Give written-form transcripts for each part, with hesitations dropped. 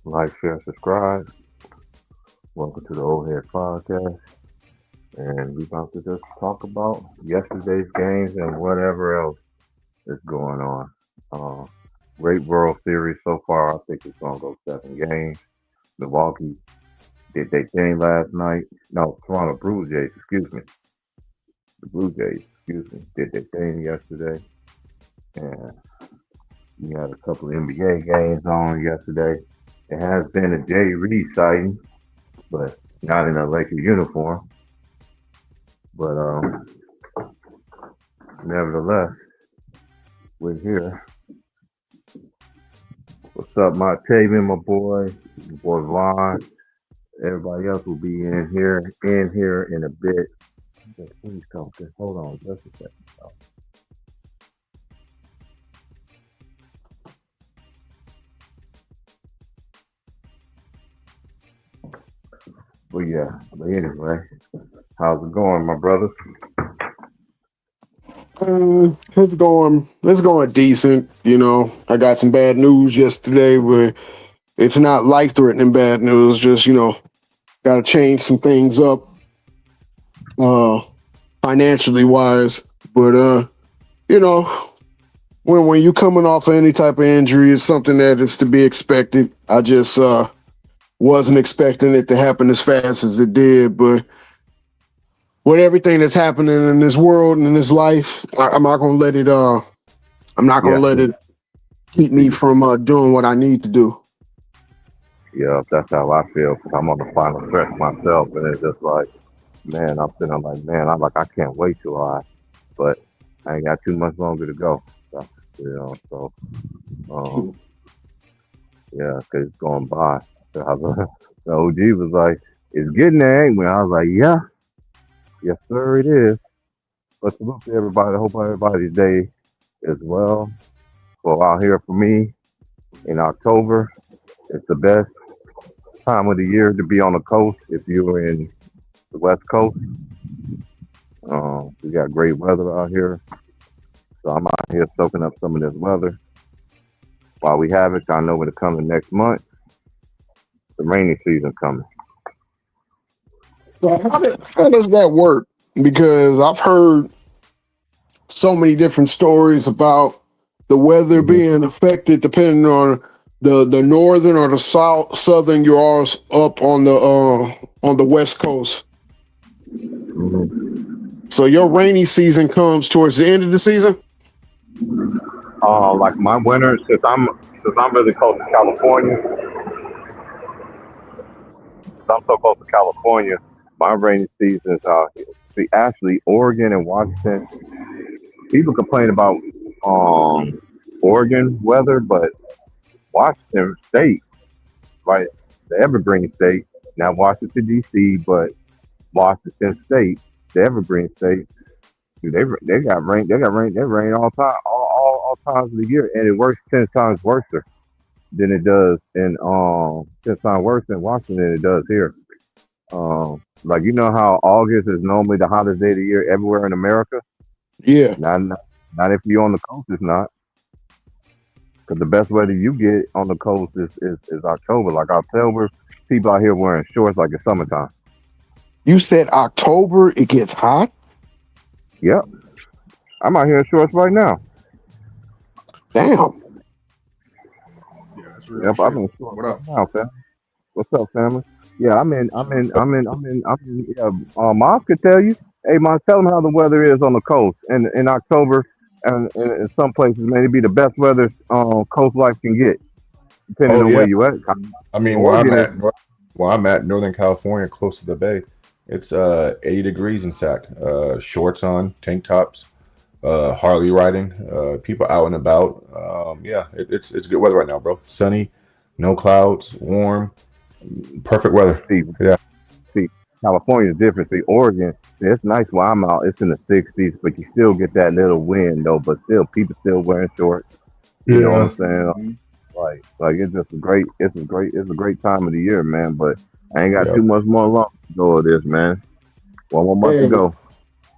Like, share, subscribe. Welcome to the Old Head Podcast. And we about to just talk about yesterday's games and whatever else is going on. Uh, Great World Series so far. I think it's going to go 7 games. Milwaukee did their thing last night. No, Toronto Blue Jays, excuse me. The Blue Jays, excuse me, did their thing yesterday. And we had a couple of NBA games on yesterday. It has been a Jay Reed sighting, but not in a Laker uniform. But nevertheless, we're here. What's up, my Taven, my boy Vaughn. Everybody else will be in here in a bit. Please talk. Hold on just a second. But yeah, but anyway, how's it going, my brothers? It's going decent. I got some bad news yesterday, but it's not life-threatening bad news. Just got to change some things up, uh, financially wise. But you know, when you coming off of any type of injury, it's something that is to be expected. I just wasn't expecting it to happen as fast as it did, but with everything that's happening in this world and in this life, I'm not gonna let it. I'm not gonna Yeah, let it keep me from doing what I need to do. yeah, that's how I feel. Cause I'm on the final stretch myself, and it's just like, man, I'm sitting like, man, I'm like, I can't wait till but I ain't got too much longer to go. So, so um, yeah, cause it's going by. So the OG was like, it's getting there, ain't we? I was like, yeah, yes, sir, it is. But salute to everybody. I hope everybody's day is well. So out here for me in October, it's the best time of the year to be on the coast if you're in the West Coast. We got great weather out here. So I'm out here soaking up some of this weather. While we have it, I know when it comes next month, the rainy season coming. So how does that work? Because I've heard so many different stories about the weather Hmm. being affected depending on the northern or the southern you are up on the west coast. Hmm. So your rainy season comes towards the end of the season. Like my winter, since I'm really close to California, since I'm so close to California, my rainy seasons are see actually Oregon and Washington. People complain about um Oregon weather, but Washington State, right, the Evergreen State, not Washington D.C., but Washington State, the Evergreen State. Dude, they got rain. They rain all time, all times of the year, and it works 10 times worse than it does in 10 times worse in Washington than it does here. Like you know how August is normally the hottest day of the year everywhere in America. Yeah. Not if you're on the coast. It's not because the best weather you get on the coast is October. Like October, people out here wearing shorts like it's summertime. You said October it gets hot? Yep, I'm out here in shorts right now. Damn. Yeah, that's real Yep, I'm shit. in shorts What right up? now, fam. What's up, family? Yeah, I'm in. Yeah, Mom could tell you. Hey, Mom, tell them how the weather is on the coast in October, and in some places, man, it be the best weather coast life can get, depending Oh on where yeah. you at. I mean, Oregon is. where I'm at, Northern California, close to the bay, it's 80 degrees in Sac. Shorts on, tank tops, Harley riding, people out and about. Yeah, it's good weather right now, bro. Sunny, no clouds, warm, perfect weather. See, Yeah. see, California is different. See, Oregon, it's nice while I'm out. It's in the 60s, but you still get that little wind though. But still, people still wearing shorts. You know what Yeah. I'm saying? Like it's a great time of the year, man. But I ain't got Yep. too much more long to go of this, man. One more month to Hey, go.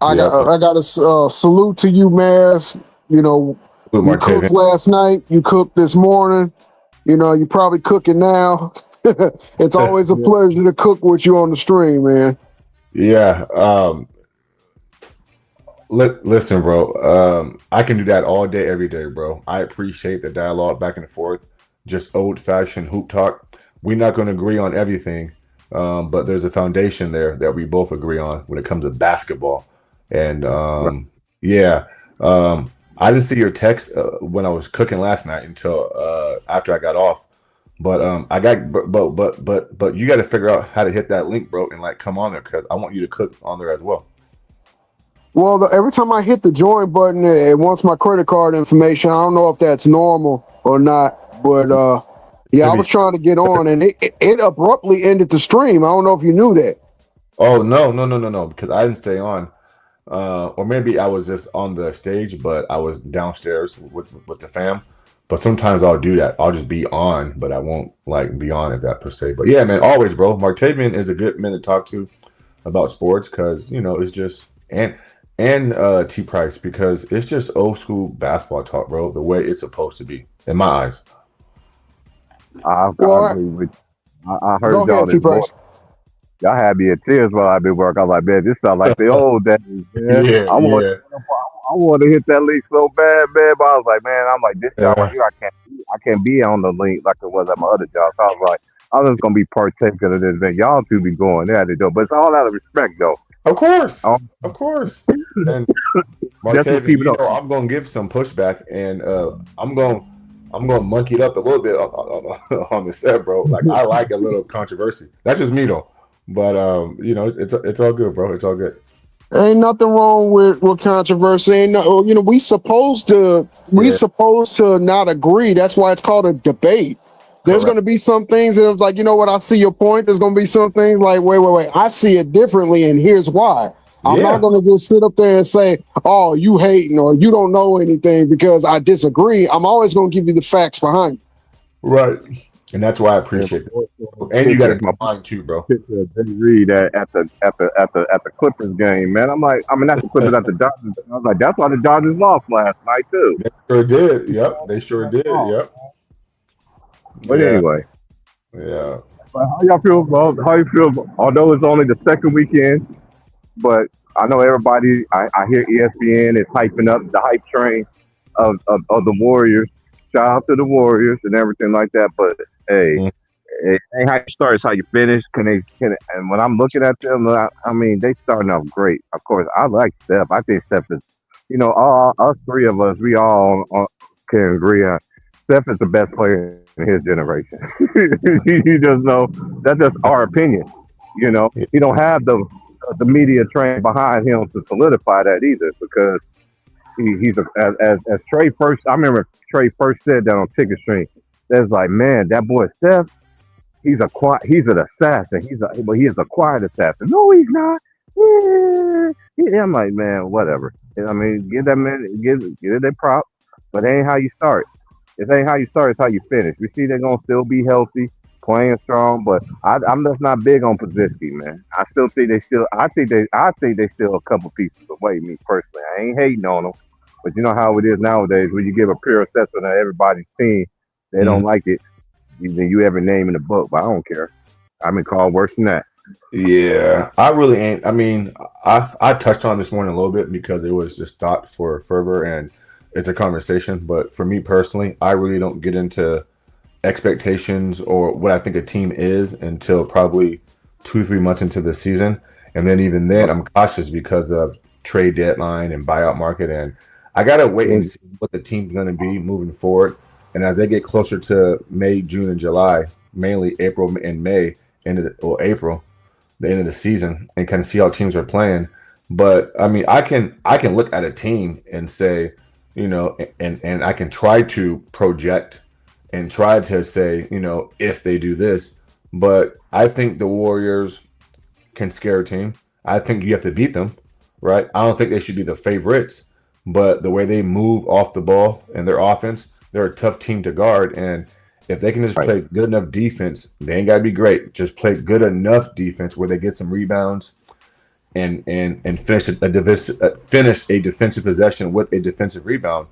Yep. I got a salute to you, Maz. You know, Blue you cooked Martavian. last night. You cooked this morning. You know, you're probably cooking now. It's always a pleasure to cook with you on the stream, man. Yeah. Listen, bro. I can do that all day, every day, bro. I appreciate the dialogue back and forth, just old-fashioned hoop talk. We're not going to agree on everything, but there's a foundation there that we both agree on when it comes to basketball. And yeah, I didn't see your text when I was cooking last night until after I got off. But I got but you got to figure out how to hit that link, bro, and like come on there because I want you to cook on there as well. Well, every time I hit the join button, it wants my credit card information. I don't know if that's normal or not, but yeah, I was trying to get on, and it abruptly ended the stream. I don't know if you knew that. Oh no, because I didn't stay on, or maybe I was just on the stage, but I was downstairs with the fam. But sometimes I'll do that. I'll just be on, but I won't like be on at that per se. But yeah, man, always, bro. Martavian is a good man to talk to about sports because it's just and T Price because it's just old school basketball talk, bro. The way it's supposed to be, in my eyes. I agree with you. I heard Go y'all ahead, this T morning. Price. Y'all had me in tears while I've been working. I was like, man, this sounds like the old days, man. Yeah, I want to hit that link so bad, man. But I was like, man, this job right here, I can't be on the link like it was at my other job. So I was like, I'm just gonna be partaking of this, man. Y'all two be going there to do, but it's all out of respect, though. Of course. And Martavian, I'm gonna give some pushback, and I'm gonna monkey it up a little bit on the set, bro. Like I like a little controversy. That's just me though. But it's all good, bro. It's all good. Ain't nothing wrong with controversy. Ain't no, we supposed to not agree. That's why it's called a debate. There's going to be some things that it's like, you know what, I see your point. There's going to be some things like, wait, I see it differently, and here's why. I'm not going to just sit up there and say, oh, you hating or you don't know anything because I disagree. I'm always going to give you the facts behind it. Right. And that's why I appreciate it. And you got to my mind too, bro. Picture of Jay Reed at the Clippers game, man. I'm like, not the Clippers at the Dodgers. I was like, that's why the Dodgers lost last night too. They sure did. Yep, they sure did. Yep. But anyway, yeah. But how y'all feel about how you feel? Although it's only the second weekend, but I know everybody. I hear ESPN is hyping up the hype train of the Warriors. Shout out to the Warriors and everything like that. But hey, it ain't how you start; it's how you finish. And when I'm looking at them, I mean, they starting off great. Of course, I like Steph. I think Steph is, all us three of us, we all can agree on. Steph is the best player in his generation. You just know that's just our opinion. He don't have the media train behind him to solidify that either because he's as Trey first. I remember Trey first said that on Ticket Stream. That's like, man, that boy Steph, he's an assassin. He is a quiet assassin. No, he's not. Yeah. I'm like, man, whatever. I mean, give that man, give it a prop, but it ain't how you start. It ain't how you start, it's how you finish. We see they're gonna still be healthy, playing strong, but I'm just not big on Podziemski, man. I think they still a couple pieces away, me personally. I ain't hating on them. But you know how it is nowadays when you give a pure assessment of everybody's team, they don't like it. Then you have a name in the book, but I don't care. I've been called worse than that. Yeah, I really ain't. I mean, I touched on this morning a little bit because it was just thought for fervor and it's a conversation. But for me personally, I really don't get into expectations or what I think a team is until probably 2-3 months into the season. And then even then, I'm cautious because of trade deadline and buyout market. And I got to wait and see what the team's going to be moving forward. And as they get closer to May, June, and July, mainly April and May, April, the end of the season, and kind of see how teams are playing. But I mean, I can look at a team and say, and I can try to project and try to say, if they do this. But I think the Warriors can scare a team. I think you have to beat them, right? I don't think they should be the favorites, but the way they move off the ball and their offense, they're a tough team to guard. And if they can just play good enough defense, they ain't got to be great. Just play good enough defense where they get some rebounds and finish a defensive possession with a defensive rebound.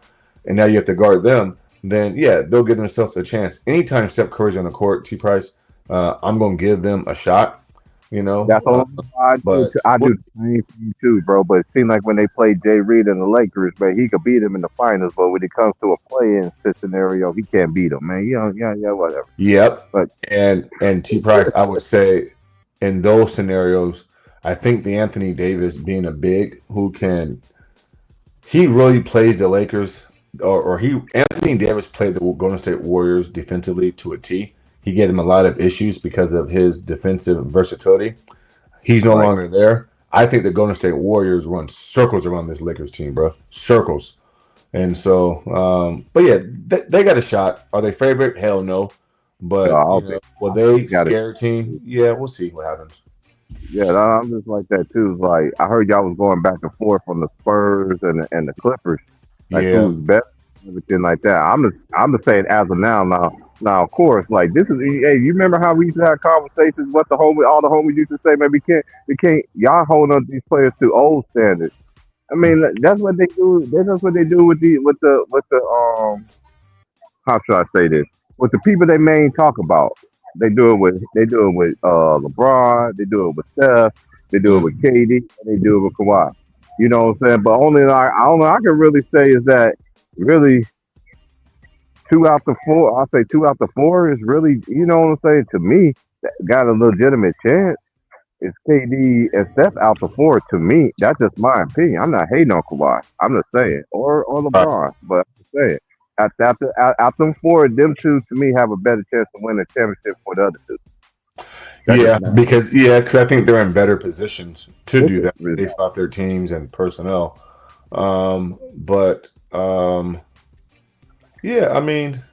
And now you have to guard them. then yeah, they'll give themselves a chance. Anytime Steph Curry's on the court, T Price, I'm gonna give them a shot. You know, That's all I do. but I do the same thing too, bro. But it seemed like when they played Jay Reed and the Lakers, man, he could beat him in the finals. But when it comes to a play-in scenario, he can't beat him, man. Yeah, whatever. yep, But and T Price, I would say in those scenarios, I think the Anthony Davis being a big who can he really plays the Lakers, or he Anthony Davis played the Golden State Warriors defensively to a T. He gave them a lot of issues because of his defensive versatility. He's no right, longer there. I think the Golden State Warriors run circles around this Lakers team, bro. Circles. And so, but yeah, they got a shot. Are they favorite? Hell no. But I'll you be know, will they got it. scare a team? Yeah, we'll see what happens. Yeah, I'm just like that too. It's like I heard y'all was going back and forth on the Spurs and the Clippers, like Yeah, who's better, everything like that. I'm just saying as of now, of course, like this is. Hey, you remember how we used to have conversations? What all the homies used to say, man, we can't. Y'all holding up these players to old standards. I mean, that's what they do. That's what they do with the how should I say this? With the people they main talk about. They do it with LeBron, they do it with Steph, they do it with mm, KD, and they do it with Kawhi. You know what I'm saying? But only I can really say is that really 2 out the 4. I'll say 2 out the 4 is really, you know what I'm saying, to me, that got a legitimate chance. It's KD and Steph out the 4 to me. That's just my opinion. I'm not hating on Kawhi. I'm just saying, or right. LeBron, but I'm just saying. After them 4, them two to me have a better chance to win a championship for the other two. That's just Yeah, my because I think they're in better positions to do that opinion. based off their teams and personnel. But yeah, I mean,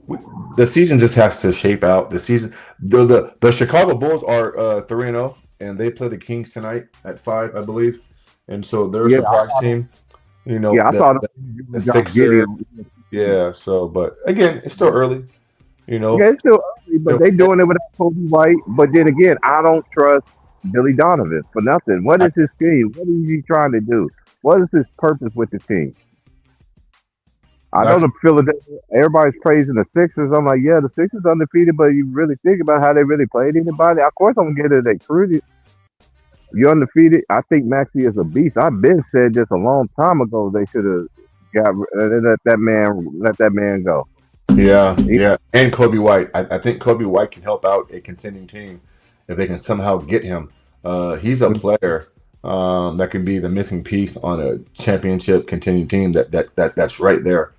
we, the season just has to shape out. The season, the Chicago Bulls are 3-0, and they play the Kings tonight at 5, I believe, and so they're a Yeah, surprise team. You know, yeah, I thought the Josh Giddey. Sixers, yeah. So, but again, it's still early. You Yeah, know, it's still early, but they doing it without Kobe White. But then again, I don't trust Billy Donovan for nothing. What I, is his scheme? What is he trying to do? What is his purpose with the team? I know not the Philadelphia. Everybody's praising the Sixers. I'm like, yeah, the Sixers undefeated, but you really think about how they really played anybody. Of course, I'm gonna get it. They recruited. You undefeated. I think Maxey is a beast. I've been said this a long time ago. They should have let that man go. Yeah, He, yeah, and Kobe White. I think Kobe White can help out a contending team if they can somehow get him. He's a player that could be the missing piece on a championship contending team that's right there.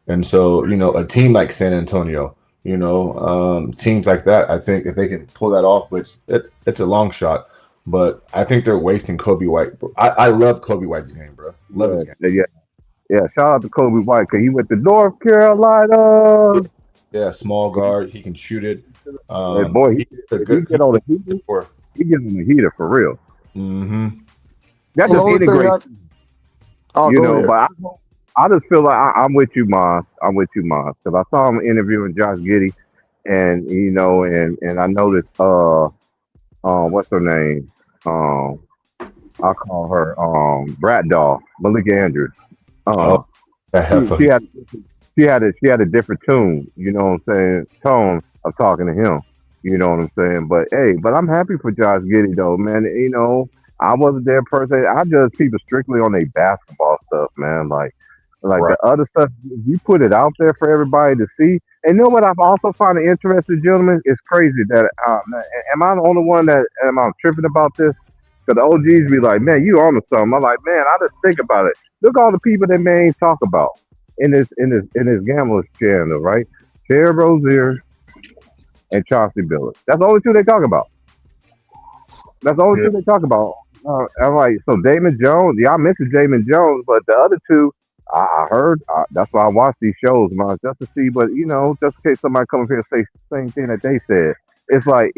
And so, you know, a team like San Antonio, you know, teams like that, I think if they can pull that off, which it's a long shot, but I think they're wasting Kobe White. I love Kobe White's game, bro. Love his yeah, game. yeah, yeah. Shout out to Kobe White because he went to North Carolina. Yeah, small guard. He can shoot it. And boy, He's a if he good. get on the heater, For. he get on the heater for real. Mm-hmm. That The just only thing integrates, go you know. ahead. But I just feel like I'm with you, Mons. I'm with you, Mons, because I saw him interviewing Josh Giddey, and and I noticed what's her name? Um, I call her Brat Doll, Malika Andrews. Oh, Uh, that she, heifer. she had she had a different tune, you know what I'm saying? Tone of talking to him. You know what I'm saying? But hey, but I'm happy for Josh Giddey though, man. I wasn't there per se. I judge people strictly on their basketball stuff, man. Like Right. the other stuff, you put it out there for everybody to see. And you know what I've also found it interesting, gentlemen? It's crazy that am I the only one that am I tripping about this? Because the OGs be like, man, you on to something. I'm like, man, I just think about it. Look all the people that may talk about in this gamblers channel, right? Terry Rozier and Chauncey Billups. That's the only two they talk about. That's the only Yeah. two they talk about. I'm like, so Damon Jones, yeah, I mentioned Damon Jones, but the other two, I heard. That's why I watch these shows, man, just to see. But just in case somebody come up here and say the same thing that they said, it's like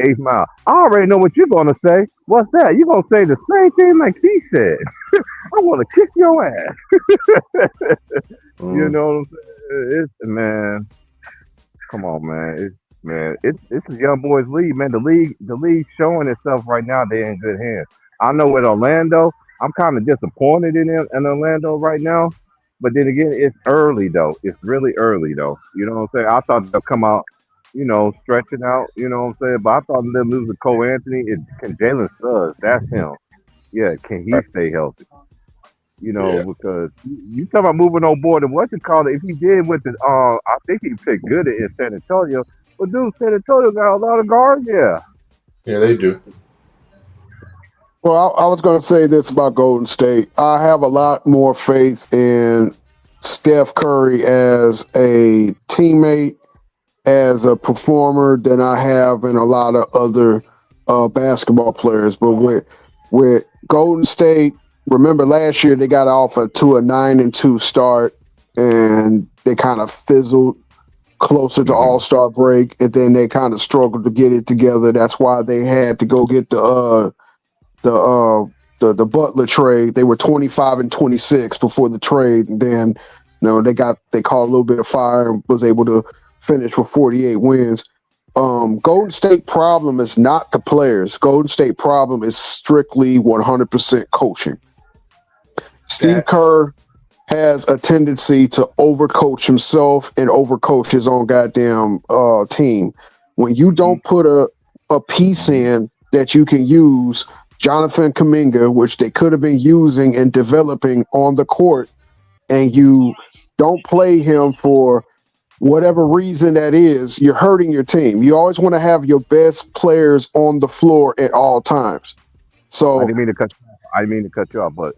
Eighth Mile. I already know what you're gonna say. What's that? You gonna say the same thing like he said? I want to kick your ass. You Mm. know what I'm saying? It's man. Come on, man. It's a young boys league, man. The league showing itself right now. They're in good hands. I know with Orlando, I'm kind of disappointed in Orlando right now But then again, it's early though. It's really early though. You know what I'm saying? I thought they'll come out, stretching out. You know what I'm saying? But I thought them losing Cole Anthony. Can Jalen Suggs? That's him. Yeah. Can he stay healthy? Yeah. Because you talking about moving on board and what you call it. If he did with the, I think he picked good in San Antonio. But dude, San Antonio got a lot of guards. Yeah. Yeah, they do. Well, I was going to say this about Golden State. I have a lot more faith in Steph Curry as a teammate, as a performer, than I have in a lot of other basketball players. But with Golden State, remember last year they got off to a 9-2 start, and they kind of fizzled closer to Hmm. All-Star break, and then they kind of struggled to get it together. That's why they had to go get the uh the Butler trade. They were 25-26 before the trade, and then they caught a little bit of fire and was able to finish with 48 wins. Golden State problem is not the players. Golden State problem is strictly 100% coaching. Steve That Kerr has a tendency to overcoach himself and overcoach his own goddamn team. When you don't put a piece in that you can use, Jonathan Kuminga, which they could have been using and developing on the court, and you don't play him for whatever reason that is, you're hurting your team. You always want to have your best players on the floor at all times. I So, didn't mean to cut. I didn't mean to cut you off, but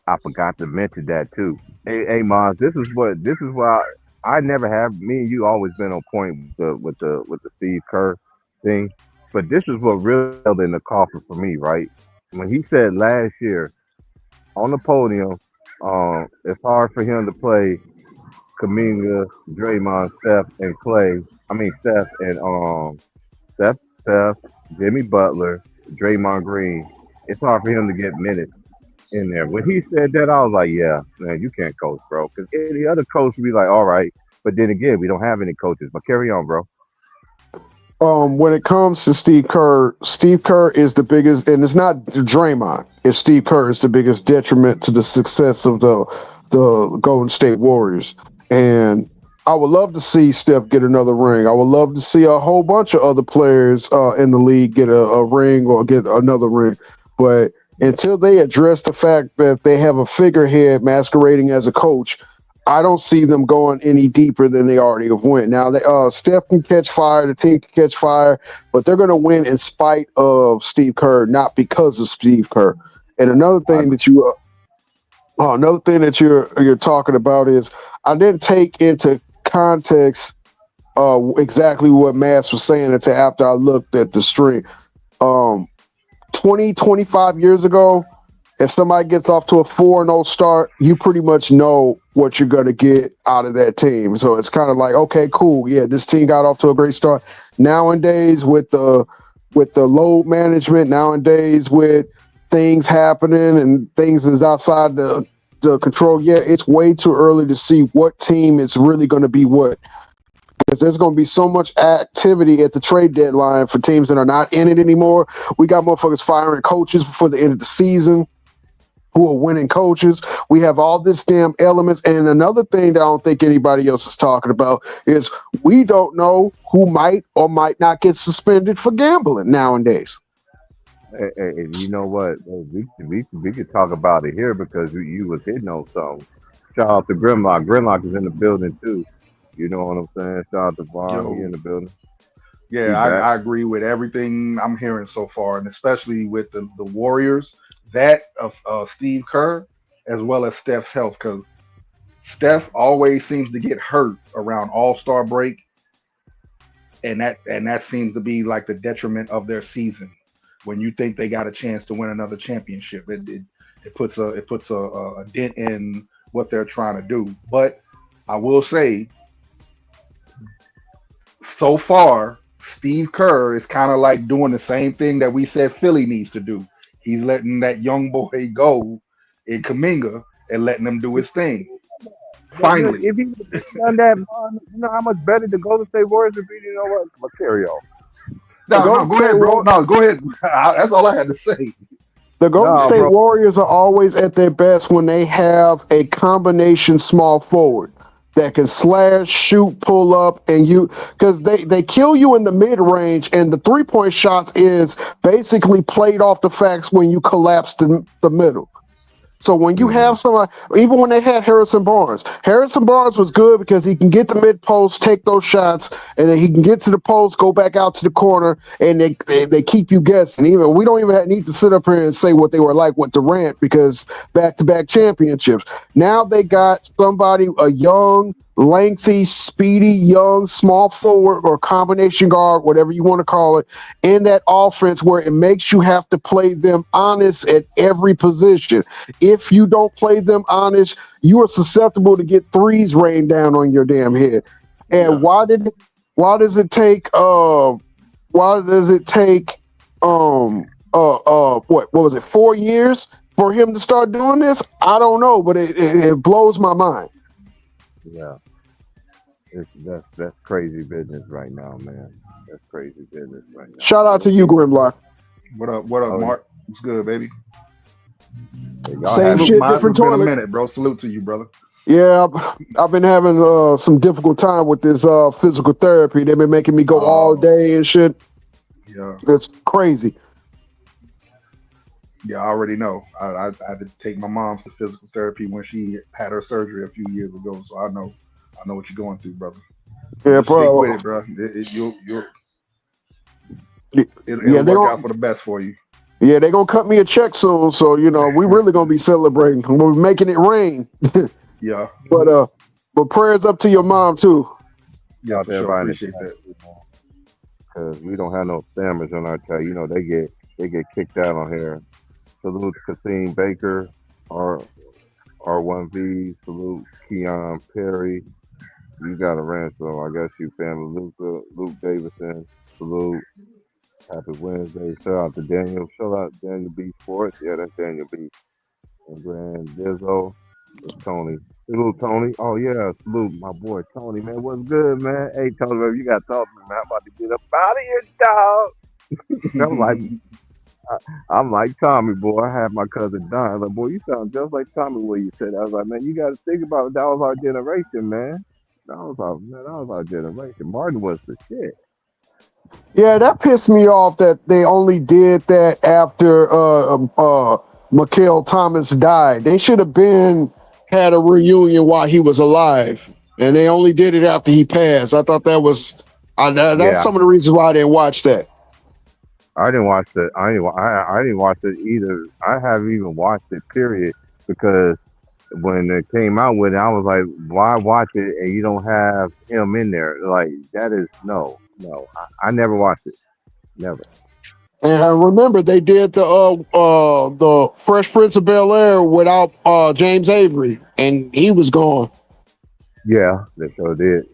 I forgot to mention that too. Hey, Mons, this is why I never have. Me and you always been on point with the Steve Kerr thing, but this is what really held in the coffin for me, right? When he said last year on the podium, it's hard for him to play Kaminga, Draymond, Steph, and Clay. I mean Steph and Steph, Jimmy Butler, Draymond Green. It's hard for him to get minutes in there. When he said that, I was like, yeah, man, you can't coach, bro. Because any other coach would be like, all right. But then again, we don't have any coaches. But carry on, bro. when it comes to Steve Kerr is the biggest, and it's not Draymond. It's Steve Kerr is the biggest detriment to the success of the Golden State Warriors. And I would love to see Steph get another ring. I would love to see a whole bunch of other players in the league get a ring or get another ring. But until they address the fact that they have a figurehead masquerading as a coach, I don't see them going any deeper than they already have went. Now, Steph can catch fire, the team can catch fire, but they're going to win in spite of Steve Kerr, not because of Steve Kerr. And I, another thing that you're talking about is I didn't take into context exactly what Mass was saying until after I looked at the string. Um, 25 years ago, if somebody gets off to a 4-0 start, you pretty much know what you're going to get out of that team. So it's kind of like, okay, cool. Yeah, this team got off to a great start. Nowadays, with the load management, nowadays with things happening and things is outside the control, yeah, it's way too early to see what team is really going to be what. Because there's going to be so much activity at the trade deadline for teams that are not in it anymore. We got motherfuckers firing coaches before the end of the season who are winning coaches. We have all this damn elements. And another thing that I don't think anybody else is talking about is we don't know who might or might not get suspended for gambling nowadays. and you know what? We could talk about it here because you was hitting on something. Shout out to Grimlock. Grimlock is in the building too. You know what I'm saying? Shout out to Vaughn. He Yo, in the building. yeah, He I, back. I agree with everything I'm hearing so far, and especially with the Warriors, that of Steve Kerr, as well as Steph's health, because Steph always seems to get hurt around All Star break, and that seems to be like the detriment of their season. When you think they got a chance to win another championship, it puts a dent in what they're trying to do. But I will say, so far, Steve Kerr is kind of like doing the same thing that we said Philly needs to do. He's letting that young boy go in Kaminga and letting him do his thing. But Finally. if he would have done that, man, you know how much better the Golden State Warriors would be. You know what? Material. The No, no, Golden go State ahead, bro. War, No, go ahead. That's all I had to say. The Golden Nah, State bro. Warriors are always at their best when they have a combination small forward that can slash, shoot, pull up, and because they kill you in the mid range, and the 3-point shots is basically played off the facts when you collapse the middle. So when you have somebody, even when they had Harrison Barnes was good because he can get the mid post, take those shots, and then he can get to the post, go back out to the corner, and they keep you guessing. Even we don't even need to sit up here and say what they were like with Durant because back-to-back championships. Now they got somebody, a young, lengthy, speedy, young, small forward or combination guard, whatever you want to call it, in that offense where it makes you have to play them honest at every position. If you don't play them honest, you are susceptible to get threes rained down on your damn head. And why does it take what was it, 4 years for him to start doing this? I don't know, but it blows my mind. Yeah. That's crazy business right now, man. That's crazy business right now. Shout out to you, Grimlock. What up, Oh, Mark? What's good, baby? Y'all Same have- shit, Mine's different been a toilet. minute, bro. Salute to you, brother. Yeah, I've been having some difficult time with this physical therapy. They've been making me go all day and shit. Yeah, It's crazy. I already know. I had to take my mom to physical therapy when she had her surgery a few years ago, so I know what you're going through, brother. Yeah, Just stick bro. with it, bro. It'll Yeah, they work don't- out for the best for you. Yeah, they're gonna cut me a check soon, so we really gonna be celebrating. We're making it rain. Yeah, But prayers up to your mom too. yeah, for sure. everybody Appreciate that. because we don't have no spammers on our chat. They get kicked out on here. Salute Kasim Baker, R1V. Salute Keon Perry. You got a ransom. I guess you family. Luke Davidson. Salute. Happy Wednesday. Shout out to Daniel. Shout out Daniel B Sports. Yeah, that's Daniel B. And Grand Dizzo. Tony. Salute Tony. Oh yeah, salute my boy Tony, man. What's good, man? Hey Tony, baby, you gotta talk to me, man. I'm about to get up out of here, dog. I'm like Tommy, boy. I had my cousin Don. I was like, boy, you sound just like Tommy when you said that. I was like, man, you gotta think about it. That was our generation, man. That was our generation. Martin was the shit. Yeah, that pissed me off that they only did that after Mikael Thomas died. They should have had a reunion while he was alive, and they only did it after he passed. I thought that's Yeah. some of the reasons why I didn't watch that. I didn't watch it. I didn't watch it either. I haven't even watched it, period, because when it came out with it, I was like, why watch it and you don't have him in there? Like, that is no. I never watched it. Never. And I remember they did the Fresh Prince of Bel-Air without James Avery, and he was gone. Yeah, they sure did.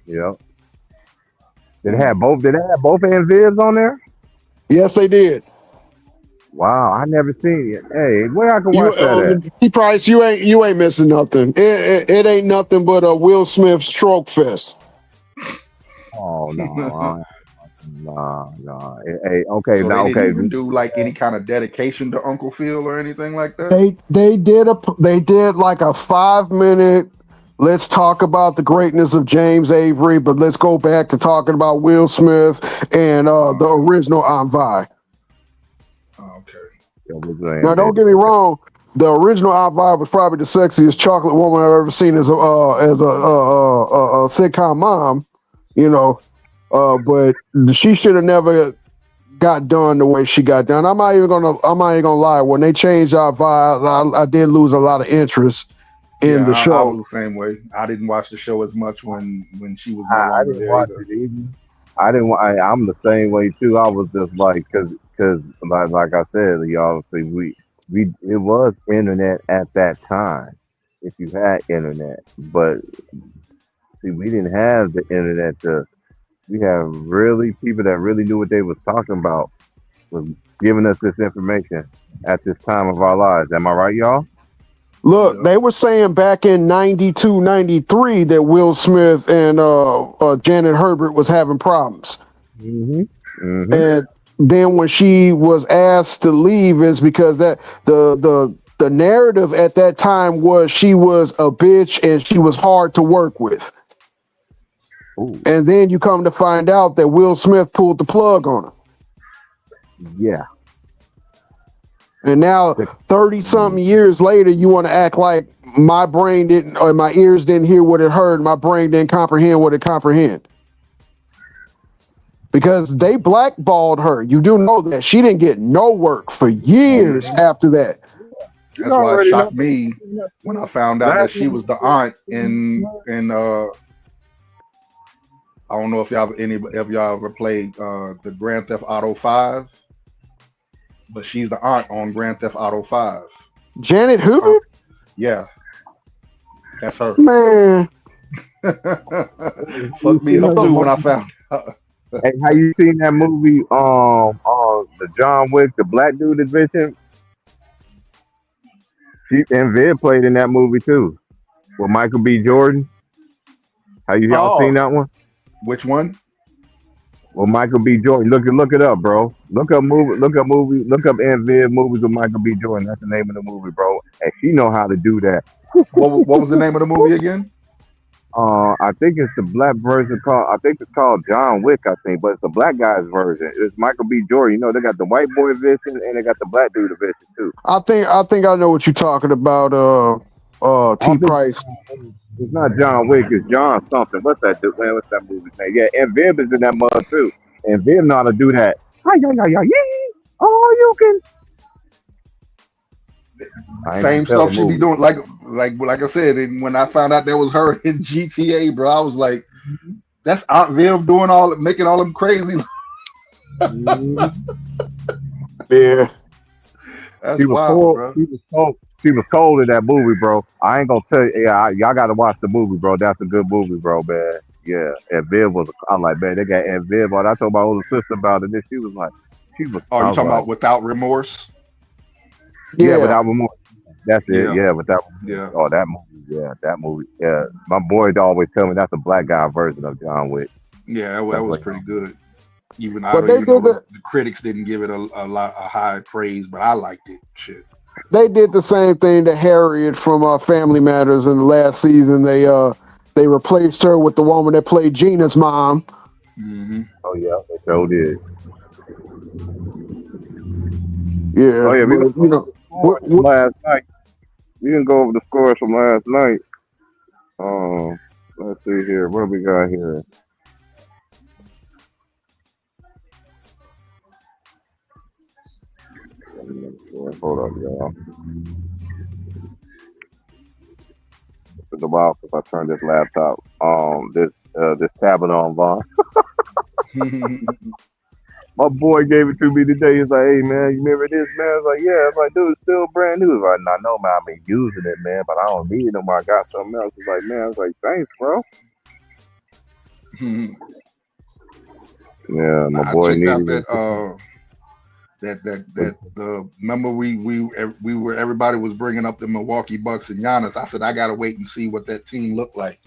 Yep. Did they have both and Vivs on there? Yes, they did. Wow, I never seen it. Hey, where I can watch that at? Price, you ain't missing nothing. It ain't nothing but a Will Smith stroke fest. Oh no. Nah. Hey, okay, So now they didn't okay. even do like any kind of dedication to Uncle Phil or anything like that. They did like a 5-minute. Let's talk about the greatness of James Avery, but let's go back to talking about Will Smith and the original Envy. Okay. Now, don't get me wrong. The original Envy was probably the sexiest chocolate woman I've ever seen as a sitcom mom, but she should have never got done the way she got done. I'm not even gonna lie. When they changed Envy, I did lose a lot of interest in the show. I was the same way. I didn't watch the show as much when she was no I longer didn't there watch either. it either. I'm the same way too. I was just like, cause like I said, y'all see it was internet at that time. If you had internet, but see, we didn't have the internet we have really people that really knew what they was talking about was giving us this information at this time of our lives. Am I right, y'all? Look, they were saying back in 92, 93 that Will Smith and Janet Herbert was having problems. Mm-hmm. And then when she was asked to leave, is because that the narrative at that time was she was a bitch and she was hard to work with. Ooh, And then you come to find out that Will Smith pulled the plug on her. yeah. And now, 30-something years later, you want to act like my brain didn't, or my ears didn't hear what it heard, my brain didn't comprehend what it comprehend. Because they blackballed her. You do know that. She didn't get no work for years after that. That's why it shocked me when I found out that she was the aunt in I don't know if any of y'all ever played the Grand Theft Auto 5, but she's the aunt on Grand Theft Auto 5. Janet Hoover? Yeah, that's her. Man. Fucked me up too when I found out. Hey, how you seen that movie? The John Wick, the black dude adventure. She and Viv played in that movie too, with Michael B. Jordan. Y'all seen that one? Which one? Well, Michael B. Jordan. Look it up, bro. Look up and Viv movies with Michael B. Jordan. That's the name of the movie, bro. And she know how to do that. What was the name of the movie again? I think it's the black version called. I think it's called John Wick. I think, but it's the black guy's version. It's Michael B. Jordan. You know, they got the white boy edition and they got the black dude edition too. I think I know what you're talking about. T. Price. It's not John Wick. It's John something. What's that dude? Man, what's that movie's name? Yeah, and Viv is in that mug too. And Viv know how to do that. Yeah. Oh, you can. Same stuff she be doing, like I said. And when I found out that was her in GTA, bro, I was like, "That's Aunt Viv doing making all them crazy." Yeah, that's wild, bro. She was cold in that movie, bro. I ain't gonna tell you. Yeah, y'all gotta watch the movie, bro. That's a good movie, bro, man. Yeah, and Viv was. I'm like, man, they got and Viv. I told my older sister about it, and she was like, Oh, you talking about Without Remorse? Yeah, Without Remorse. That's it. Yeah, Without. Yeah. Oh, that movie. Yeah, that movie. Yeah, my boy always tell me that's a black guy version of John Wick. Yeah, that was pretty good. Even though the critics didn't give it a high praise, but I liked it. Shit. They did the same thing to Harriet from Family Matters in the last season. They replaced her with the woman that played Gina's mom. Mm-hmm. Oh yeah, they sure did. Yeah. Oh yeah, last night. We didn't go over the scores from last night. Let's see here. What do we got here? Hold up, y'all. It's been a while since I turned this laptop. This tablet on, Vaughn. My boy gave it to me today. He's like, "Hey man, you remember this, man?" I was like, "Yeah." I was like, "Dude, it's still brand new." He's like, "No, no, man, I've been using it, man, but I don't need it no more. I got something else." He's like, "Man," I was like, "Thanks, bro." Yeah, my boy needed that. Remember everybody was bringing up the Milwaukee Bucks and Giannis. I said I gotta wait and see what that team looked like.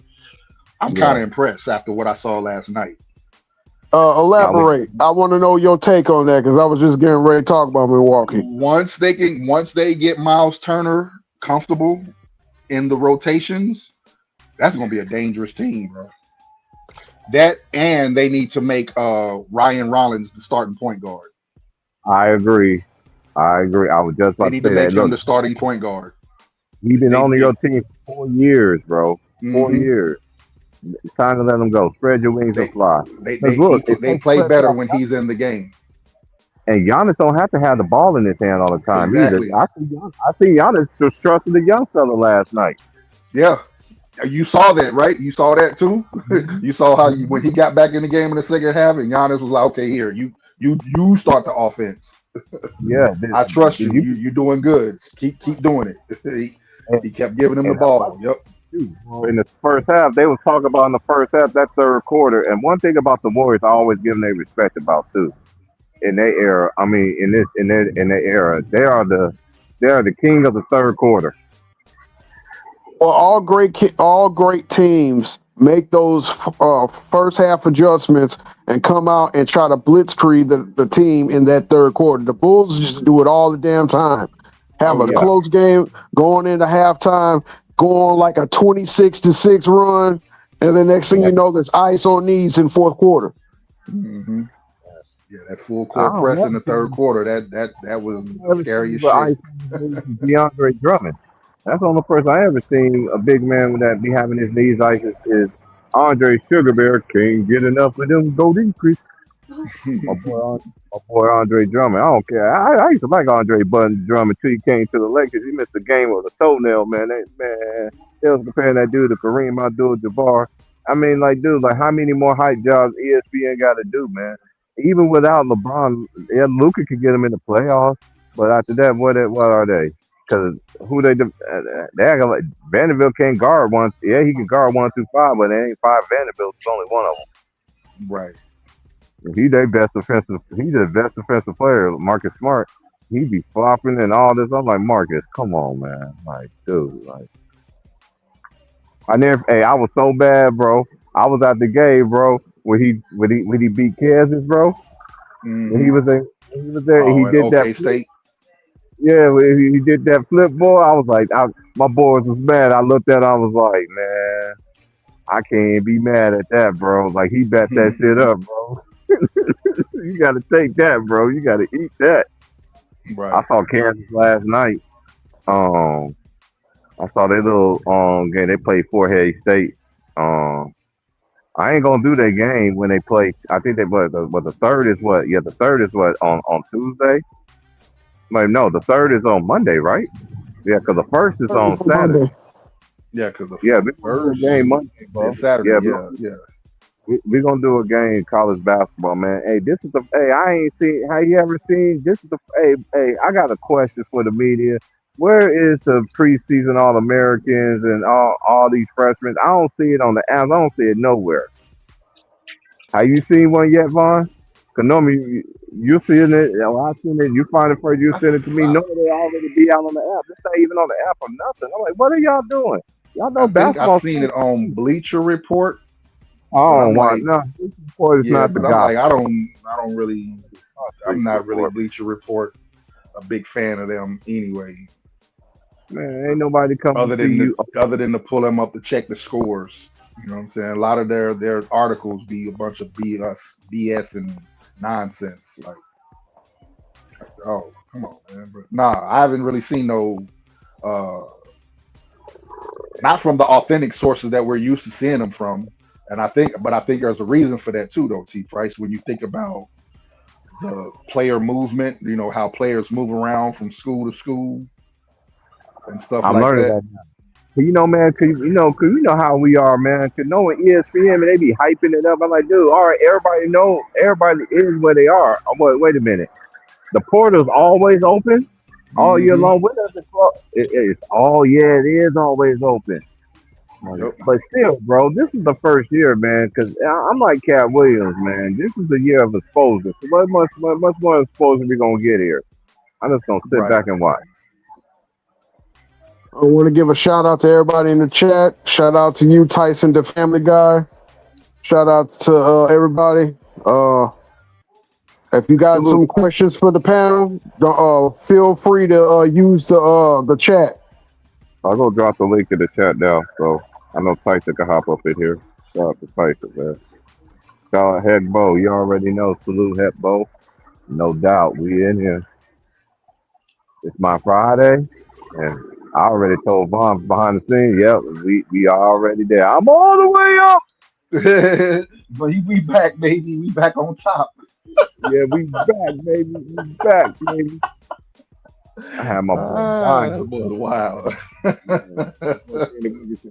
I'm kind of impressed after what I saw last night. Elaborate. I want to know your take on that because I was just getting ready to talk about Milwaukee. Once they get Miles Turner comfortable in the rotations, that's gonna be a dangerous team, bro. That and they need to make Ryan Rollins the starting point guard. I agree. I was just about they need to say to make that. him the starting point guard. He's been on your team for 4 years, bro. 4 years. It's time to let him go. Spread your wings and fly. They play better when he's in the game. And Giannis don't have to have the ball in his hand all the time Exactly. either. I see Giannis just trusting the young fella last night. Yeah. You saw that, right? You saw that too? You saw how when he got back in the game in the second half and Giannis was like, "Okay, here, you start the offense." Yeah. I trust you. You're doing good. Keep doing it. He kept giving him the ball. Yep. In the first half, they was talking about in the first half, that third quarter. And one thing about the Warriors, I always give them their respect about too. In their era, I mean, in their era, they are the king of the third quarter. Well, all great teams make those first half adjustments and come out and try to blitzkrieg the team in that third quarter. The Bulls just do it all the damn time. Have Oh a yeah. close game going into halftime, go on like a 26-6 run, and the next thing Yeah, you know, there's ice on knees in fourth quarter. Hmm. Yeah, that full I court don't press in never the third seen, quarter. That was the never seen scariest but shit. I seen DeAndre Drummond. That's the only person I ever seen a big man that be having his knees ice is Andre Sugar Bear. Can't get enough of them golden crease. My boy, my boy Andre Drummond. I don't care. I used to like Andre Button Drummond till he came to the Lakers. He missed the game with a toenail, man. They was comparing that dude to Kareem Abdul-Jabbar. I mean, like, dude, like, how many more hype jobs ESPN got to do, man? Even without LeBron, yeah, Luca could get him in the playoffs. But after that, what are they? Because who they act like Vanderbilt can't guard one. Yeah, he can guard 1-2-5, but there ain't five Vanderbilts. It's only one of them. Right. He their best defensive. He's the best defensive player. Marcus Smart. He be flopping and all this. I'm like, Marcus, come on, man. Like, dude, like, I never. Hey, I was so bad, bro. I was at the game, bro. When he beat Kansas, bro. When Hmm. he was in, when he was there, and he Oh, at did that OK flip. State. Yeah, when he did that flip, boy. I was like, my boys was mad. I looked at, him, I was like, man, I can't be mad at that, bro. Like he bet that shit up, bro. You gotta take that, bro. You gotta eat that. I Right. saw Kansas last night. Um, I saw their little game. They played Fort Hays State. Um, I ain't gonna do their game when they play. I think they but the third is what? Yeah, the third is what on Tuesday. Like no, the third is on Monday, right? Yeah, 'cause the first is Third on is on Saturday. Monday. Yeah, because the Yeah, we're gonna do a first game Monday, is bro. Saturday. Yeah, Yeah, yeah. we gonna do a game college basketball, man. Hey, this is the hey. I ain't seen. Have you ever seen? This is the hey. I got a question for the media. Where is the preseason All Americans and all these freshmen? I don't see it on the apps. I don't see it nowhere. Have you seen one yet, Vaughn? Cause normally you seeing it. You know, I seen it. You find it first. You I, send it to me. I, Normally they already be out on the app. It's not even on the app or nothing. I'm like, what are y'all doing? Y'all know I think I've basketball. seen it on Bleacher Report, but Oh, I'm why? like, No, this report is yeah, not the but I'm like, gospel. I don't really, I'm Bleacher not really report. Bleacher Report a big fan of them anyway. Man, ain't nobody coming Other to see than you. to pull them up to check the scores. You know what I'm saying? A lot of their articles be a bunch of BS and nonsense. Like, oh, come on, man. But nah, I haven't really seen no, uh, not from the authentic sources that we're used to seeing them from. And I think there's a reason for that too, though, T. Price. When you think about the player movement, you know how players move around from school to school and stuff I'm like learning that. that. But you know, man, cause you know how we are, man. Cause knowing ESPN, man, they be hyping it up. I'm like, dude, all right, everybody is where they are. Oh, wait a minute. The portal's always open all year Hmm. long. When does it close? It's yeah, it is always open. Like, Yep. but still, bro, this is the first year, man. Cause I'm like Cat Williams, man. This is the year of exposure. So what much more exposure we gonna get here? I'm just gonna sit Right. back and watch. I want to give a shout out to everybody in the chat. Shout out to you, Tyson, the Family Guy. Shout out to everybody. Uh, if you got Salute. some questions for the panel, feel free to use the chat. I'll go drop the link in the chat now, so I know Tyson can hop up in here. Shout out to Tyson, man. Shout out Heck Bo. You already know. Salute Heck Bo. No doubt, we in here. It's my Friday, and I already told Vaughn behind the scenes. Yep, we already there. I'm all the way up. But we back, baby. We back on top. Yeah, we back, baby. We back, baby. I had my boy Ah, dying. that was wild. Man,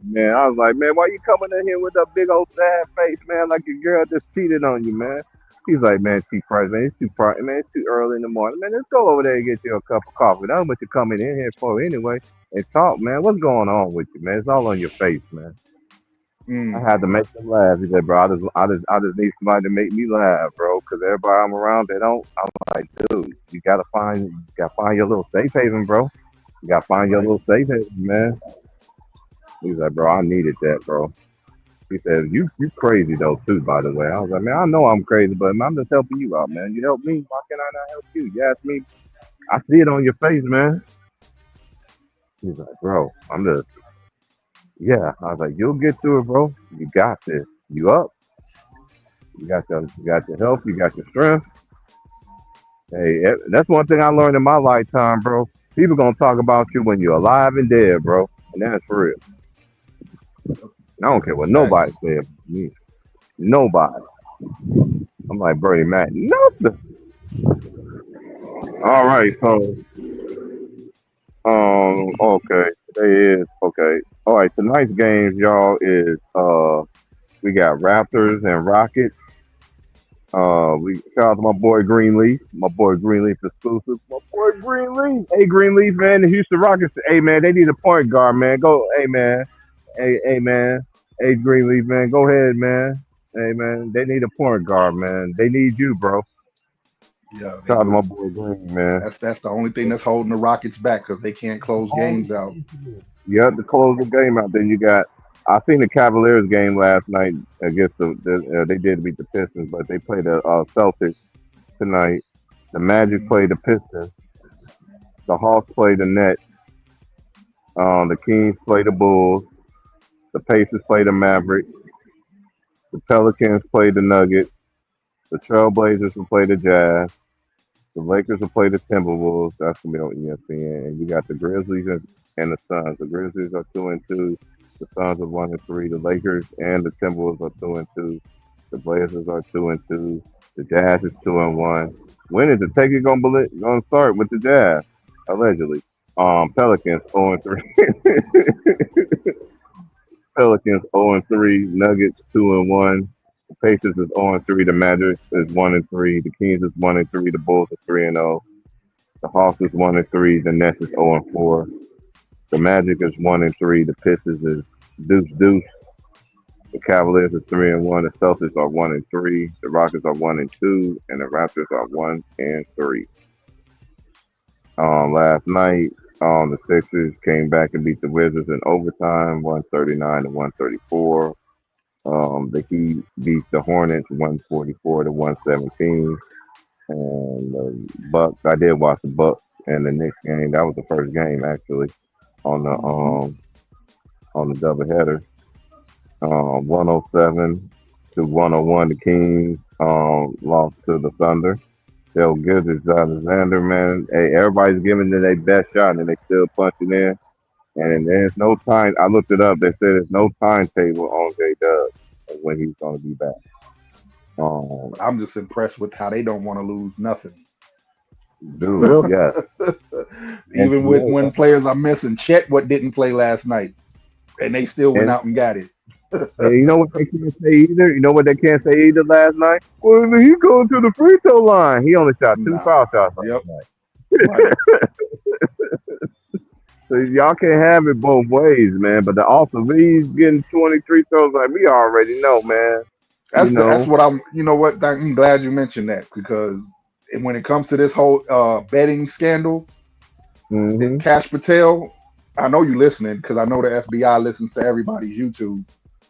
man, I was like, man, why you coming in here with that big old sad face, man? Like your girl just cheated on you, man. He's like, man, T Price, man, it's too man, it's too early in the morning, man. Let's go over there and get you a cup of coffee. That's what you're coming in here for anyway. And talk, man. What's going on with you, man? It's all on your face, man. I Mm, had to make them laugh. He said, bro, I just need somebody to make me laugh, bro, because everybody I'm around, they don't. I'm like, dude, you gotta find your little safe haven, bro. You gotta find your right. little safe haven, man. He's like, bro, I needed that, bro. He said, you crazy though too, by the way. I was like, man, I know I'm crazy, but man, I'm just helping you out, man. You help me, why can I not help you? You ask me, I see it on your face, man. He's like, bro, I'm just yeah. I was like, you'll get through it, bro. You got this. You up? You got your health, you got your strength. Hey, that's one thing I learned in my lifetime, bro. People gonna talk about you when you're alive and dead, bro. And that's for real. I don't care what nobody Exactly. said. Me, nobody. I'm like Bernie Mac. Nothing. All right, so okay, today is okay. All right, tonight's games, y'all, is we got Raptors and Rockets. We shout out to my boy Greenleaf, my boy Greenleaf exclusive, my boy Greenleaf. Hey Greenleaf, man, the Houston Rockets. Hey man, they need a point guard, man. Go, hey man, hey man, hey Greenleaf, man. Go ahead, man. Hey man, they need a point guard, man. They need you, bro. Yeah, they Shout out to my do. boy Green, man. That's the only thing that's holding the Rockets back because they can't close games out. You have to close the game out. Then you got. I seen the Cavaliers game last night against they did beat the Pistons, but they played the Celtics tonight. The Magic played the Pistons. The Hawks played the Nets. The Kings played the Bulls. The Pacers played the Mavericks. The Pelicans played the Nuggets. The Trailblazers will play the Jazz. The Lakers will play the Timberwolves. That's gonna be on ESPN. And you got the Grizzlies and the Suns. The Grizzlies are 2-2. The Suns are 1-3. The Lakers and the Timberwolves are 2-2. The Blazers are 2-2. The Jazz is 2-1. When is the take gonna start with the Jazz? Allegedly. Pelicans 0-3. Pelicans 0-3. Nuggets 2-1. The Pacers is 0-3. The Magic is 1-3. The Kings is 1-3. The Bulls are 3-0. The Hawks is 1-3. The Nets is 0-4. The Magic is 1-3. The Pistons is deuce deuce. The Cavaliers are 3-1. The Celtics are 1-3. The Rockets are 1-2, and the Raptors are 1-3. Last night, the Sixers came back and beat the Wizards in overtime, 139-134. The Heat beat the Hornets 144-117. And the Bucks, I did watch the Bucks and the Knicks game. That was the first game actually on the Hmm. doubleheader. 107-101. The Kings lost to the Thunder. Joe Gilgis Alexander, man. Hey, everybody's giving it their best shot and they still punching in. And there's no time. I looked it up. They said there's no timetable on J Dub when he's going to be back. Um, But I'm just impressed with how they don't want to lose nothing. dude, Well, yes. And Even with when players are missing, Chet what didn't play last night, and they still went and out and got it. you know what they can't say either? You know what they can't say either last night? Well, he going to the free throw line. He only shot two Nah. foul shots last Yep. night. Right. So y'all can't have it both ways, man. But the also he's getting 23 throws like we already know, man. You That's know. what I'm. You know what? I'm glad you mentioned that because when it comes to this whole betting scandal, Hmm. Cash Patel, I know you listening because I know the FBI listens to everybody's YouTube.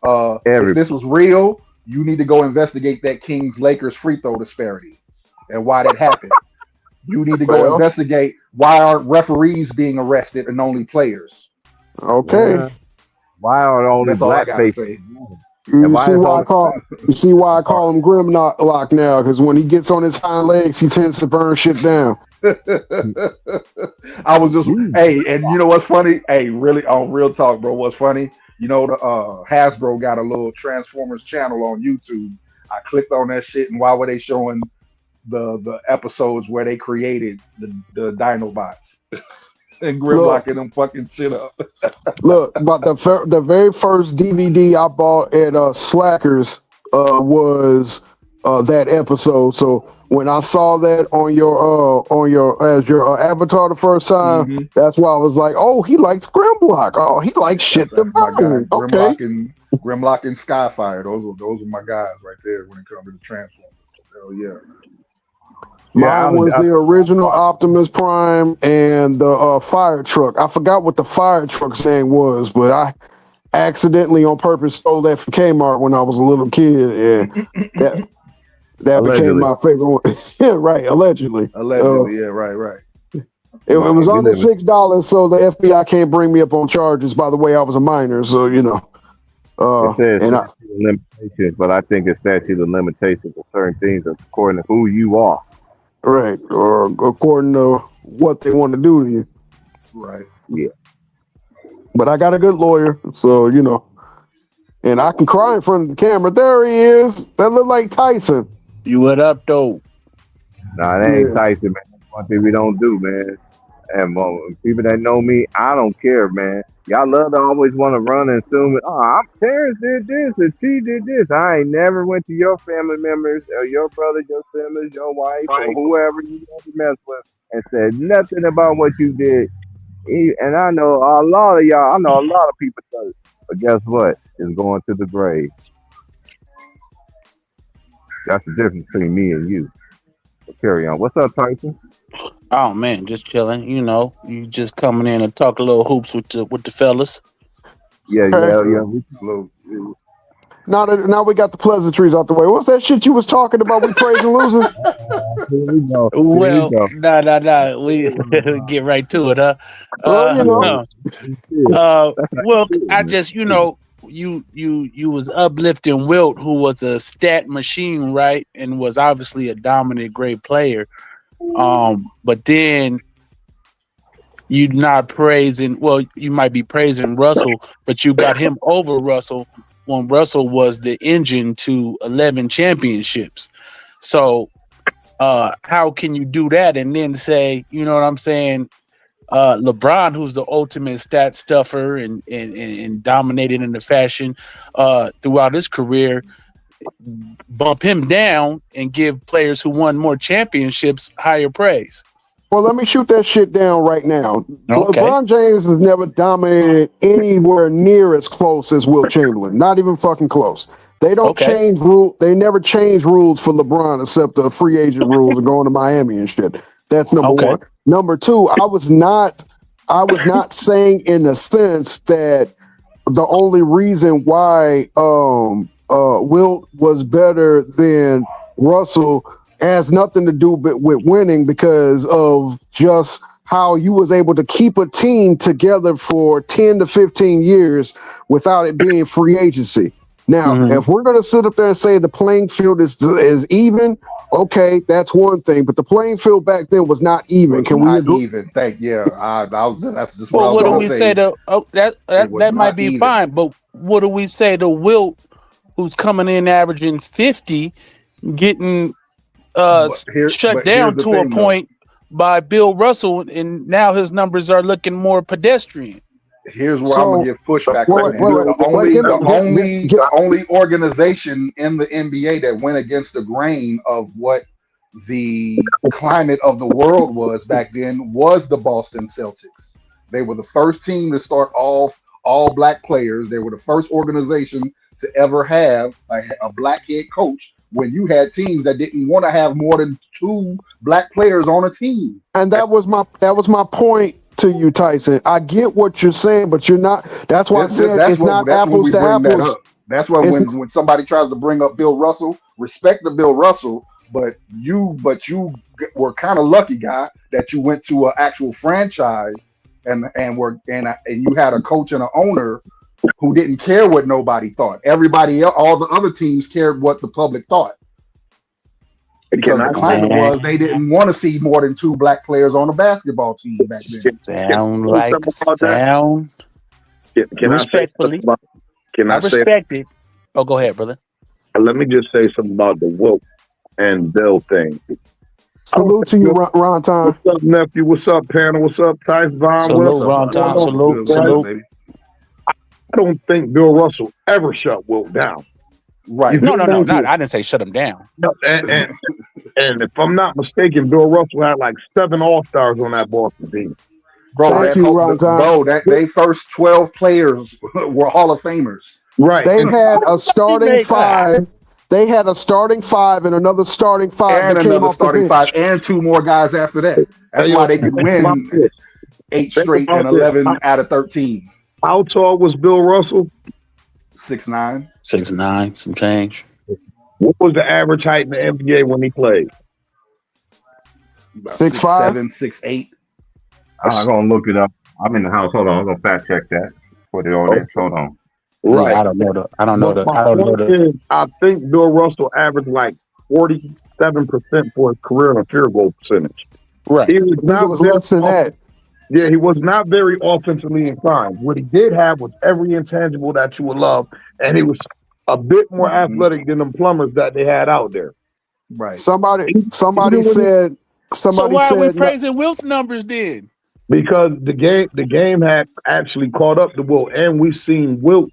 If Every this was real, you need to go investigate that Kings Lakers free throw disparity and why that happened. You need to go well, investigate why aren't referees being arrested and only players. okay. yeah. Why are only That's all I black gotta faces? say. And You why see is why I only call black you people see why I are call him Grimlock now? Because when he gets on his hind legs, he tends to burn shit down. I was just you? hey, and you know what's funny? Hey, really on real talk, bro. What's funny? You know the Hasbro got a little Transformers channel on YouTube. I clicked on that shit, and why were they showing the episodes where they created the Dinobots and Look, Grimlock and them fucking shit up? but the very first DVD I bought at Slackers was that episode. So when I saw that on your as your avatar the first time, Hmm. that's why I was like, oh, he likes Grimlock. Oh, he likes shit to That's my guy, burn. Okay. Grimlock and Skyfire. Those are my guys right there when it comes to the Transformers. Hell yeah. Yeah, Mine was I the original Optimus Prime and the fire truck. I forgot what the fire truck's name was, but accidentally on purpose stole that from Kmart when I was a little kid, and that became Allegedly. my favorite one. Yeah, right, allegedly. Allegedly, yeah, right. It was We under live in- $6, so the FBI can't bring me up on charges. By the way, I was a minor, so It says and I, statute of limitations, but I think it's statute of limitations for certain things according to who you are. right, or according to what they want to do to you. Right. But I got a good lawyer, so and I can cry in front of the camera. There he is. That look like Tyson. You what up, though? Nah, that ain't Yeah. Tyson, man. That's one thing we don't do, man. And people that know me, I don't care, man. Y'all love to always want to run and assume, Terrence did this and she did this. I ain't never went to your family members or your brother, your siblings, your wife, or whoever you ever mess with and said nothing about what you did. And I know a lot of y'all, I know a lot of people does it. But guess what? It's going to the grave. That's the difference between me and you. So carry on. What's up, Tyson? Oh man, just chilling. You just coming in and talk a little hoops with the fellas. Yeah. Salute. Now we got the pleasantries out the way. What's that shit you was talking about? We praising losing? Here we go. Well, nah. We get right to it, huh? Well, Well, I just you was uplifting Wilt, who was a stat machine, right, and was obviously a dominant, great player. But then you not praising. Well, you might be praising Russell, but you got him over Russell when Russell was the engine to 11 championships. So, how can you do that and then say, you know what I'm saying? LeBron, who's the ultimate stat stuffer and dominated in the fashion throughout his career, bump him down and give players who won more championships higher praise. Well, let me shoot that shit down right now. Okay. LeBron James has never dominated anywhere near as close as Wilt Chamberlain. Not even fucking close. They don't change rule. They never change rules for LeBron except the free agent rules and going to Miami and shit. That's number one. Number two, I was not saying in the sense that the only reason why Wilt was better than Russell has nothing to do with winning, because of just how you was able to keep a team together for 10 to 15 years without it being free agency. Now, if we're going to sit up there and say the playing field is even, okay, that's one thing. But the playing field back then was not even. Can we agree? Even? That's just what I Well, was what do going we to say to that was might not be even. fine, but what do we say to Wilt, who's coming in averaging 50, getting shut down to a point by Bill Russell, and now his numbers are looking more pedestrian? Here's where I'm gonna give pushback. The only organization in the NBA that went against the grain of what the climate of the world was back then was the Boston Celtics. They were the first team to start off all black players. They were the first organization to ever have a black head coach, when you had teams that didn't want to have more than 2 black players on a team. And that was my point to you, Tyson. I get what you're saying, but you're not. That's why I said it's not apples to apples. That's why when somebody tries to bring up Bill Russell, respect the Bill Russell, but you were kind of lucky, guy, that you went to an actual franchise and you had a coach and an owner who didn't care what nobody thought. Everybody else, all the other teams cared what the public thought. Because the climate was they didn't want to see more than 2 black players on a basketball team back then. Sound respectfully. I respect it. Oh, go ahead, brother. Let me just say something about the Wilt and Bill thing. Salute to you, Ron Tom. What's up, nephew? What's up, panel? What's up, Tyson Vaughn? Salute, Ron Tom. Salute. I don't think Bill Russell ever shut Wilt down. Right. No. I didn't say shut him down. And if I'm not mistaken, Bill Russell had like 7 All-Stars on that Boston team. They first 12 players were Hall of Famers. Right. They had a starting 5. They had a starting 5 and another starting 5 and that came another off starting the 5 and 2 more guys after that. That's why they could win 8 straight and 11 out of 13. How tall was Bill Russell? 6'9". 6'9", some change. What was the average height in the NBA when he played? About 6'5"? 6'7", 6'8". I'm gonna look it up. I'm in the house. Hold on. I'm gonna fact check that for the audience. Hold on. Right. Yeah, I don't know But my point is, I think Bill Russell averaged like 47% for his career in a field goal percentage. Right. He was I think it was less than that. Yeah, he was not very offensively inclined. What he did have was every intangible that you would love, and he was a bit more athletic than the plumbers that they had out there. Right. Somebody So said. why are we praising Wilt's numbers then? Because the game had actually caught up to Wilt, and we've seen Wilt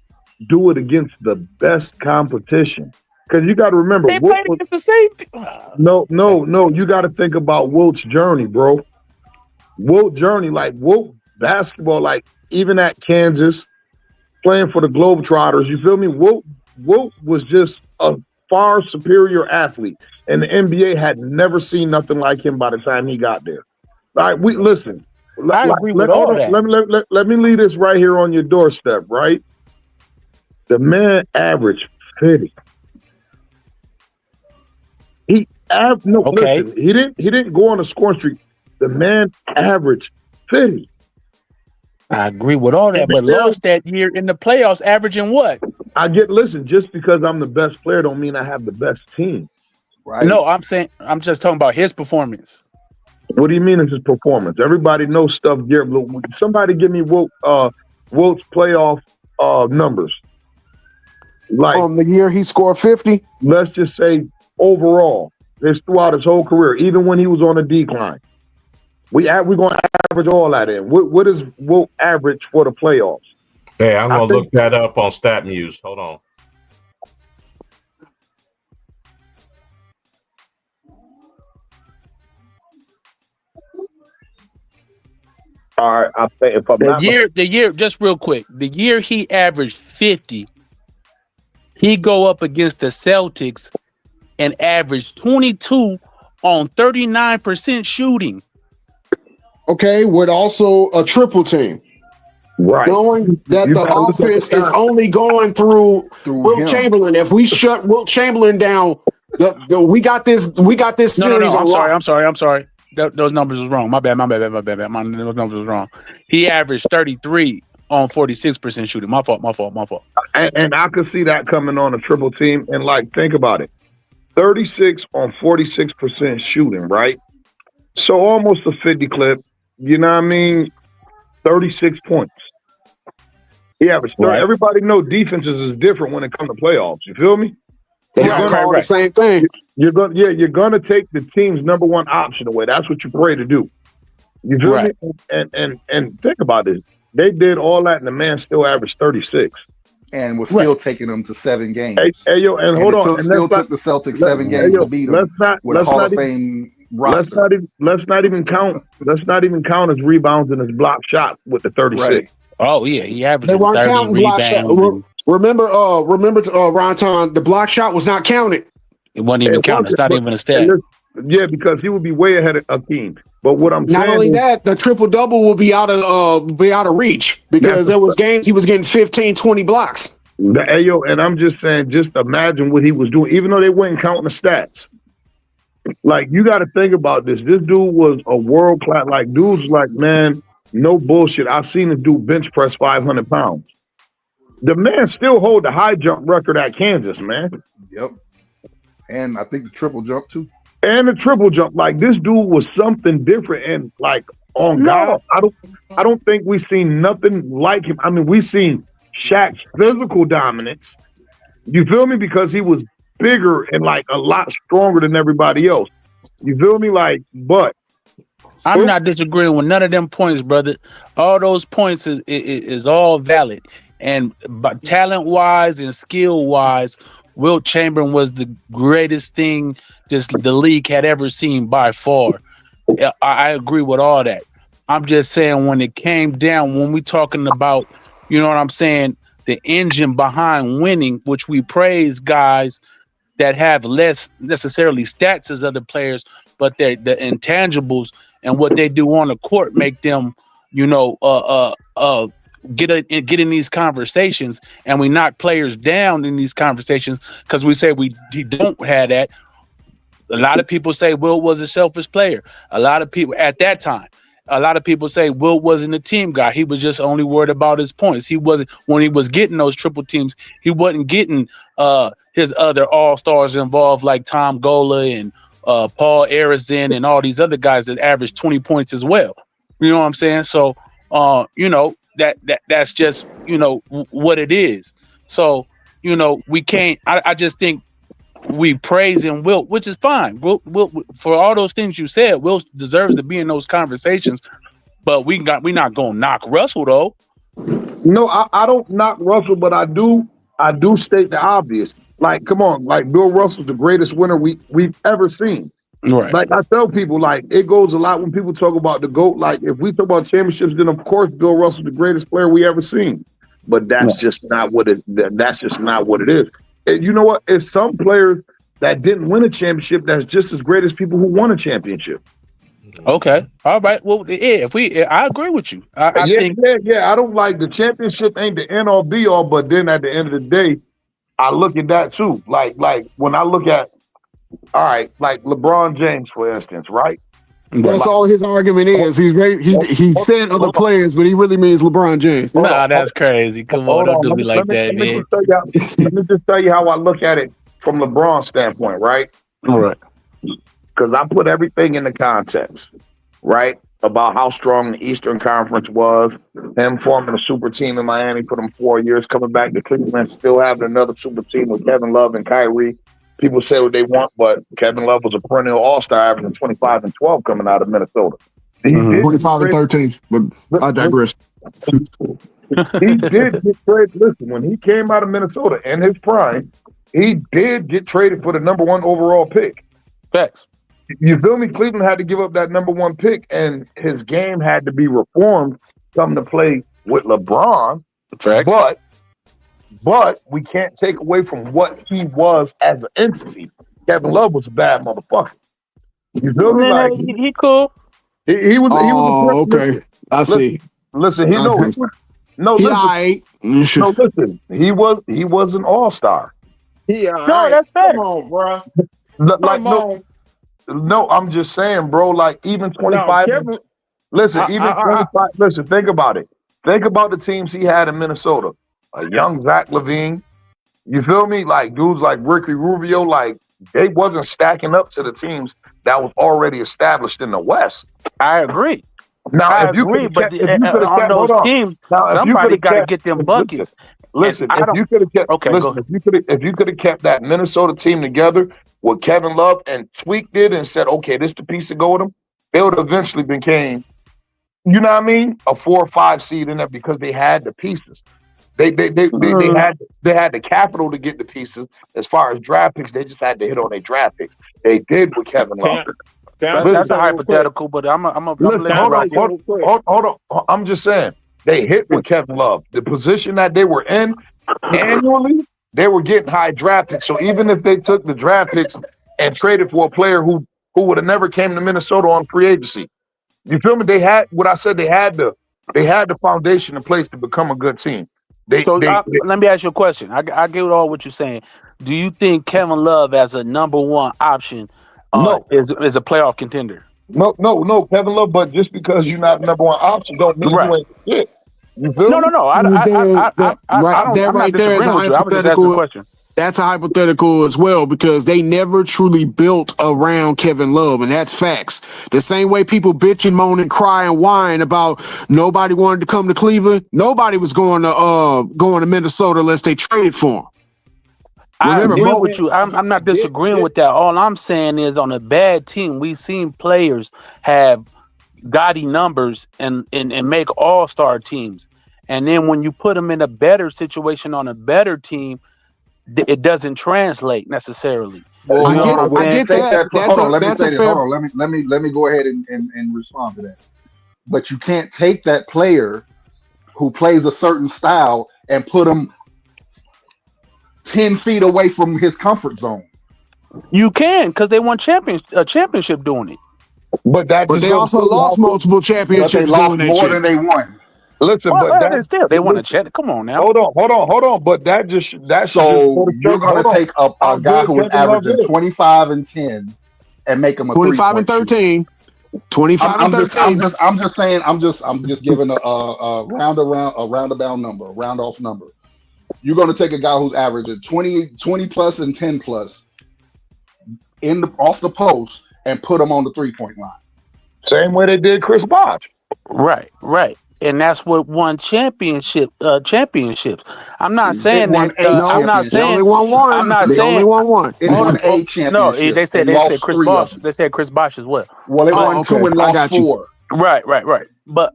do it against the best competition. Because you got to remember, They played against the same. No. You got to think about Wilt's journey, bro. Wilt journey, like Wilt basketball, like even at Kansas, playing for the Globetrotters. You feel me? Wilt was just a far superior athlete, and the NBA had never seen nothing like him by the time he got there. All right, we listen. I agree with all that. Let me leave this right here on your doorstep, right? The man averaged 50. Listen, he didn't go on a scoring streak. The man averaged 50. I agree with all that, but lost that year in the playoffs, averaging what? Just because I'm the best player don't mean I have the best team. Right. No, I'm just talking about his performance. What do you mean it's his performance? Everybody knows stuff. Somebody give me Wilt's playoff numbers. Like the year he scored 50. Let's just say overall, this throughout his whole career, even when he was on a decline. We're gonna average all that in. What is Wilt average for the playoffs? Hey, I'm gonna look that up on StatMuse. Hold on. All right, I think if I'm the year, just real quick, the year he averaged 50, he go up against the Celtics and averaged 22 on 39% shooting. Okay, with also a triple team. Right. Knowing that the offense is only going through Wilt Chamberlain. If we shut Wilt Chamberlain down, we got this series. No, I'm sorry. Those numbers was wrong. My bad. Those numbers was wrong. He averaged 33 on 46% shooting. My fault. And I could see that coming on a triple team. And think about it. 36 on 46% shooting, right? So almost a 50 clip. You know what I mean? 36 points. He averaged 30. Right. Everybody knows defenses is different when it comes to playoffs. You feel me? They're gonna call the same thing. You're gonna take the team's number one option away. That's what you pray to do. You feel me? And think about this. They did all that, and the man still averaged 36. And was still taking them to 7 games. Hey, yo, and hold on. And still took the Celtics 7 games to beat them with a Hall of Fame roster. Let's not even count his rebounds and his block shot with the 36. Right. Oh yeah, he averaged. They weren't counting block shot. Remember, Ronton, the block shot was not counted. It wasn't even counted. It's not even a stat. Yeah, because he would be way ahead of Akeem. But what I'm saying, not only that, the triple double will be out of reach because there was games he was getting 15, 20 blocks. And I'm just saying, just imagine what he was doing, even though they weren't counting the stats. You got to think about this. This dude was a world class. Dude's man, no bullshit. I've seen this dude bench press 500 pounds. The man still hold the high jump record at Kansas, man. Yep. And I think the triple jump too. And the triple jump, this dude was something different. And God, I don't think we've seen nothing like him. I mean, we've seen Shaq's physical dominance. You feel me? Because he was bigger and a lot stronger than everybody else. You feel me? But I'm not disagreeing with none of them points, brother. All those points is all valid. And but talent wise and skill wise, Wilt Chamberlain was the greatest thing the league had ever seen by far. I agree with all that. I'm just saying when it came down, when we talking about, you know what I'm saying, the engine behind winning, which we praise guys that have less necessarily stats as other players, but the intangibles and what they do on the court make them, get in these conversations, and we knock players down in these conversations because we say he don't have that. A lot of people say Wilt was a selfish player. A lot of people at that time. A lot of people say Wilt wasn't a team guy. He was just only worried about his points. He wasn't, when he was getting those triple teams, he wasn't getting his other all-stars involved like Tom Gola and Paul Arizin and all these other guys that averaged 20 points as well. You know what I'm saying? So, that's just, what it is. So, we can't, I just think we praise him, Wilt, which is fine. Wilt, for all those things you said, Wilt deserves to be in those conversations, but we not gonna knock Russell though. No, I don't knock Russell, but I do state the obvious. Like, come on, like Bill Russell's the greatest winner we've ever seen. Right. Like I tell people, like it goes a lot when people talk about the GOAT. Like if we talk about championships, then of course Bill Russell's the greatest player we ever seen. But that's just not what it. That's just not what it is. And you know what? It's some players that didn't win a championship that's just as great as people who won a championship. Okay. All right. Well, yeah. I agree with you. I think. I don't like the championship ain't the end all be all, but then at the end of the day, I look at that too. Like when I look at, all right, like LeBron James, for instance, right? That's all his argument is. He's great. He said other players, but he really means LeBron James. Nah, that's crazy. Come on, don't do me like that, man. Let me just tell you how I look at it from LeBron's standpoint, right? All right. Because I put everything in the context, right? About how strong the Eastern Conference was, him forming a super team in Miami for them 4 years, coming back to Cleveland, still having another super team with Kevin Love and Kyrie. People say what they want, but Kevin Love was a perennial all-star, averaging 25 and 12 coming out of Minnesota. 25 and 13, but I digress. He did get traded. Listen, when he came out of Minnesota in his prime, he did get traded for the number 1 overall pick. Facts. You feel me? Cleveland had to give up that number 1 pick, and his game had to be reformed coming to play with LeBron. Facts. But we can't take away from what he was as an entity. Kevin Love was a bad motherfucker. You feel me? Like he cool. He was. Okay. I see. Listen, he knows. No, listen. No, listen. He was an all-star. No, that's fact. Come on, bro. No, I'm just saying, bro. Like even 25. Kevin, listen, 25. Listen, think about it. Think about the teams he had in Minnesota. A young Zach LaVine. You feel me? Like dudes like Ricky Rubio. Like they wasn't stacking up to the teams that was already established in the West. I agree. Now, I agree, but on those teams, somebody got to get them buckets. Listen, if you could have kept that Minnesota team together, what Kevin Love and Tweak did, and said, "Okay, this the piece to go with them," they would have eventually became, you know what I mean, a 4 or 5 seed in there because they had the pieces. They had the capital to get the pieces. As far as draft picks, they just had to hit on their draft picks. They did with Kevin Love. That's a hypothetical, but I'm hold on. I'm just saying they hit with Kevin Love. The position that they were in annually, they were getting high draft picks. So even if they took the draft picks and traded for a player who would have never came to Minnesota on free agency, you feel me? They had what I said. They had the foundation in place to become a good team. Let me ask you a question. I get all what you're saying. Do you think Kevin Love as a number 1 option is a playoff contender? No, Kevin Love. But just because you're not number 1 option, don't mean you ain't shit. You feel me? No. I'm not disagreeing with you. I was just asking a question. That's a hypothetical as well because they never truly built around Kevin Love, and that's facts. The same way people bitch and moan and cry and whine about nobody wanted to come to Cleveland, nobody was going to Minnesota unless they traded for him. I agree with you. I'm not disagreeing with that. All I'm saying is on a bad team, we've seen players have gaudy numbers and make all-star teams. And then when you put them in a better situation on a better team, it doesn't translate necessarily. Well, I get that. Let me go ahead and respond to that. But you can't take that player who plays a certain style and put him 10 feet away from his comfort zone. You can, because they won a championship doing it. But they also lost multiple championships doing that. More than they won. Listen, Well, but that still they want to check. Come on now. hold on. But that should just So you're going to take a How guy good who was Kevin Love averaging is. 25 and 10 and make him a 25 and 3-point shooter. 13. 25 and 13. I'm just saying. I'm just giving a roundabout number, a round off number. You're going to take a guy who's averaging 20 plus and 10 plus off the post and put him on the 3-point line. Same way they did Chris Bosh. Right. And that's what won championships. I'm not saying won that. I'm not They saying. only won one. I'm not They saying. only won one. It won a championship. No, they said and lost Chris 3 of Bosh. them. They said Chris Bosh as well. Well, they won 2 and I lost got you. 4. Right. But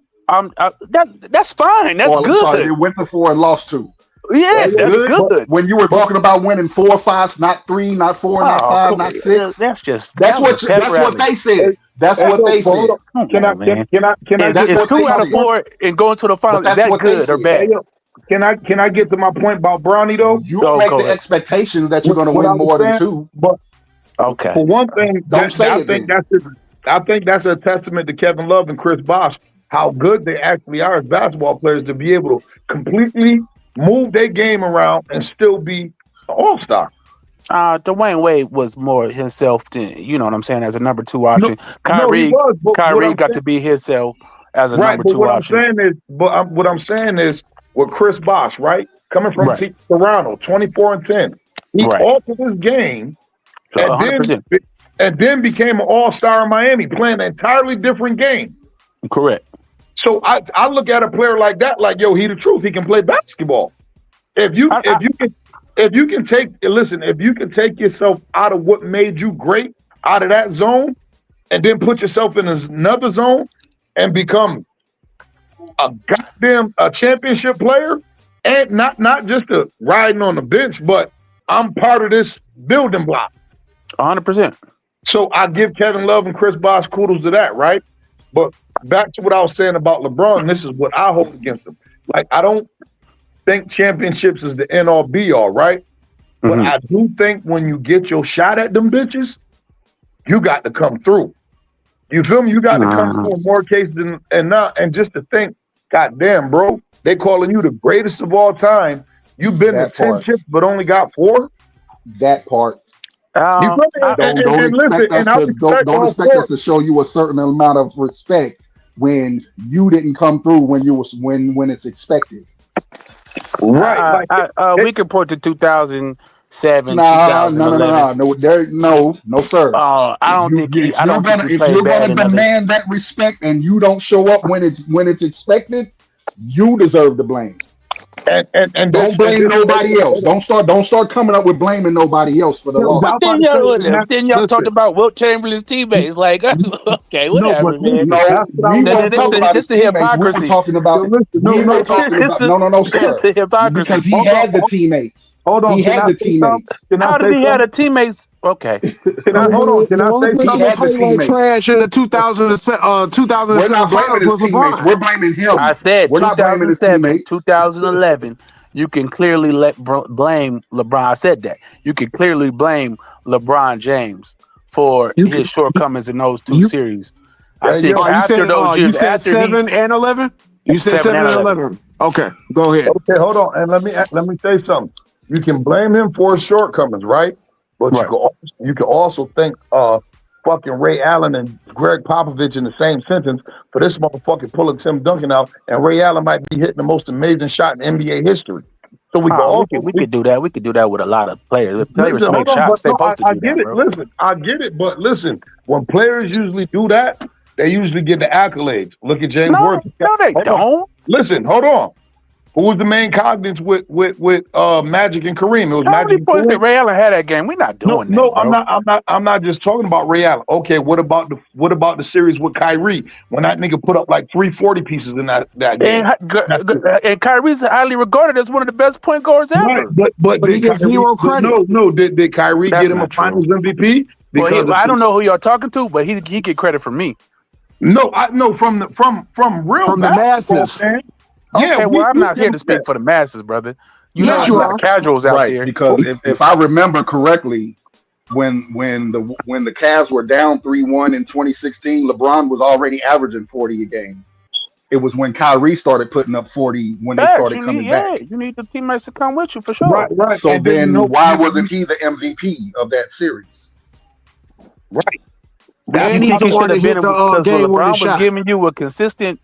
that's fine. That's I'm good. sorry, they went to 4 and lost 2. Yeah, that's good. When you were talking about winning 4 or 5, not 3, not 4, not 5, not 6. That's what they said. That's what they said. Can I It's 2 out of 4 and going to the finals. Is that good or bad? Can I get to my point about Bronny though? You make the expectations that you're going to win more than 2. But okay, for one thing, Don't say it I think that's a testament to Kevin Love and Chris Bosh, how good they actually are as basketball players to be able to completely move their game around and still be an all-star. Dwayne Wade was more himself than, you know what I'm saying, as a number 2 option. Kyrie got to be himself as a number 2 option. What I'm saying is with Chris Bosh, right? Coming from Toronto, 24 and 10. He altered his game and then became an all-star in Miami, playing an entirely different game. Correct. So I look at a player like that, like, yo, he the truth. He can play basketball. If you can take yourself out of what made you great, out of that zone, and then put yourself in another zone and become a championship player, and not just a riding on the bench, but I'm part of this building block. 100%. So I give Kevin Love and Chris Bosh kudos to that, right? But back to what I was saying about LeBron, this is what I hold against him. Like, I don't think championships is the end all be all, right? But I do think when you get your shot at them bitches, you got to come through. You feel me? You got to come through in more cases than not. And just to think, goddamn, bro, they calling you the greatest of all time. You've been to 10 chips, but only got 4. That part. Don't expect us to show you a certain amount of respect when you didn't come through when it's expected. Right. We can point to 2007. No, sir. I don't think if you're gonna demand that respect and you don't show up when it's expected, you deserve the blame. And don't blame nobody else. Don't start coming up with blaming nobody else for the loss. Then y'all talked about Wilt Chamberlain's teammates. Like, okay, whatever, man. This is the hypocrisy. We were talking about. No, sir. It's the hypocrisy because he had the teammates. Hold on, he had the teammates. How did he have the teammates? Okay. Can I say something? Trash in the 2007 finals was LeBron. We're blaming him. I said we're 2007, 2011. You can clearly blame LeBron. I said that. You can clearly blame LeBron James for his shortcomings in those 2 series. I think after those years, you said 7 and 11. You said 7 and 11. Okay, go ahead. Okay, hold on, and let me say something. You can blame him for his shortcomings, right? But you can also thank fucking Ray Allen and Greg Popovich in the same sentence for this motherfucker pulling Tim Duncan out, and Ray Allen might be hitting the most amazing shot in NBA history. So we could do that. We could do that with a lot of players. If players make shots, they're supposed to do that. I get it. Bro. Listen, I get it, but listen, when players usually do that, they usually get the accolades. Look at James Worthy. No, they don't. Listen, hold on. Who was the main cognizance with Magic and Kareem? It was How Magic. many points did Ray Allen had that game? We're not doing that. No, I'm not just talking about Ray Allen. Okay, what about the series with Kyrie when that nigga put up like 340 pieces in that game? And Kyrie's highly regarded as one of the best point guards ever. Right, but he gets zero credit. No. Did Kyrie get him a Finals MVP? Well, I don't know who y'all talking to, but he get credit from me. No, I know from the masses. Man. Okay, well, I'm not here to speak for the masses, brother. You know, there's a lot of casuals out there. Because if I remember correctly, when the Cavs were down 3-1 in 2016, LeBron was already averaging 40 a game. It was when Kyrie started putting up 40 when they Facts, started coming back. you need the teammates to come with you for sure. Right, right. So And then then why wasn't he the MVP of that series? right. And You he's think the he one should that have been hit the because game winning LeBron was shot. giving you a consistent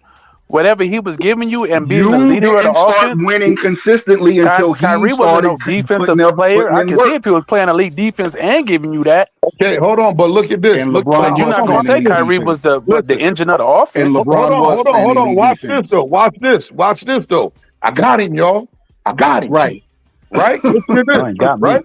whatever he was giving you and being the You leader of the didn't start offense. winning consistently until he Kyrie wasn't no started defensive putting player. I in can see work. if he was playing elite defense and giving you that. Okay, hold on, but look at this. And Look, LeBron But you're was not gonna playing say elite Kyrie was defense. the listen. engine of the And offense. Hold LeBron on, was hold on, playing hold on. elite Watch this defense. though. Watch this though. I got him, y'all. I got him. Right. Right? Listen to You this. ain't got me. Right?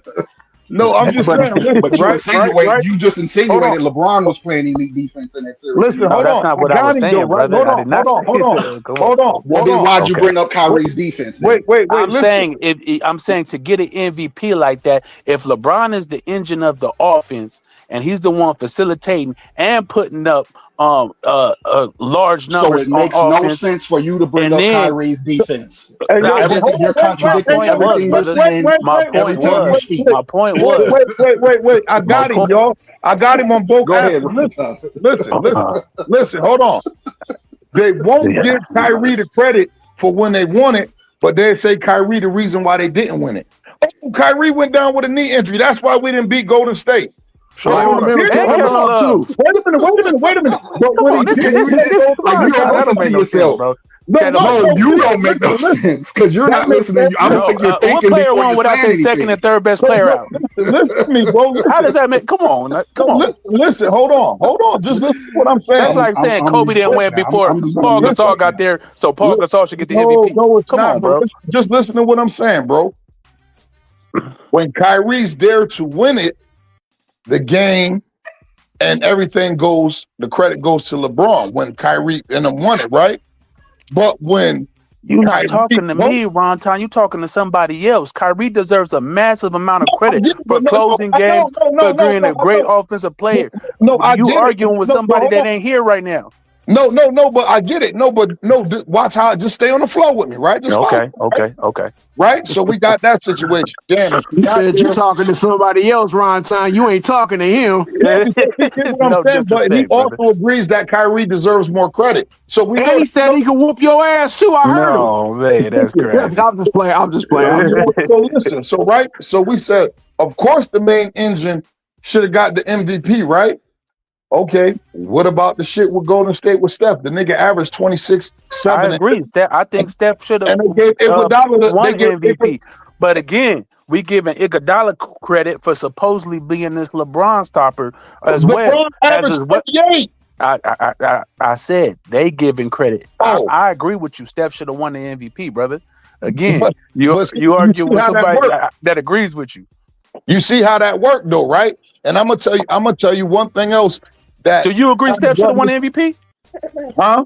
No, I'm just saying. Listen, But you right? you just Hold insinuated on. LeBron was playing elite defense in that series. Listen, No, hold that's on. not I what I got was him though, saying, right? brother. Hold I on, did not say hold on. Go ahead. Hold on. Well, Hold then on. why'd you Okay. bring up Kyrie's defense then? Wait. I'm Listen. saying I'm saying to get an MVP like that, if LeBron is the engine of the offense and he's the one facilitating and putting up large So numbers it on makes no offense, sense for you to bring and up then Kyrie's defense. Hey, I yo, just hold You're on. Wait. my contradicting point was, everything you're brother. saying My every point time you was. speak. My point was. Wait. I My got him, point. y'all. I got him on both Go ahead, answers. Ron. Listen. Hold on. They won't Yeah. give Kyrie the credit for when they won it, but they say Kyrie the reason why they didn't win it. Oh, Kyrie went down with a knee injury. That's why we didn't beat Golden State. But they But when he remember did, And Kevin Kevin Love Love. too. wait a minute. But Come when on, he this did, this when they this go, Like, you don't that listen don't make to no sense, yourself. bro. no, Kevin no, Love. No, no, you listen, don't make no listen. sense because you're That not makes listening. I don't No, think you're what thinking player before won you're without saying their second anything. and third best No, player no, out? listen to me, bro. How does that make? Come on, come on. Listen. Hold on. Just listen to what I'm That's saying. like saying Kobe didn't win before I'm just gonna Paul mute Gasol up got now. there, so Paul Gasol should get the No, MVP. it's Come not. on, But bro. just listen to what I'm saying, bro. When Kyrie's there to win it, the game and everything goes, the credit goes to LeBron when Kyrie and them won it, right? But when You're not Kyrie talking to won, me, Ron Time. You talking to somebody else. Kyrie deserves a massive amount of I credit get it, for but no, closing games, for being a I great don't. offensive player. No, I You get it. arguing with No, but somebody hold that on. ain't here right now. No, but I get it. Watch how. Just stay on the flow with me, right? Just follow, Okay. right? So we got that situation. Damn, if He said you talking to somebody else, Ron Time. You ain't talking to him. yeah, because he get what I'm No saying, but he disrespect, brother. also agrees that Kyrie deserves more credit. So we know. And he said he could whoop your ass too. I heard him. No, man, that's crazy. I'm just playing. So listen. So right. So we said, of course, the main engine should have got the MVP, right? Okay. What about the shit with Golden State with Steph? The nigga averaged 26, I 7, agree. I think Steph should have and they gave Iguodala won they gave MVP. But again, we giving Iguodala credit for supposedly being this LeBron stopper as well. LeBron averaged 38. I said they giving credit. Oh. I agree with you. Steph should have won the MVP, brother. Again, But you arguing see with how that somebody works. that agrees with you. You see how that worked though, right? And I'm gonna tell you one thing else. That Do you agree Steph should have won the MVP? huh?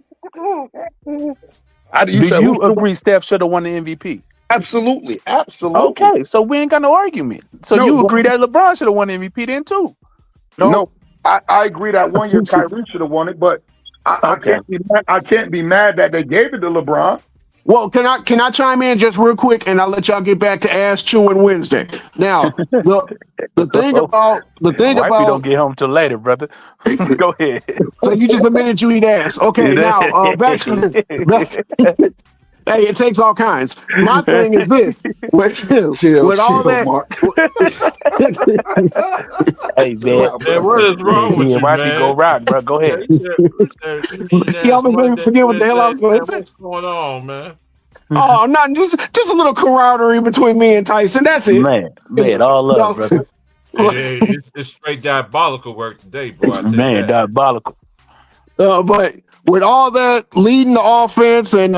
Do you agree Steph should have won the MVP? Absolutely. Okay, so we ain't got no argument. So No, you but- agree that LeBron should have won the MVP then too? No, I agree that 1 year Kyrie should have won it, but I can't be mad that they gave it to LeBron. Well, can I chime in just real quick, and I'll let y'all get back to Ass Chewing Wednesday. Now, the thing about Wifey don't get home till later, brother. Go ahead. So you just admitted you eat ass. Okay, now back to hey, it takes all kinds. My thing is this: with all that, Mark. Hey man, what is wrong with you, wifey man? go rock, bro. Go ahead. He almost made me forget what the hell I was going to say. What's going on, man? Oh, nothing. Just a little camaraderie between me and Tyson. That's it. Man, all up, brother. It's straight diabolical work today, bro. Man, diabolical. But with all that leading the offense and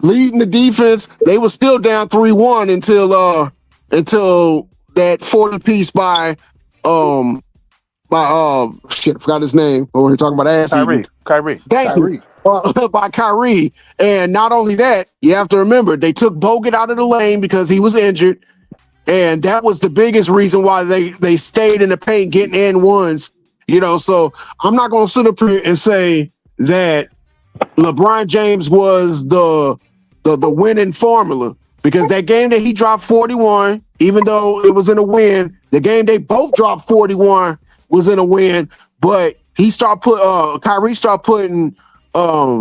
leading the defense, they were still down 3-1 until that 40 piece by shit, I forgot his name. We're here talking about ass eating. Kyrie. Thank you. By Kyrie. And not only that, you have to remember they took Bogut out of the lane because he was injured. And that was the biggest reason why they stayed in the paint getting N1s. You know, so I'm not gonna sit up here and say that LeBron James was the winning formula, because that game that he dropped 41, even though it was in a win, the game they both dropped 41 was in a win, but Kyrie started putting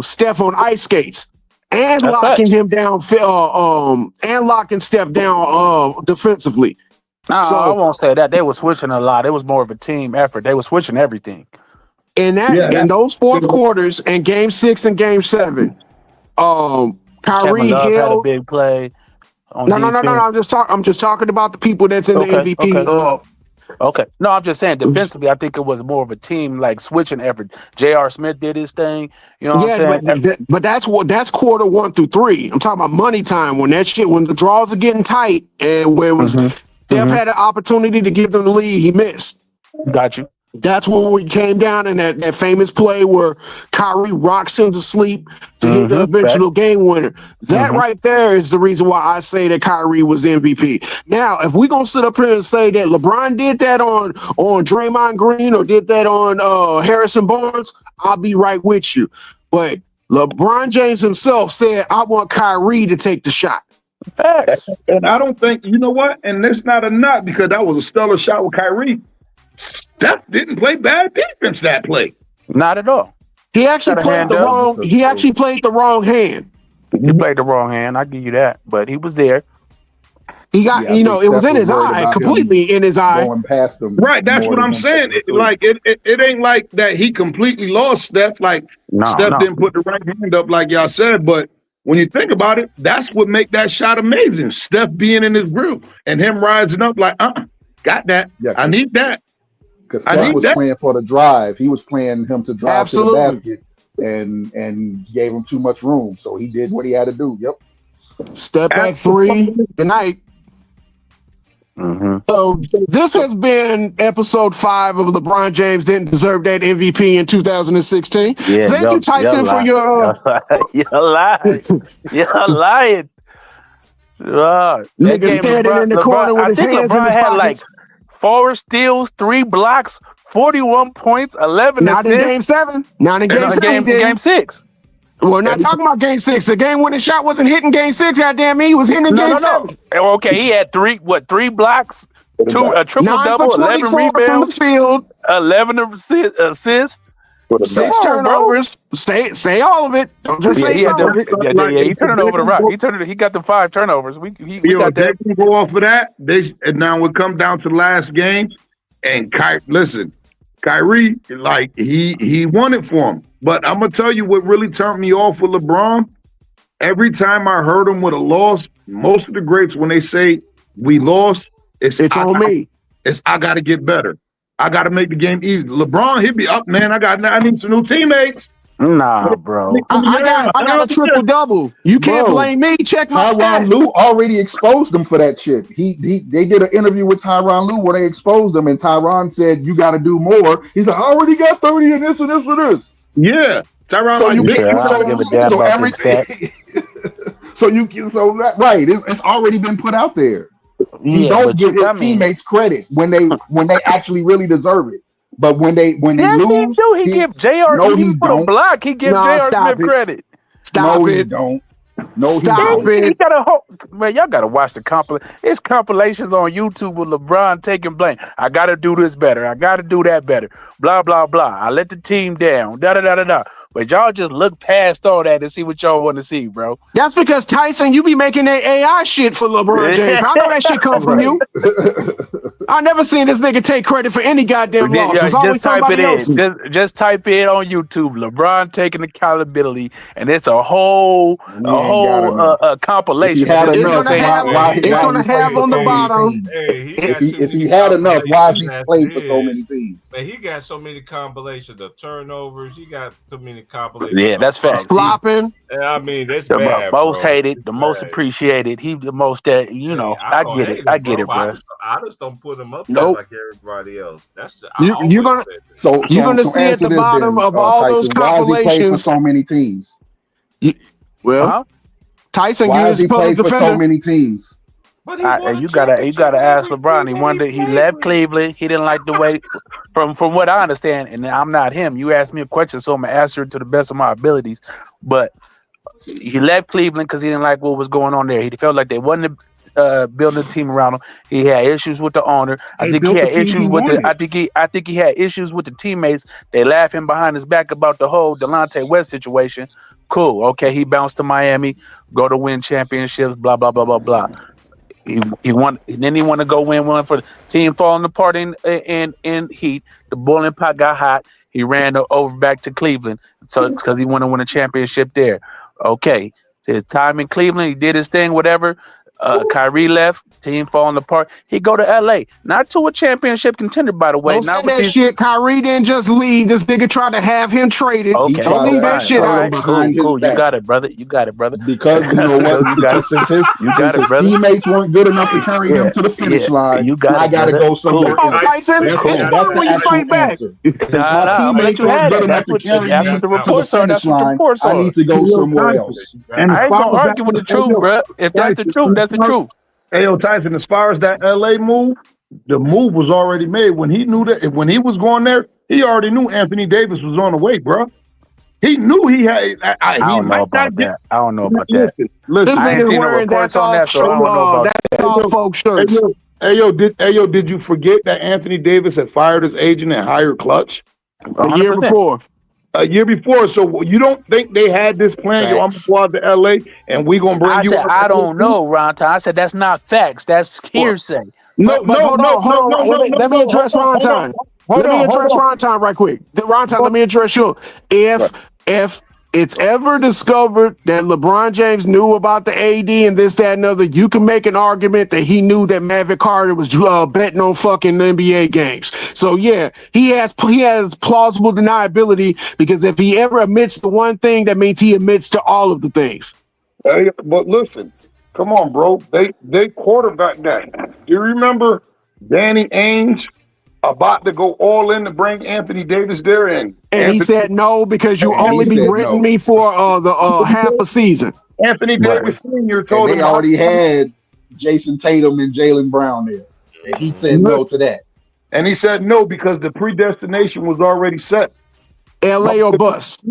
Steph on ice skates. and That's locking facts. him down, and locking Steph down defensively. No, I So won't say that. They were switching a lot. It was more of a team effort. They were switching everything. in those fourth quarters and Game 6 and Game 7, Kevin Kyrie Love had a held. big play on No. defense. I'm just talking about the people that's in the MVP. Okay. No, I'm just saying defensively, I think it was more of a team like switching effort. J.R. Smith did his thing. You know what I'm saying? but that's quarter 1 through 3. I'm talking about money time when the draws are getting tight and where it was Steph had an opportunity to give them the lead, he missed. Got you. That's when we came down in that famous play where Kyrie rocks him to sleep to hit the eventual game winner. That right there is the reason why I say that Kyrie was MVP. Now, if we're gonna sit up here and say that LeBron did that on Draymond Green or did that on Harrison Barnes, I'll be right with you. But LeBron James himself said, "I want Kyrie to take the shot." Facts. And I don't think, you know what? And that's not a knock because that was a stellar shot with Kyrie. Steph didn't play bad defense that play. Not at all. He actually played the wrong. He actually played the wrong hand. He played the wrong hand. I give you that, but he was there. He got, it was in his eye, completely in his eye. Going past them. Right, that's what I'm saying. It ain't like that he completely lost Steph. Like Steph didn't put the right hand up, like y'all said. But when you think about it, that's what make that shot amazing. Steph being in his group and him rising up like, got that. Yeah, I need that. Because Steph was playing for the drive. He was playing him to drive to the basket and gave him too much room. So he did what he had to do. Yep. Step back 3. Good night. So this has been episode 5 of LeBron James Didn't Deserve That MVP in 2016. Yeah, Thank you, Tyson, for your you're lying. You're lying. nigga standing in the corner with his hands in his had pockets. like 4 steals, 3 blocks, 41 points, 11 Not assists. in Game 7. Not in Game 7. Game 6. We're not talking about Game 6. The game-winning shot wasn't hitting Game 6. Goddamn me, he was hitting in Game 7. Okay, he had 3 blocks, a triple double, 11 from the rebounds, field, 11 assists, 6 turnovers. Say all of it. Don't just say some of it. He turned it over to Rock. He got the 5 turnovers. We got that. They can go off of that. And now we come down to the last game, and Kyrie, like he won it for him. But I'm gonna tell you what really turned me off with LeBron. Every time I heard him with a loss, most of the greats when they say we lost, it's on me. It's I got to get better. I got to make the game easy. LeBron, he'd be up, man. I need some new teammates. Nah, bro. I got a triple double. You can't blame me. Check my stats. Tyronn Lue already exposed them for that shit. They did an interview with Tyronn Lue where they exposed them, and Tyronn said, "You got to do more." He's like, "I already got 30 and this and this and this." Yeah, Tyronn. So you can't give a damn about them stats. Right. It's already been put out there. He don't give his teammates credit when they actually really deserve it. But when they lose, he give J.R. He put a block. He give J.R. Smith credit. Stop it. He don't. No, Stop he don't. it. He got a whole, man, y'all gotta watch the it's compilations on YouTube with LeBron taking blame. I gotta do this better. I gotta do that better. Blah blah blah. I let the team down. Da da da da da. But y'all just look past all that and see what y'all want to see, bro. That's because Tyson, you be making that AI shit for LeBron James. I know that shit come from you. I never seen this nigga take credit for any goddamn loss. It's always somebody else. Just type it on YouTube. LeBron taking accountability, and it's a whole compilation. It's gonna have on the bottom. If he had enough, why is he played for so many teams? Man, he got so many compilations of turnovers. He got so many compilations. Yeah, that's fact. Flopping. I mean, that's the bad, most bro. hated, the most appreciated. He the most that I get it, bro. I just don't put him up Nope. like everybody else. That's you're gonna see at the bottom of all those compilations. Why has he played for so many teams? Tyson Why used has he played for so many teams? You gotta ask LeBron. He left Cleveland. He didn't like the way, from what I understand, and I'm not him. You asked me a question, so I'm gonna answer it to the best of my abilities. But he left Cleveland because he didn't like what was going on there. He felt like they wasn't building a team around him. He had issues with the owner. I think he had issues with I think he had issues with the teammates. They laugh him behind his back about the whole Delonte West situation. Cool. Okay, he bounced to Miami, go to win championships, blah, blah, blah, blah, blah. He won, and then he want to go win one for the team falling apart in Heat. The boiling pot got hot. He ran over back to Cleveland, so because he want to win a championship there. Okay, his time in Cleveland, he did his thing, whatever. Kyrie left, team falling apart. He go to LA, not to a championship contender, by the way. Don't Not say with that these- shit. Kyrie didn't just leave. This nigga tried to have him traded. Okay, Don't leave that shit all out. right, behind his cool. You back. got it, brother. You got it, brother. Because you know what? You got it. Since his, You got since it, his brother. teammates weren't good enough to carry him to the finish line, You got I it, got to brother. go somewhere Come on, else. Tyson. That's It's the fun when you fight back. Since Nah, my I'm gonna let teammates you weren't have good that. enough That's to what carry that's me what the to the reports are. finish That's what the line, reports I are. need to go Yo, somewhere Tyson. else. And I as ain't far gonna as argue with the that, truth, bro. If that's the truth, that's the truth. Hey, yo, Tyson, as far as that LA move, the move was already made. When he knew that, when he was going there, he already knew Anthony Davis was on the way, bro. He knew he had. He I don't know might about not get. that. I don't know about that. Listen, This I ain't nigga's seen no wearing reports that's on all that, so I don't know about that's all folk shirts. Hey yo, did you forget that Anthony Davis had fired his agent and hired Clutch The year 100%. before. a year before? So you don't think they had this plan? Yo, I'm gonna go out to LA and we gonna bring I you. said out I to don't LA? know, Ron. I said that's not facts. That's hearsay. But hold on. Let me address Ron Time. Let me address Ron Time right quick. Ron Time, let me address you. If it's ever discovered that LeBron James knew about the AD and this, that, and other, you can make an argument that he knew that Maverick Carter was betting on fucking NBA games. So yeah, he has plausible deniability, because if he ever admits to one thing, that means he admits to all of the things. Hey, but listen, come on, bro. They quarterback that. Do you remember Danny Ainge about to go all in to bring Anthony Davis there, and he Anthony, said no, because you And he only be said renting no. me for the half a season. Anthony Davis Sr. And told they him already had Jason Tatum and Jalen Brown there. And he said no to that. and he said no because the predestination was already set. LA or bust.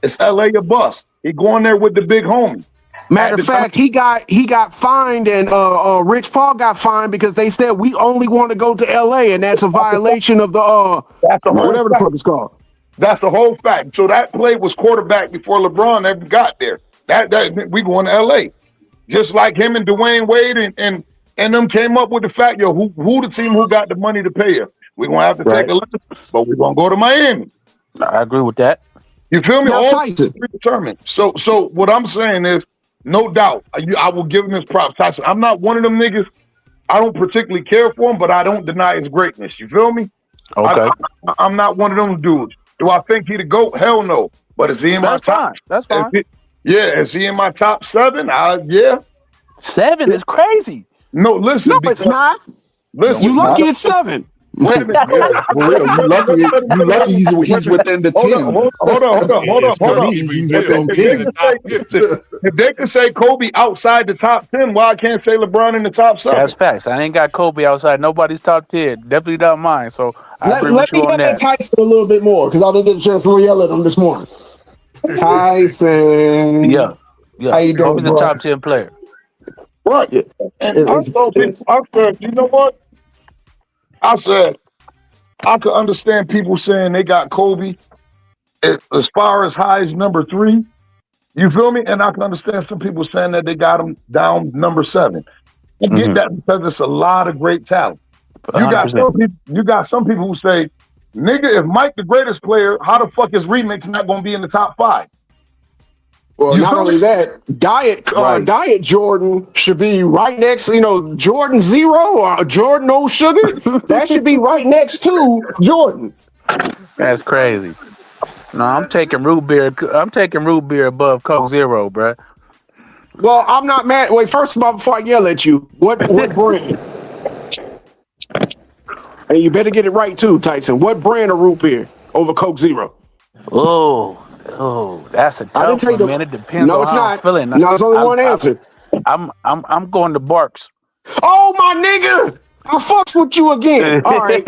It's LA or bust. He going there with the big homie. Matter of fact, he got fined, and Rich Paul got fined because they said we only want to go to LA, and that's a violation of the That's the whole whatever the fact. fuck it's called. That's the whole fact. So that play was quarterback before LeBron ever got there. That we going to LA. Just like him and Dwayne Wade and them came up with the fact, yo, who the team who got the money to pay us? We're gonna have to take a list, but we're gonna go to Miami. I agree with that. You feel me? Now, All Tyson. predetermined. So what I'm saying is, no doubt, I will give him his props. Tyson, I'm not one of them niggas. I don't particularly care for him, but I don't deny his greatness. You feel me? Okay, I'm not one of them dudes. Do I think he the GOAT? Hell no. But is he in my that's top? fine. That's fine. Is he in my top 7? Yeah. 7 is crazy. No, listen. No, it's not. Listen, You lucky it's 7. wait a minute. Yeah, for real. You lucky he's within the 10. Hold on. He's within 10. If they can say Kobe outside the top 10, why I can't say LeBron in the top 7? That's facts. I ain't got Kobe outside nobody's top 10. Definitely not mine. So I agree Let with you me on get that. Tyson a little bit more, because I didn't get a chance to yell at him this morning. Tyson. Yeah. How you doing, Kobe's a bro? top 10 player. Right. And I said, you know what? I said, I could understand people saying they got Kobe as far as high as number 3. You feel me? And I can understand some people saying that they got him down number 7. I get that because it's a lot of great talent. You got some people who say, nigga, if Mike the greatest player, how the fuck is Remix not going to be in the top 5? Well, You not feel only me? that, Diet Jordan should be right next. Jordan Zero or Jordan No Sugar. That should be right next to Jordan. That's crazy. No, I'm taking root beer. I'm taking root beer above Coke Zero, bro. Well, I'm not mad. Wait, first of all, before I yell at you, what brand? And you better get it right too, Tyson. What brand of root beer over Coke Zero? Oh, that's a I didn't tough tell you one, the- man. It depends No, on it's how I'm not. feeling. No, it's only one answer. I'm going to Barks. Oh my nigga! I fucks with you again. All right,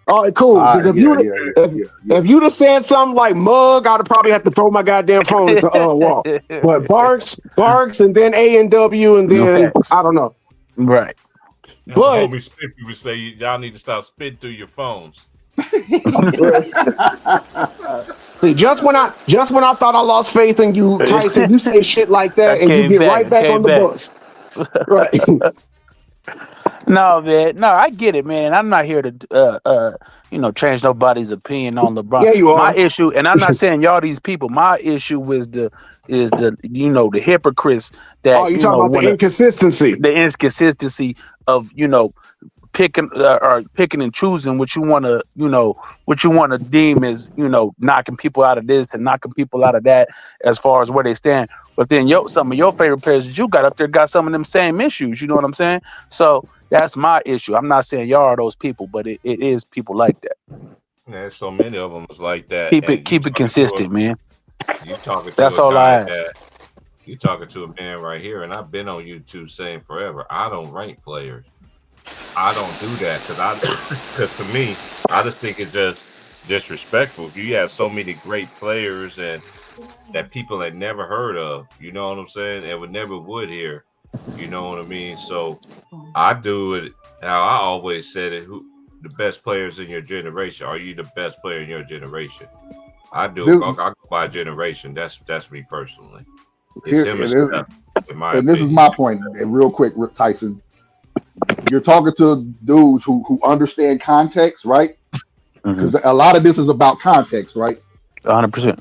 all right, cool. Because if you'd have said something like mug, I'd probably have to throw my goddamn phone into wall. But Barks, and then A&W, and then I don't know. Right. But homie Spiffy would say y'all need to stop spitting through your phones. See, Exactly. Just when I thought I lost faith in you, Tyson, you say shit like that, and you get right back on the bus. Right. No, man. No, I get it, man. I'm not here to change nobody's opinion on LeBron. Yeah, you are. My issue, and I'm not saying y'all these people. My issue is the hypocrites that Oh, you talking about the inconsistency? The inconsistency of picking and choosing what you want to deem as knocking people out of this and knocking people out of that as far as where they stand. But then some of your favorite players that you got up there got some of them same issues. You know what I'm saying? So that's my issue. I'm not saying y'all are those people, but it is people like that. There's so many of them is like that. Keep it consistent, man. You talking to that's a all guy I ask. You talking to a man right here, and I've been on YouTube saying forever, I don't rank players. I don't do that because to me, I just think it's just disrespectful. You have so many great players and that people had never heard of, you know what I'm saying, and would hear, you know what I mean. So I do it how I always said it: who the best players in your generation? Are you the best player in your generation? I do. I go by generation. That's me personally. It's him and Steph, in my opinion. This is my point. And real quick, Tyson. You're talking to dudes who understand context, right? Because a lot of this is about context, right? 100%.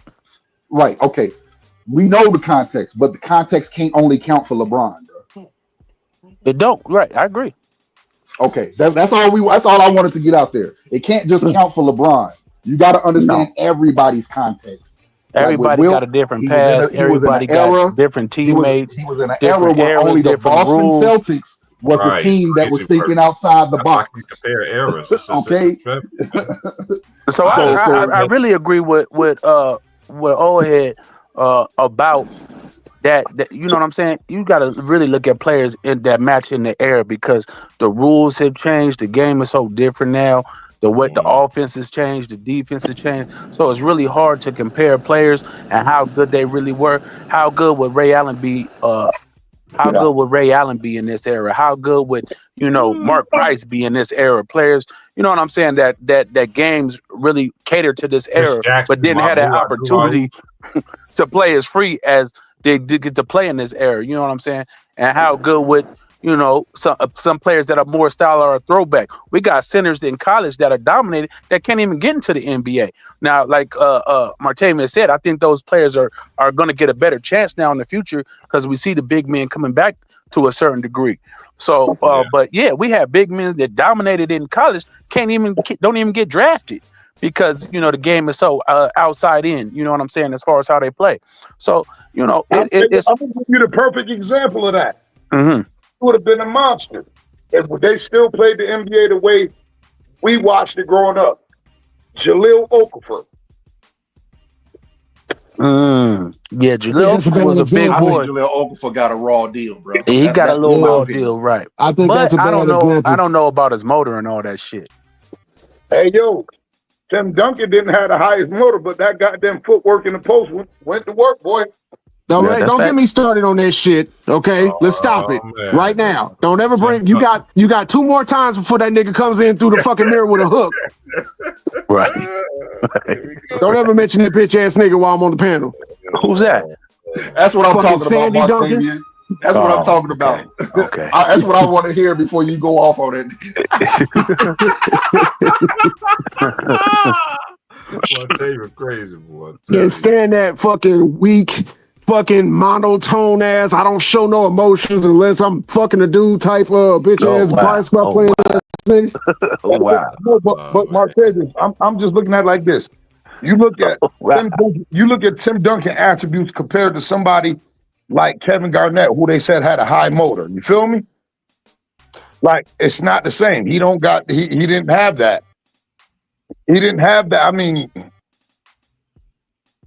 Right. Okay. We know the context, but the context can't only count for LeBron, bro. It don't. Right. I agree. Okay. That's all I wanted to get out there. It can't just count for LeBron. You got to understand everybody's context. Everybody got a different past. Everybody got different teammates. He was in an era where only the Boston Celtics was the team that was thinking outside the box. Compare eras. Okay. So I really agree with Oldhead about that. You know what I'm saying? You got to really look at players in that match in the era because the rules have changed. The game is so different now. The offense has changed, the defense has changed. So it's really hard to compare players and how good they really were. How good would Ray Allen be? Good would Ray Allen be in this era? How good would Mark Price be in this era? Players, you know what I'm saying? That games really cater to this era, but didn't have that opportunity to play as free as they did get to play in this era. You know what I'm saying? And how good would some players that are more style or a throwback? We got centers in college that are dominated that can't even get into the NBA. Now, like Martavius said, I think those players are going to get a better chance now in the future because we see the big men coming back to a certain degree. So, but yeah, we have big men that dominated in college don't even get drafted because the game is so outside in. You know what I'm saying as far as how they play. So it's. I'm gonna give you the perfect example of that. Mm-hmm. Would have been a monster if they still played the NBA the way we watched it growing up. Jahlil Okafor. Yeah, Jahlil Okafor was a big boy. I think Jahlil Okafor got a raw deal, bro. He got a little raw deal, right? I think that's a bad example. I don't know about his motor and all that shit. Hey, yo, Tim Duncan didn't have the highest motor, but that goddamn footwork in the post went to work, boy. Don't get me started on that shit. Okay, let's stop it right now. Don't ever bring. You got 2 more times before that nigga comes in through the fucking mirror with a hook. Right. Don't ever mention that bitch ass nigga while I'm on the panel. Who's that? That's what I'm talking Sandy about, Duncan. That's what I'm talking about. Okay. That's what I want to hear before you go off on it. Boy, crazy boy. Can't stand that fucking weak, fucking monotone ass. I don't show no emotions unless I'm fucking a dude type of bitch ass basketball playing ass nigga. Oh wow. No, but Martavius, I'm just looking at it like this. You look at Tim Duncan attributes compared to somebody like Kevin Garnett, who they said had a high motor. You feel me? Like it's not the same. He didn't have that. He didn't have that. I mean,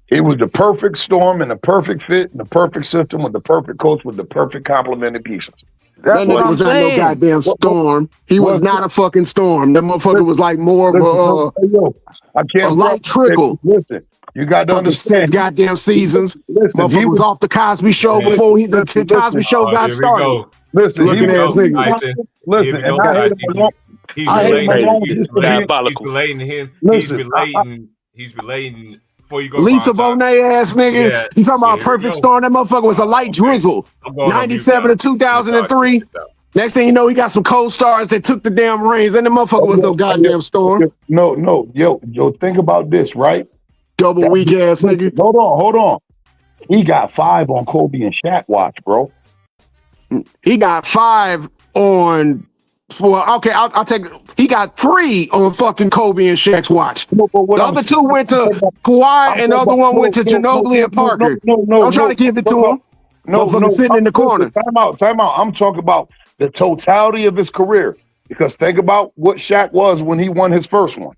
it was the perfect storm and the perfect fit and the perfect system with the perfect coach with the perfect complemented pieces. That nigga was not no goddamn storm. He was not a fucking storm. That motherfucker was like more of a light trickle. Listen, you got to understand. 6 goddamn seasons. Motherfucker was off the Cosby Show before the Cosby Show got started. Listen, looking ass nigga. Listen, and he's relating before you go. Lisa Ron, Bonet ass nigga. Yeah, You talking about here we perfect go. storm? That motherfucker was a light drizzle. I'm going on mute 97 now. to 2003. Next thing you know, he got some cold stars that took the damn reins, and the motherfucker was no goddamn storm. No, yo, think about this, right? Double weak ass nigga. Hold on. He got 5 on Kobe and Shaq watch, bro. He got 5 on. Well, okay, I'll take. He got 3 on fucking Kobe and Shaq's watch. The other 2 went to Kawhi, and the other one went to Ginobili and Parker. I'm trying to give it to him. No, sitting in the corner. Time out. I'm talking about the totality of his career. Because think about what Shaq was when he won his first one.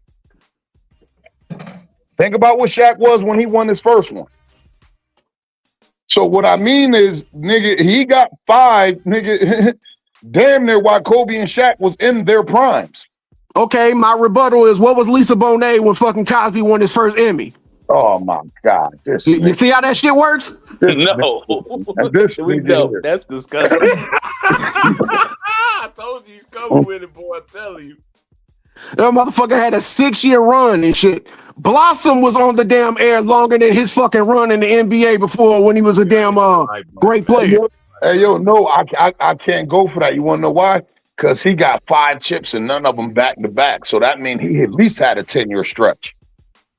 Think about what Shaq was when he won his first one. So what I mean is, nigga, he got 5, nigga, damn near while Kobe and Shaq was in their primes. Okay, my rebuttal is, what was Lisa Bonet when fucking Cosby won his first Emmy? Oh my God! You see how that shit works? No, we don't. That's disgusting. I told you he's coming with it, boy. I'm telling you. That motherfucker had a 6-year run and shit. Blossom was on the damn air longer than his fucking run in the NBA before when he was a damn great player. Hey, yo, no, I can't go for that. You want to know why? Because he got 5 chips and none of them back to back. So that means he at least had a 10-year stretch.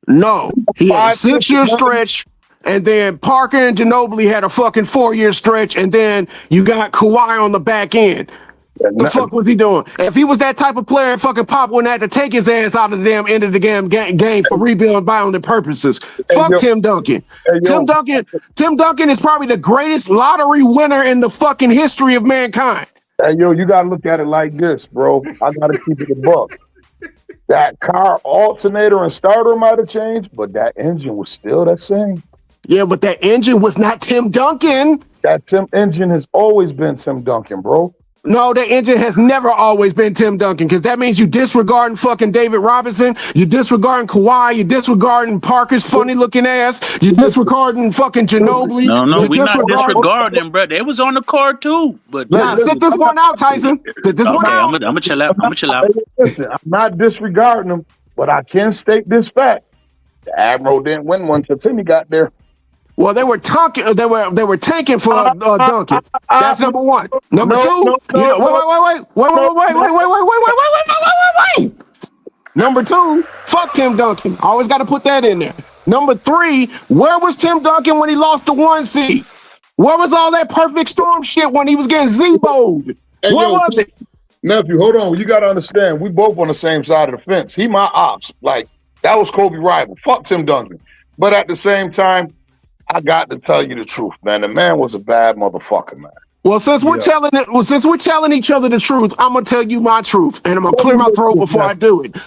No, he had a 6-year stretch, and then Parker and Ginobili had a fucking 4-year stretch, and then you got Kawhi on the back end. The fuck was he doing? If he was that type of player, fucking Pop wouldn't have to take his ass out of the damn end of the game for rebuild violent purposes. Fuck Tim Duncan. Tim Duncan is probably the greatest lottery winner in the fucking history of mankind. Hey, yo, you gotta look at it like this, bro. I gotta keep it a buck. That car alternator and starter might have changed, but that engine was still the same. Yeah, but that engine was not Tim Duncan. That engine has always been Tim Duncan, bro. No, the engine has never always been Tim Duncan, because that means you disregarding fucking David Robinson, you disregarding Kawhi, you disregarding Parker's funny looking ass, you disregarding fucking Ginobili. No, we not disregarding them, bro. They was on the card too. But nah, sit this one out, Tyson. Sit this one out. I'm gonna chill out. Listen, I'm not disregarding them, but I can state this fact: the Admiral didn't win one till Timmy got there. Well, they were tanking. They were tanking for Duncan. That's number one. Number two. Wait. Number 2. Fuck Tim Duncan. Always got to put that in there. Number 3. Where was Tim Duncan when he lost the 1 seed? Where was all that perfect storm shit when he was getting Z-boed? Hey, where was it? Nephew, hold on. You got to understand. We both on the same side of the fence. He my ops. Like, that was Kobe rival. Fuck Tim Duncan. But at the same time, I got to tell you the truth, man. The man was a bad motherfucker, man. Well, since we're telling each other the truth, I'm gonna tell you my truth, and I'm gonna clear my throat before I do it.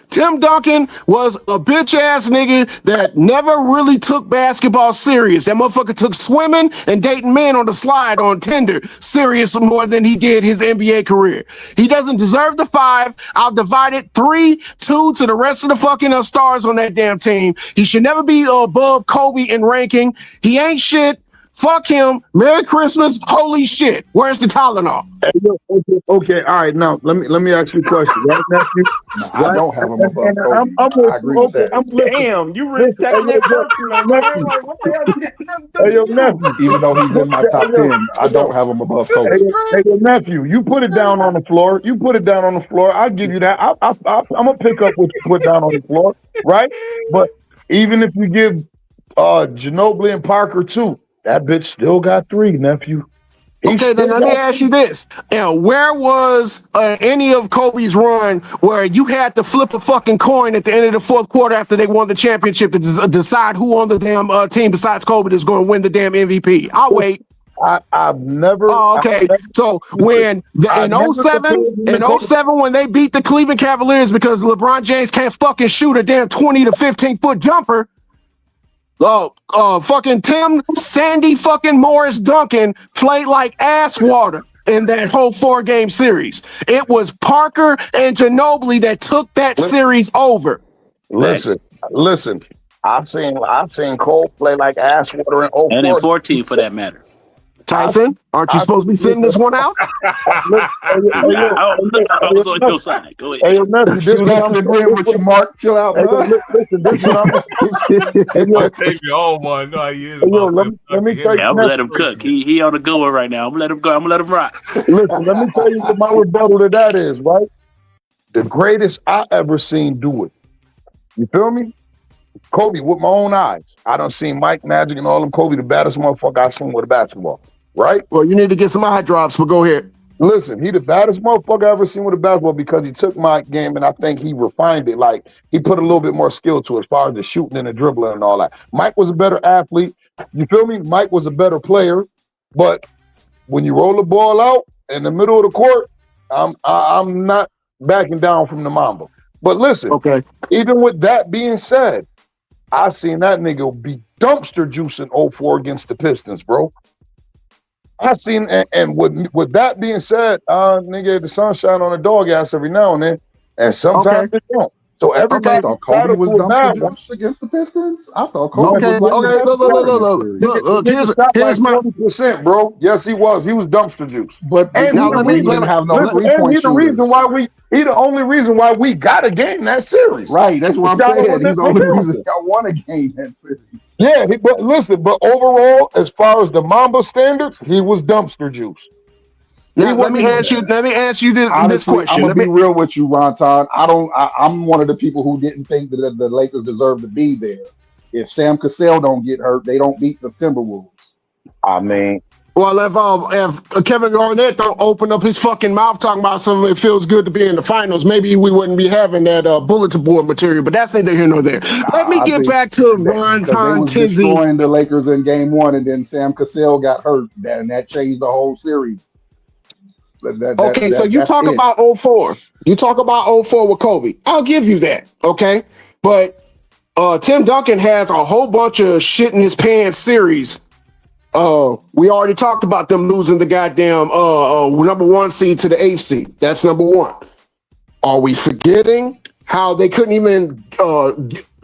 Tim Duncan was a bitch ass nigga that never really took basketball serious. That motherfucker took swimming and dating men on the slide on Tinder serious more than he did his NBA career. He doesn't deserve the 5. I'll divide it 3-2 to the rest of the fucking stars on that damn team. He should never be above Kobe in ranking. He ain't shit. Fuck him. Merry Christmas. Holy shit. Where's the Tylenol? Okay. All right. Now let me ask you a question. Right, nephew? I don't have him above Kobe. I agree with that. Damn, you really taking that Hey, yo, nephew. Even though he's in my top 10, I don't have him above Kobe. Hey, yo, nephew, you put it down on the floor. I'll give you that. I'm gonna pick up what you put down on the floor, right? But even if you give Ginobili and Parker 2, that bitch still got 3, nephew. Okay, then let me ask you this. Where was any of Kobe's run where you had to flip a fucking coin at the end of the 4th quarter after they won the championship to decide who on the damn team besides Kobe is going to win the damn MVP? I'll wait. I've never. Oh, okay. So when in 07 when they beat the Cleveland Cavaliers because LeBron James can't fucking shoot a damn 20 to 15 foot jumper. Fucking Tim Sandy fucking Morris Duncan played like ass water in that whole 4-game series. It was Parker and Ginobili that took that series over. Listen. I've seen Cole play like ass water in 04. And in 14 for that matter. Tyson, aren't you supposed to be sitting this one out? I was on your side. Go ahead. Hey, yo, nephew, this You what left I'm agreeing with you, Mark. Chill out, Hey, yo, bro. listen, this what I'm. Hey, yo, I'll take your own one. No, he is hey, yo, about let me tell you, Yeah, I'm gonna let him nephew, cook. He on the go right now. I'm gonna let him go. I'm gonna let him rock. listen, let me tell you what my rebuttal to that is, right? The greatest I ever seen do it. You feel me? Kobe with my own eyes. I done seen Mike Magic and all them. Kobe, the baddest motherfucker I seen with a basketball. Right? Well, you need to get some eye drops, but go ahead. Listen, he the baddest motherfucker I ever seen with a basketball because he took my game and I think he refined it. Like he put a little bit more skill to it as far as the shooting and the dribbling and all that. Mike was a better athlete. You feel me? Mike was a better player, but when you roll the ball out in the middle of the court, I'm not backing down from the Mamba. But listen, Okay. even with that being said, I seen that nigga be dumpster juice in 04 against the Pistons, bro. I seen, and with that being said, nigga, the sunshine on a dog ass every now and then, and sometimes it don't. So I everybody thought Kobe entitled was to a bad dumpster one. juice against the Pistons. I thought Kobe Okay. was like Okay. the best Look. player in this series. Look. Nigga shot Here's like my. 40%, bro. Yes, he was. He was dumpster juice. But And Now he the let me. he didn't reason. have no Listen, and 3-point he the reason shooters. why he the only reason why we got a game that series. Right, that's what I'm Shot saying. on He's the that only nigga. reason y'all won a game that series. Yeah, but listen, but overall, as far as the Mamba standards, he was dumpster juice. Now let me ask you. Let me ask you this Honestly, I'm question. gonna be real with you, Ronton. I'm one of the people who didn't think that the Lakers deserved to be there. If Sam Cassell don't get hurt, they don't beat the Timberwolves. I mean, Well, if Kevin Garnett don't open up his fucking mouth talking about something, it feels good to be in the finals. Maybe we wouldn't be having that bulletin board material. But that's neither here nor there. Let me I get think back to because they Ron was Tizzy. destroying the Lakers in Game 1, and then Sam Cassell got hurt, and that changed the whole series. Okay, so you talk about 04. You talk about 04 with Kobe. I'll give you that. Okay, but Tim Duncan has a whole bunch of shit in his pants series. We already talked about them losing the goddamn number 1 seed to the 8th seed. That's number 1. Are we forgetting how they couldn't even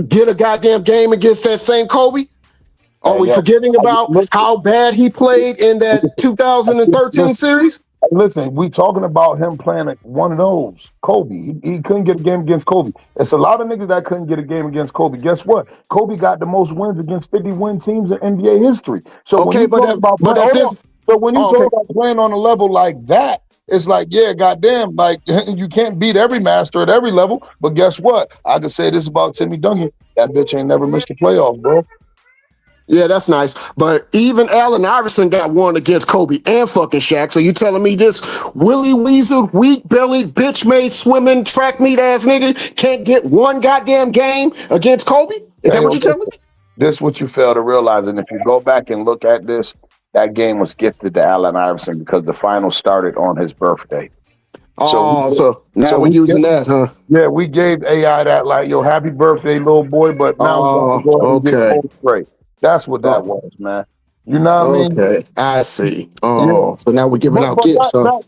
get a goddamn game against that same Kobe? Are we forgetting about how bad he played in that 2013 series? Listen, we talking about him playing one of those. Kobe. He couldn't get a game against Kobe. It's a lot of niggas that couldn't get a game against Kobe. Guess what? Kobe got the most wins against 50-win teams in NBA history. So okay, when you talk about playing on a level like that, it's like, yeah, goddamn, like you can't beat every master at every level. But guess what? I can say this about Timmy Duncan. That bitch ain't never missed the playoffs, bro. Yeah, that's nice. But even Allen Iverson got one against Kobe and fucking Shaq. So you telling me this Willie Weasel, weak-bellied, bitch-made, swimming, track meet ass nigga can't get one goddamn game against Kobe? Is that what you telling me? This is what you fail to realize. And if you go back and look at this, that game was gifted to Allen Iverson because the final started on his birthday. So now we're using that, huh? Yeah, we gave AI that like, yo, happy birthday, little boy. But now we got to go ahead and get cold straight. That's what that was, man. You know what I mean? Okay, I see. So now we're giving out gifts, huh?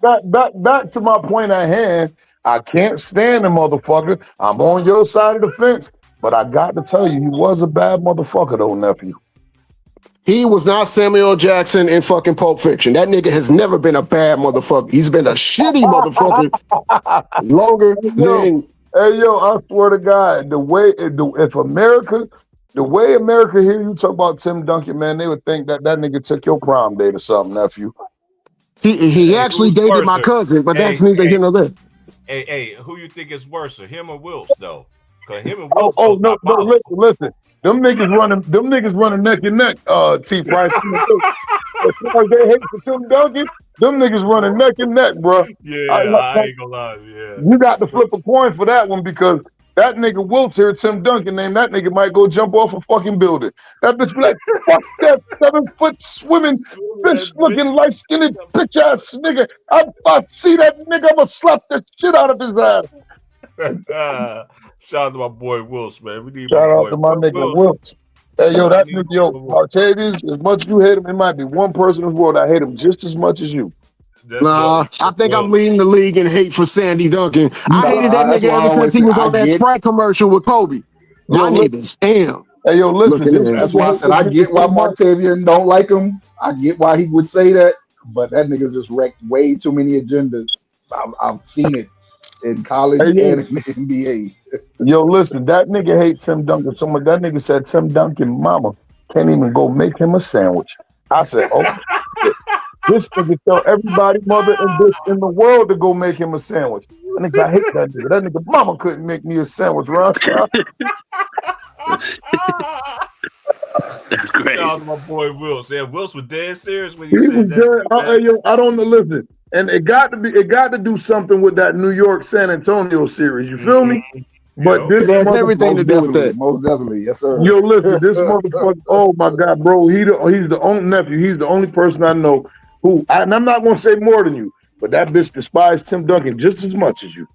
Back to my point at hand. I can't stand the motherfucker. I'm on your side of the fence, but I got to tell you, he was a bad motherfucker, though, nephew. He was not Samuel Jackson in fucking Pulp Fiction. That nigga has never been a bad motherfucker. He's been a shitty motherfucker longer than. Hey, yo, I swear to God, the way hear you talk about Tim Duncan, man, they would think that nigga took your prom date or something, nephew. He actually dated my cousin, but that's neither here nor there. Hey, who you think is worse, him or Wilkes though? Because him and Wilkes. No, listen. Them niggas running neck and neck. T. Price. As far as they hate for Tim Duncan, them niggas running neck and neck, bro. Yeah, I ain't gonna lie. Yeah, you got to flip a coin for that one because that nigga Wilkes here, Tim Duncan name, that nigga might go jump off a fucking building. That bitch be like, fuck that 7-foot swimming, fish looking light skinned bitch ass nigga. If I see that nigga, I'ma slap the shit out of his ass. Shout out to my boy Wilkes, man. We need shout out to my nigga Wilkes. Hey, yo, that nigga, yo, Martavius, as much as you hate him, it might be one person in the world I hate him just as much as you. Nah, I think I'm leading the league in hate for Sandy Duncan. I hated that nigga ever since he was on that Sprite commercial with Kobe. My niggas, damn. Hey, yo, listen. That's why I said I get why Martavian don't like him. I get why he would say that, but that nigga just wrecked way too many agendas. I've seen it in college Hey, and yo, in the NBA. yo, listen, that nigga hate Tim Duncan so much. That nigga said Tim Duncan mama can't even go make him a sandwich. I said, oh, shit. This nigga tell everybody mother and bitch in the world to go make him a sandwich. That nigga, I hate that nigga. That nigga mama couldn't make me a sandwich, Ron. That's Shout crazy. out to my boy Wills. Yeah, Wills was dead serious when He he was said good. that. Yo, I don't know. Listen, and it got to do something with that New York San Antonio series. You feel me? But Yo. this It has motherfucker, everything to do with that. Most definitely, yes sir. yo, listen, this motherfucker. Oh my God, bro, he's the only nephew. He's the only person I know who, and I'm not gonna say more than you, but that bitch despised Tim Duncan just as much as you.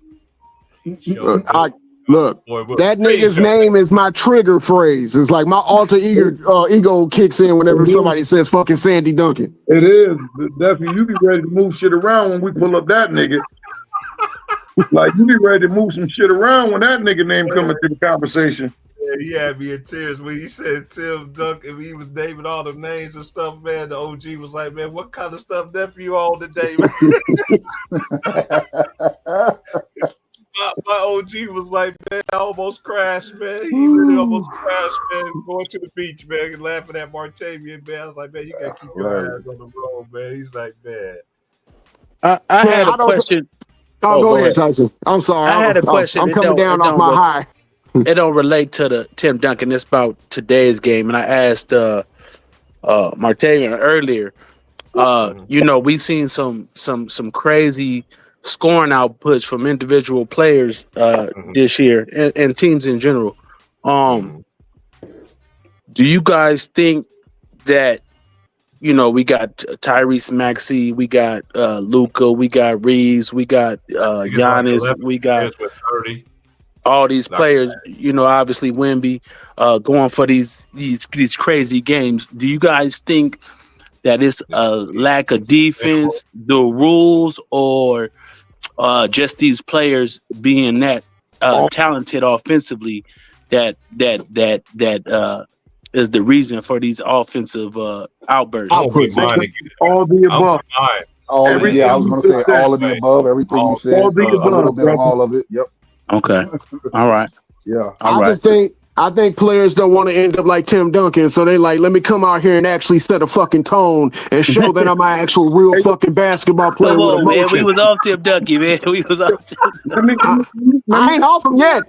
Look, that nigga's name is my trigger phrase. It's like my alter ego kicks in whenever somebody says fucking Sandy Duncan. It is, nephew. You be ready to move shit around when we pull up that nigga. Like you be ready to move some shit around when that nigga name come into the conversation. Yeah, he had me in tears when he said Tim Duncan. He was naming all the names and stuff, man. The OG was like, man, what kind of stuff nephew on today, man? my OG was like, man, I almost crashed, man. He really almost crashed, man. Going to the beach, man, and laughing at Martavian, man. I was like, man, you gotta keep your ass on the road, man. He's like, man. I had a question. Oh, go ahead, Tyson. I'm sorry. I had a question. I'm coming down off my high. It don't relate to the Tim Duncan. It's about today's game. And I asked Martavian earlier. We seen some crazy scoring outputs from individual players this year and teams in general. Do you guys think that we got Tyrese Maxey, we got Luka, we got Reeves, we got Giannis, we got all these players, obviously Wemby, going for these crazy games. Do you guys think that it's a lack of defense, the rules, or just these players being that talented offensively that is the reason for these offensive outbursts? All the above. I was going to say all of the above. Everything you said. All the above. A little bit of all of it. Yep. Okay. All right. Yeah. I think players don't want to end up like Tim Duncan, so they like, let me come out here and actually set a fucking tone and show that I'm an actual real fucking basketball player. Come on, man. We was off Tim Duncan, man. We was off Tim. I ain't off him yet.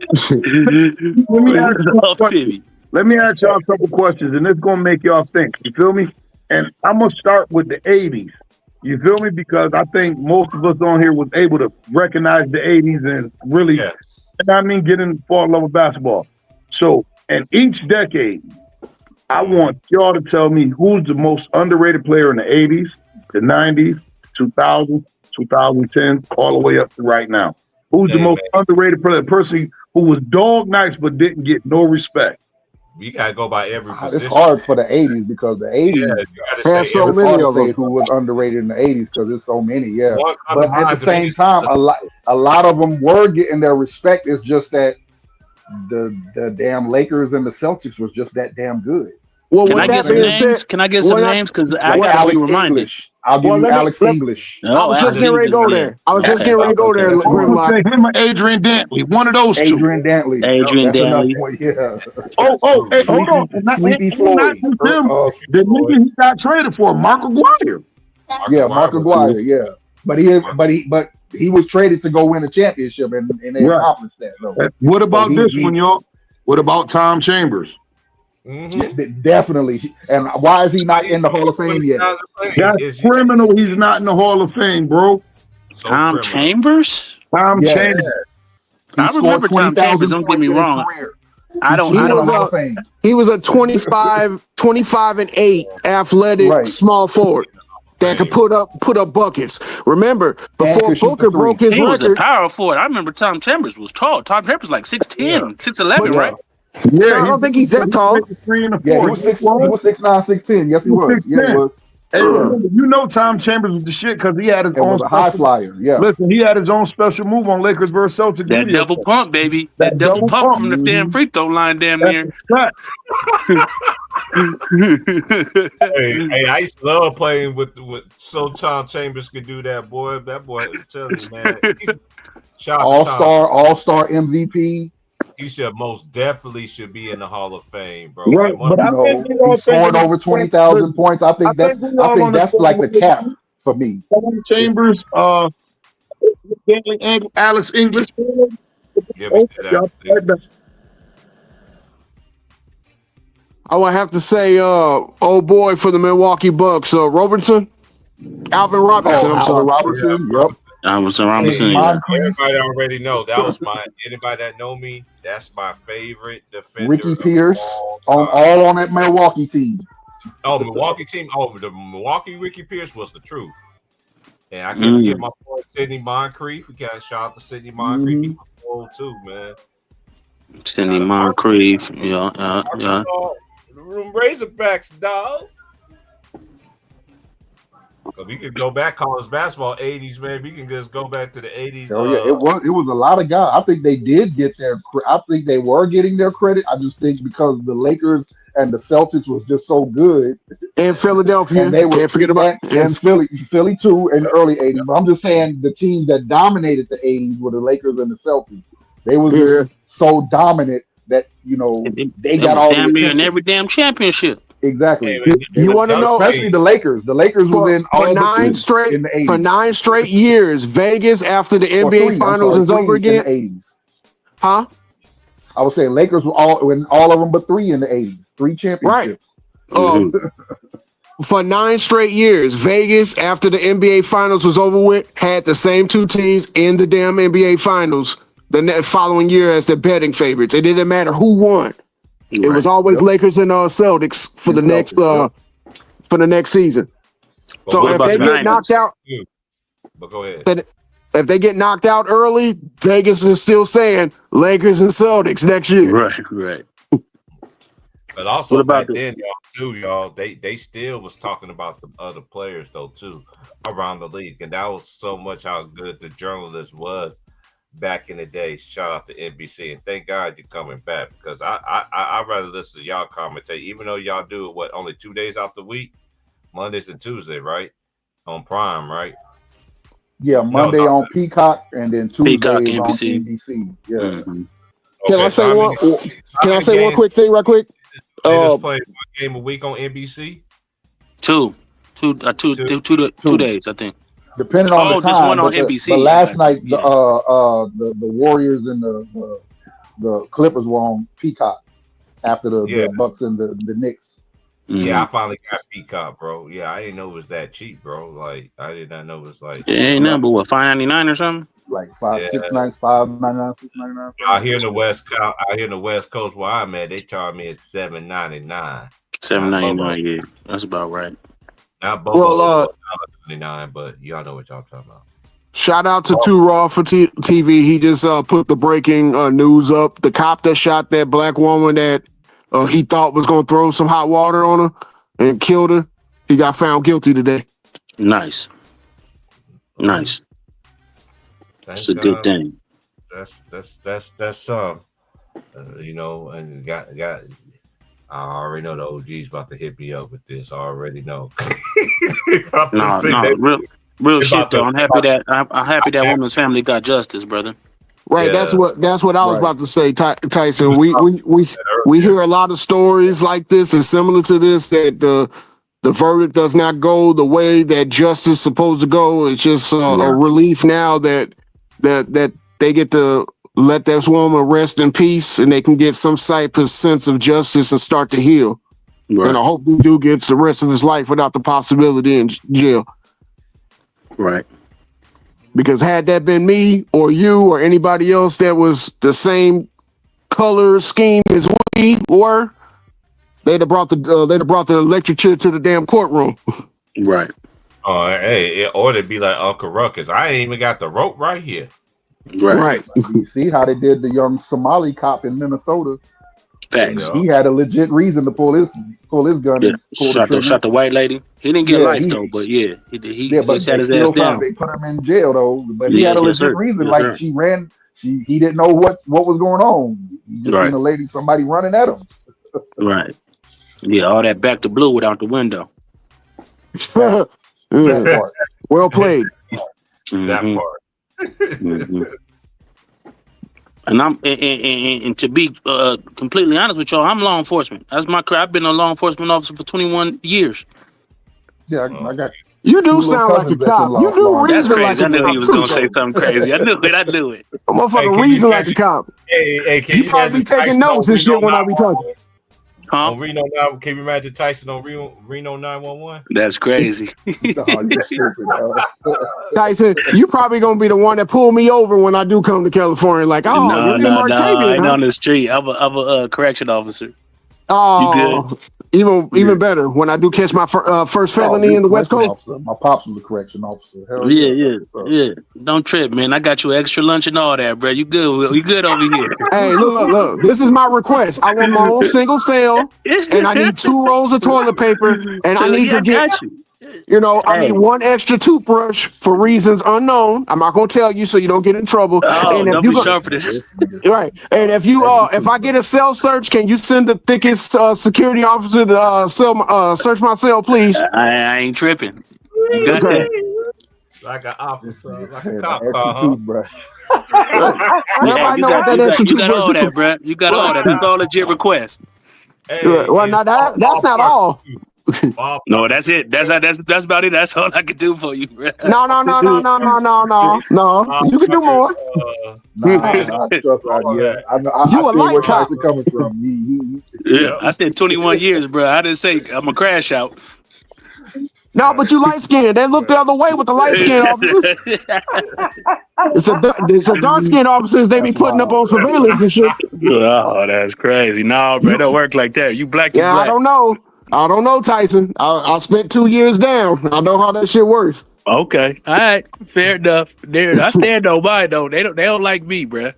Let me ask y'all a couple questions, and it's gonna make y'all think. You feel me? And I'm gonna start with the '80s. You feel me? Because I think most of us on here was able to recognize the '80s and really, get in fall in love with basketball. So, in each decade, I want y'all to tell me who's the most underrated player in the '80s, the '90s, 2000s, 2010, all the way up to right now. Who's the most underrated player? The person who was dog nice but didn't get no respect. You gotta go by every position. It's hard for the '80s because the '80s has so many of them. Who was underrated in the '80s because there's so many, yeah. But at the same time, a lot of them were getting their respect. It's just that the damn Lakers and the Celtics was just that damn good. Well, Can I get some names? Can I get some names? Because I gotta be reminded. I'll give you Alex English. I was just getting ready to go there. Grimlock. Him or Adrian Dantley, one of those two. Adrian Dantley. Yeah. Hey, hold on. Sleepy Floyd. The nigga he got traded for, Mark Aguirre. Yeah, Mark Aguirre. Yeah, but he was traded to go win a championship, and they accomplished that. Though. What about this one, y'all? What about Tom Chambers? Mm-hmm. Definitely. And why is he not in the Hall of Fame yet? That's criminal. He's not in the Hall of Fame, bro. Tom Chambers? Chambers. I remember Tom Chambers. Don't get me wrong. He was a 25 and 8 athletic small forward that could put up buckets. Remember, before Booker broke his record, he was a power forward. I remember Tom Chambers was tall. Tom Chambers like 6'10", 6'11", right? Yeah, I don't think he's that tall. Yeah, he was 6'9", 6'10". Yes, he was. Yeah, he was. Hey, Tom Chambers was the shit because he had his own high flyer. Yeah. Listen, he had his own special move on Lakers versus Celtics. That double pump, baby. That double pump from the damn free throw line, damn near. Hey, I used to love playing with so Tom Chambers could do that, boy. That boy, I'm telling you, man. Shout out to Tom. All-star MVP. He most definitely should be in the Hall of Fame, bro. Right, Like, but I think we all He scored think over 20,000 points. I think that's like the cap for me. Chambers, Alex English. give me that. I would have to say, old boy for the Milwaukee Bucks, Robertson, Alvin Robinson. I'm sorry, Robertson. Yep. Robinson. Everybody already know that was anybody that know me, that's my favorite defender. Ricky Pierce all on that Milwaukee team. Oh, Milwaukee team. Oh, the Milwaukee Ricky Pierce was the truth. And I can't forget my boy Sidney Moncrief. We got a shout out to Sidney Moncrief. He was old too, man. Sidney Moncrief. Yeah. The Razorbacks, dog. We could go back college basketball 80s, man. We can just go back to the 80s. Oh yeah, it was a lot of guys. I think they did get their. I think they were getting their credit. I just think because the Lakers and the Celtics was just so good, and Philadelphia. And they can't forget about and Philly too in the early 80s. But I'm just saying the teams that dominated the 80s were the Lakers and the Celtics. They were just so dominant that they got all damn the near in every damn championship. Exactly. You want to know, especially the Lakers. The Lakers was in for 9 straight in the 80s. For 9 straight years. Vegas after the NBA Finals is over again. In the 80s. Huh? I was saying Lakers were all of them but 3 in the 80s. 3 championships. Right. For 9 straight years, Vegas after the NBA Finals was over with had the same 2 teams in the damn NBA Finals the following year as the betting favorites. It didn't matter who won. It was always Lakers and Celtics for the next season. But so if they get knocked out, but go ahead. If they get knocked out early, Vegas is still saying Lakers and Celtics next year. Right. But also back then, y'all, they still was talking about the other players though too around the league, and that was so much how good the journalist was. Back in the day, shout out to NBC, and thank God you're coming back because I rather listen to y'all commentate, even though y'all do it only 2 days out the week, Mondays and Tuesday, right? On Prime, right? Yeah, Monday on Peacock and then Tuesday on NBC. Yeah. Mm-hmm. Can I say one? Can I say one quick thing, right quick? They just play 1 game a week on NBC. Two days, I think. Depending on the time, just one on NBC. But last night, the Warriors and the Clippers were on Peacock after the Bucks and the Knicks. Yeah, I finally got Peacock, bro. Yeah, I didn't know it was that cheap, bro. Like, I did not know it was like. It ain't nothing but what, $5.99 or something? Like $6.99, $6.99. I hear in the West Coast where I'm at, they charge me at $7.99. $7.99, yeah, that's about right. Not Bobo, $7.99, but y'all know what y'all talking about. Shout out to Two Raw for TV. He just put the breaking news up. The cop that shot that black woman that he thought was going to throw some hot water on her and killed her, he got found guilty today. Nice. That's a good thing. That's some, and got. I already know the OG's about to hit me up with this. I already know. Real shit though. I'm happy that woman's family got justice, brother. Right. Yeah. That's what I was about to say, Tyson. We hear a lot of stories like this and similar to this that the verdict does not go the way that justice is supposed to go. It's just a relief now that they get to let this woman rest in peace and they can get some type of sense of justice and start to heal. Right. And I hope the dude gets the rest of his life without the possibility in jail. Right. Because had that been me or you or anybody else that was the same color scheme as we were, they'd have brought the electric chair to the damn courtroom. Right. Or they'd be like Uncle Ruckus. I ain't even got the rope right here. Right. You see how they did the young Somali cop in Minnesota? Facts. He had a legit reason to pull his gun. Yeah. And shot the white lady. He didn't get life though, but he sat his ass down. They put him in jail though, but he had a legit reason. Like she ran, he didn't know what was going on. He just seen a lady, somebody running at him. Right. Yeah, all that back to blue without the window. That Yeah. part. Well played. That Mhm, part. mhm. And to be completely honest with y'all, I'm law enforcement. That's my career. I've been a law enforcement officer for 21 years. Yeah, I got You two do little sound like a cousins that's in cop. You law do That's reason like crazy. I a knew he cop was too, gonna say though. something crazy. I knew it. I knew it. A motherfucker Hey, can you reason like imagine? a cop. Hey, can You you probably be imagine taking Tyson notes on and shit Reno when I be talking. 911? Huh? On Reno 9, can you imagine Tyson on Reno 911? That's crazy. No, you stupid. Tyson, you probably gonna be the one that pull me over when I do come to California. Like, oh, No, your name no, no. I Martavian, ain't huh? on the street. I'm a correction officer. You good? Oh, even better when I do catch my first Oh, felony you in the West correction Coast. officer. My pops was a correction officer. Hell Yeah, yeah. yeah, That's what's up. yeah. Don't trip, man. I got you extra lunch and all that, bro. You good? You good over here? Hey, look. This is my request. I want my own single cell, and I need 2 rolls of toilet paper, and I need Yeah, to I get, got you. I need Hey. 1 extra toothbrush for reasons unknown. I'm not gonna tell you so you don't get in trouble. Oh, And if don't you be go, sharp for this. right, and if you if I get a cell search, can you send the thickest security officer to search my cell, please? I ain't tripping. You got Okay. that? Like an officer, like a Said cop an extra car, huh? toothbrush. Yeah, Everybody know what that extra you got toothbrush all do. that, bro. You got all that. That's all legit request. Hey, Well, and now that's not ballpark all. too. Ballpark No, that's too. it. That's about it. That's all I can do for you, bro. No. You can do Ballpark, more. Nah, trust all of yeah. that. I You a see light where cop. Tyson coming from. Yeah, Yep. I said 21 years, bro. I didn't say I'm a crash out. No, but you light skinned. They look the other way with the light skinned officers. It's a dark skinned officers they be That's putting up wild, on bro. surveillance and shit. Oh, that's crazy. No, bro, it don't work like that. You black, you Yeah, I black. don't know, Tyson. I spent 2 years down. I know how that shit works. Okay, all right, fair enough. There, I stand on mine though. They don't like me, bro.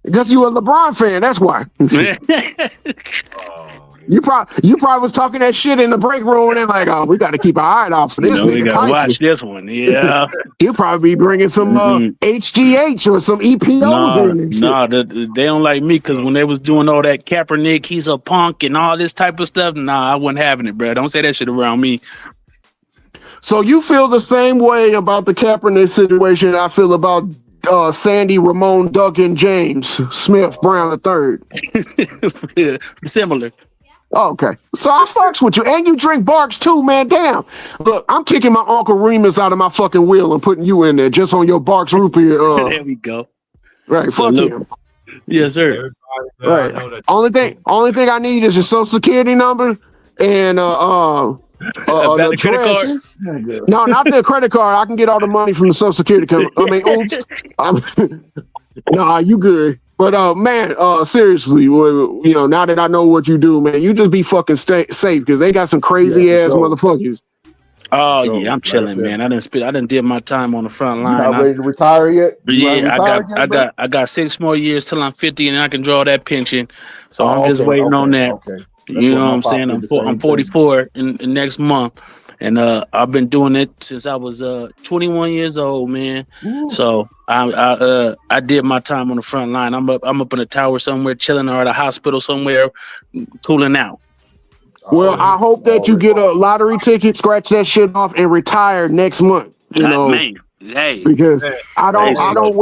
Because you a LeBron fan, that's why. Oh, You probably was talking that shit in the break room and they're like, oh, we got to keep our eye out for this we nigga gotta Tyson. watch this one. Yeah. He'll probably be bringing some Mhm. HGH or some EPOs in and shit. They don't like me because when they was doing all that Kaepernick, he's a punk and all this type of stuff. Nah, I wasn't having it, bro. Don't say that shit around me. So you feel the same way about the Kaepernick situation I feel about Sandy, Ramon, Duncan, James, Smith, Brown III. Similar. Okay. So I fucks with you. And you drink Barks too, man. Damn. Look, I'm kicking my Uncle Remus out of my fucking wheel and putting you in there just on your Barks root beer. There we go. Right. So Fuck look- him. Yes, sir. everybody that I Right. know that Only thing I need is your social security number and A the valid credit card? address. No, not the credit card. I can get all the money from the social security company. I mean, oops. Nah, you good. But man, seriously, now that I know what you do, man, you just be fucking safe because they got some crazy Yeah, ass for sure. motherfuckers. Oh So, yeah, I'm like I chilling, said, man. I didn't did my time on the front You line. not ready to retire yet? You Yeah, retired yet, bro? I got 6 more years till I'm 50 and I can draw that pension. So Oh, I'm just okay, waiting okay, on that. Okay. You what know my what I'm pops saying? did the I'm same 44 in next month. And I've been doing it since I was 21 years old, man. Ooh. So I did my time on the front line. I'm up in a tower somewhere chilling or at a hospital somewhere cooling out. Well, I hope that you get a lottery ticket, scratch that shit off, and retire next month. Man, hey, because I don't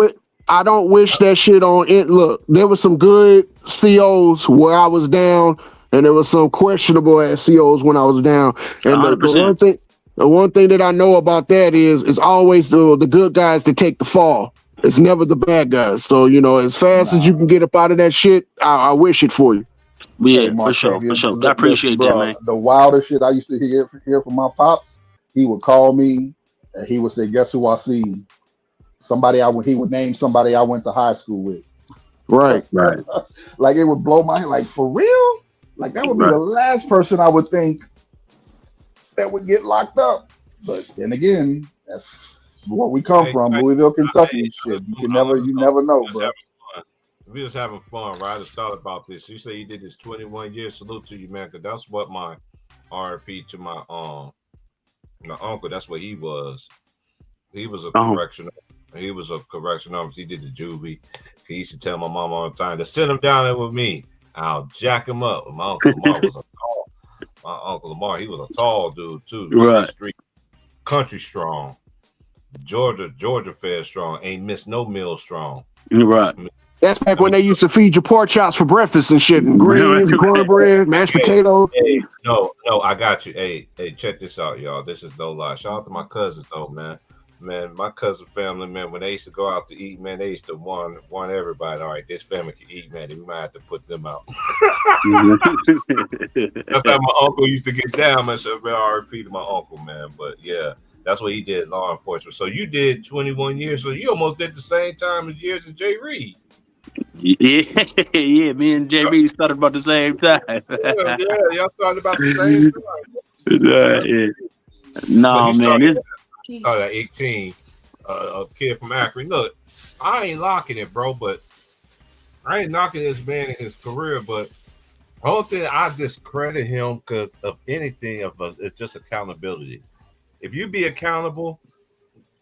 wish that shit on it. Look, there was some good COs where I was down, and there was some questionable ass COs when I was down. And the one thing that I know about that is it's always the good guys that take the fall. It's never the bad guys. So as fast as you can get up out of that shit, I wish it for you. Yeah, Hey, for sure. Martavian, I appreciate that, man. The wildest shit I used to hear from my pops, he would call me and he would say, "Guess who I see?" He would name somebody I went to high school with. Right. Like it would blow my head. Like for real? Like that would be the last person I would think that would get locked up. But then again, that's where we come from, Louisville, Kentucky. Shit, you never know, bro. We was having fun, right? I just thought about this. You say you did this 21 years. Salute to you, man, because that's what my RP to my uncle. That's what he was. He was a correctional. He was a correctional officer. He did the juvie. He used to tell my mom all the time to sit him down there with me. I'll jack him up. My Uncle Lamar was a tall. My Uncle Lamar, he was a tall dude too. Right. Street, country strong. Georgia fed strong. Ain't missed no meal strong. Right. That's back when they used to feed you pork chops for breakfast and shit, and greens, and cornbread, mashed potatoes. Hey, no, I got you. Hey, check this out, y'all. This is no lie. Shout out to my cousins, though, man. Man, my cousin family, man, when they used to go out to eat, man, they used to want everybody. All right, this family can eat, man. We might have to put them out. That's how my uncle used to get down, man. So I repeated my uncle, man. But yeah, that's what he did, law enforcement. So you did 21 years. So you almost did the same time as years as Jay Reed. Yeah, me and JB started about the same time. yeah, y'all started about the same time. Yeah. No, man, it's 18, a kid from Akron. Look, I ain't knocking it, bro, but I ain't knocking this man in his career. But the whole thing, I discredit him because of anything it's just accountability. If you be accountable,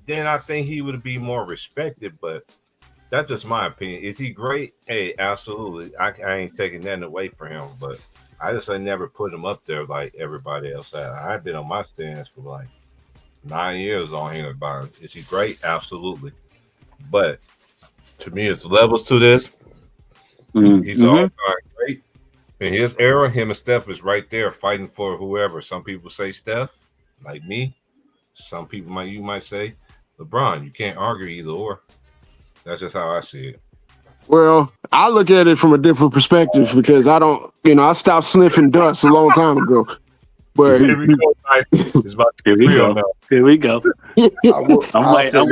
then I think he would be more respected. But that's just my opinion. Is he great? Hey, absolutely. I ain't taking that away from him, but I just ain't never put him up there like everybody else had. I've been on my stance for like 9 years on here about it. Is he great? Absolutely. But to me, it's levels to this. He's all time great. In his era, him and Steph is right there fighting for whoever. Some people say Steph, like me. Some people you might say LeBron. You can't argue either or. That's just how I see it. Well, I look at it from a different perspective because I don't, I stopped sniffing dust a long time ago. But here we go. It's about to be real now. Here we go. I'm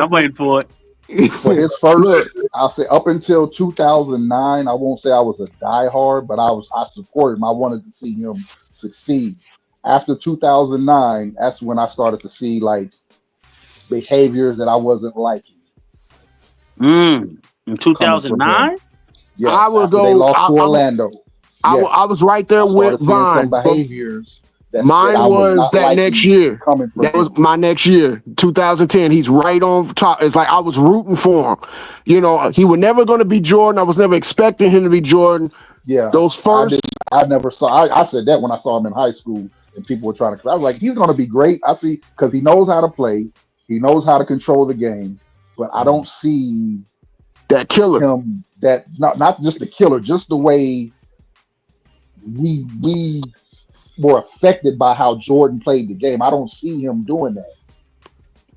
waiting for it. For his first, I'll say up until 2009, I won't say I was a diehard, but I supported him. I wanted to see him succeed. After 2009, that's when I started to see like behaviors that I wasn't liking. In 2009? Yes, I will go. They lost to Orlando. I was right there with Vaughn. Behaviors. Mine was that next year. That was my next year, 2010. He's right on top. It's like I was rooting for him. He was never going to be Jordan. I was never expecting him to be Jordan. Yeah. Those first. I never saw. I said that when I saw him in high school, and people were trying to. I was like, he's going to be great. I see because he knows how to play. He knows how to control the game. But I don't see that killer. Him that not just the killer, just the way we were affected by how Jordan played the game. I don't see him doing that.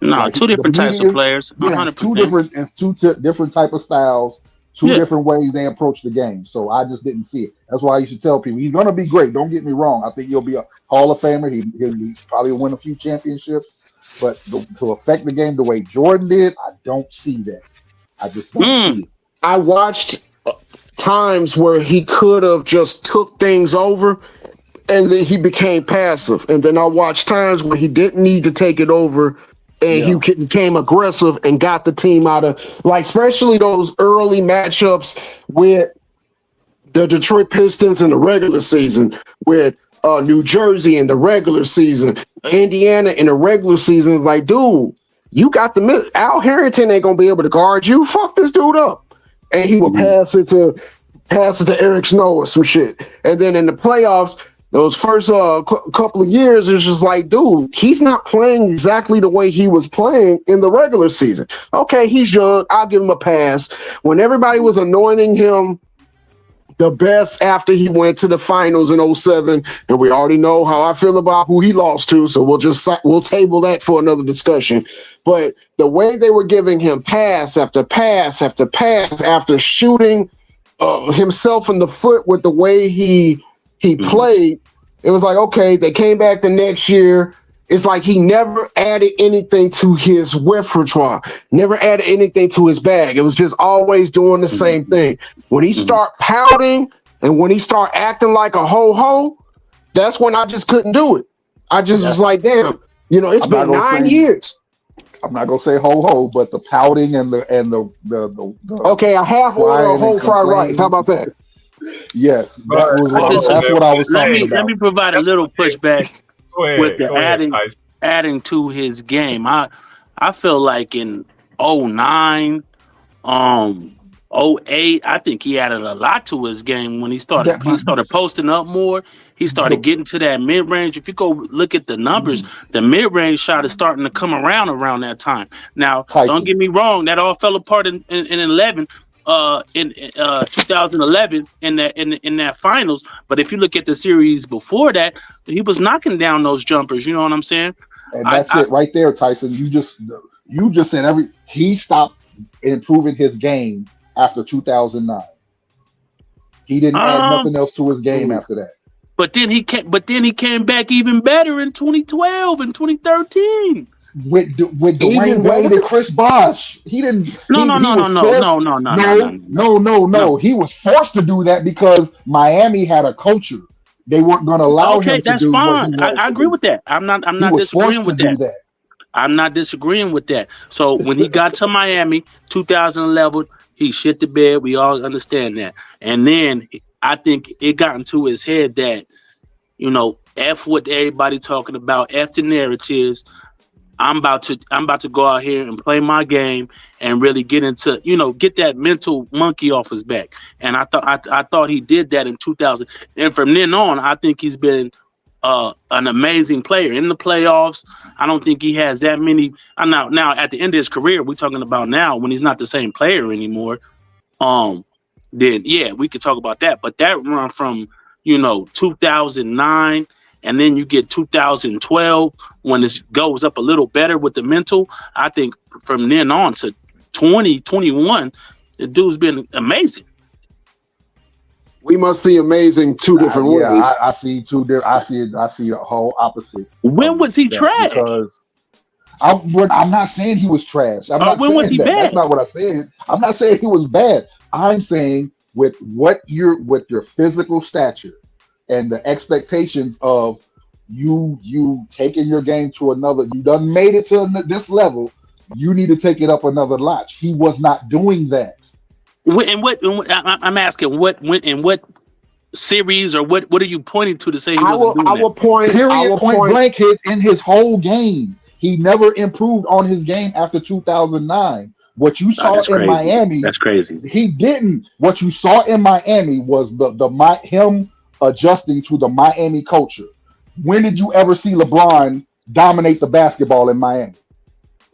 No, like, two different types of players. 100%. It's two different type of styles, two different ways they approach the game. So I just didn't see it. That's why you should tell people he's going to be great. Don't get me wrong. I think he'll be a Hall of Famer. He'll probably win a few championships. But to affect the game the way Jordan did, I don't see that. I just don't see it. I watched times where he could have just took things over and then he became passive. And then I watched times where he didn't need to take it over and he became aggressive and got the team out of, like, especially those early matchups with the Detroit Pistons in the regular season, with New Jersey in the regular season, Indiana in the regular season. Is like, dude, you got the Al Harrington ain't gonna be able to guard you. Fuck this dude up, and he would pass it to Eric Snow or some shit. And then in the playoffs, those first couple of years, it's just like, dude, he's not playing exactly the way he was playing in the regular season. Okay, he's young. I'll give him a pass. When everybody was anointing him the best after he went to the finals in 2007, and we already know how I feel about who he lost to, so we'll table that for another discussion. But the way they were giving him pass after pass after pass after shooting himself in the foot with the way he played, it was like, okay, they came back the next year. It's like he never added anything to his repertoire, never added anything to his bag. It was just always doing the same thing. When he start pouting and when he start acting like a ho-ho, that's when I just couldn't do it. I just was like, damn, it's been 9 years. I'm not gonna say ho-ho, but the pouting and the okay, a half order of whole fried rice. How about that? Yes, that's what I was talking about. Let me provide a little pushback with the adding to his game. I feel like in 2009, 08, I think he added a lot to his game when he started posting up more. He started getting to that mid range. If you go look at the numbers, the mid range shot is starting to come around that time. Now, don't get me wrong, that all fell apart in 11. In 2011 in that finals, but if you look at the series before that, he was knocking down those jumpers. You know what I'm saying? And that's it right there, Tyson. You just said he stopped improving his game after 2009. He didn't add nothing else to his game after that. But then he came back even better in 2012 and 2013. With Dwayne Wade and Chris Bosh. He didn't. No. He was forced to do that because Miami had a culture. They weren't going to allow him to do. That's fine. I agree with that. I'm not disagreeing with that. I'm not disagreeing with that. So when he got to Miami, 2011, he shit the bed. We all understand that. And then I think it got into his head that, F what everybody talking about, F the narratives. I'm about to go out here and play my game and really get into, get that mental monkey off his back. And I thought he did that in 2000. And from then on, I think he's been an amazing player in the playoffs. I don't think he has that many. Now at the end of his career, we're talking about now when he's not the same player anymore. Then yeah, we could talk about that. But that run from 2009. And then you get 2012 when it goes up a little better with the mental. I think from then on to 2021, the dude's been amazing. We must see amazing two different ways. I see two different. I see a whole opposite. When was he trash? Because I'm not saying he was trash. When was he bad? That's not what I said. I'm not saying he was bad. I'm saying with your physical stature and the expectations of you taking your game to another, you done made it to this level, you need to take it up another notch. He was not doing that. I'm asking what series or what are you pointing to say he wasn't doing I will point blank in his whole game. He never improved on his game after 2009. What you saw in Miami, that's crazy. He didn't. What you saw in Miami was him adjusting to the Miami culture. When did you ever see LeBron dominate the basketball in Miami?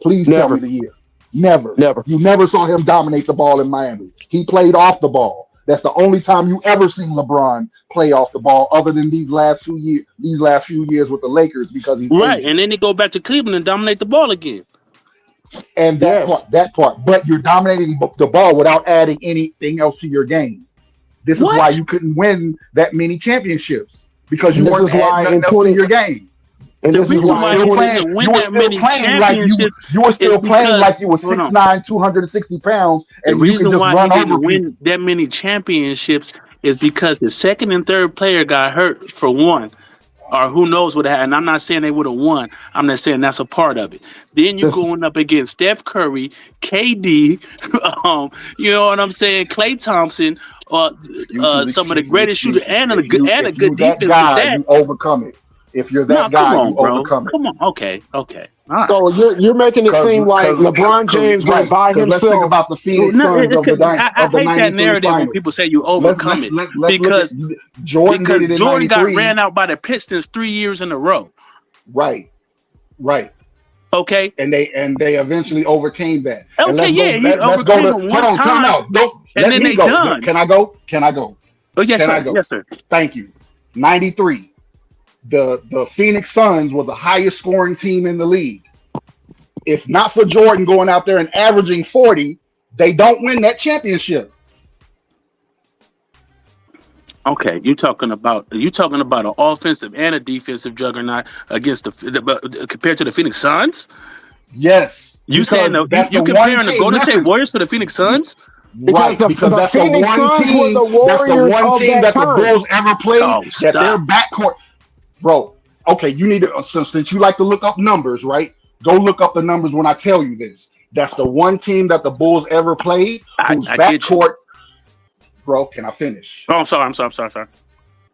Please tell me the year. Never. You never saw him dominate the ball in Miami. He played off the ball. That's the only time you ever seen LeBron play off the ball, other than these last few years with the Lakers, because he's right. Asian. And then he go back to Cleveland and dominate the ball again. And that part. But you're dominating the ball without adding anything else to your game. This is why you couldn't win that many championships, because you weren't adding nothing else to your game. And this is why you were still playing like you were 6'9", 260 pounds, and the reason why he didn't win that many championships is because the second and third player got hurt for one, or who knows what happened. And I'm not saying they would have won. I'm not saying that's a part of it. Then you're going up against Steph Curry, KD, you know what I'm saying, Klay Thompson, some of the greatest shooters, and a good defense. You overcome it. If you're that guy, you overcome it. Come on, okay. Right. So you're making it seem like LeBron James went by himself. Let's think about the Phoenix Suns of the 93 I hate that narrative finals. when people say you overcome it because Jordan got ran out by the Pistons 3 years in a row. Right. Okay. And they eventually overcame that. Okay, he overcame them one time. And then they done. Can I go? Oh yes, sir. Yes, sir. Thank you. 93. The Phoenix Suns were the highest scoring team in the league. If not for Jordan going out there and averaging 40, they don't win that championship. Okay, you're talking about an offensive and a defensive juggernaut against compared to the Phoenix Suns? Yes. You saying you comparing the Golden State Warriors to the Phoenix Suns? Because the Phoenix Suns were the Warriors of that time. The Bulls ever played. That their backcourt. Bro, okay, you need to, since you like to look up numbers, right? Go look up the numbers when I tell you this. That's the one team that the Bulls ever played whose backcourt. Bro, can I finish? Oh, I'm sorry.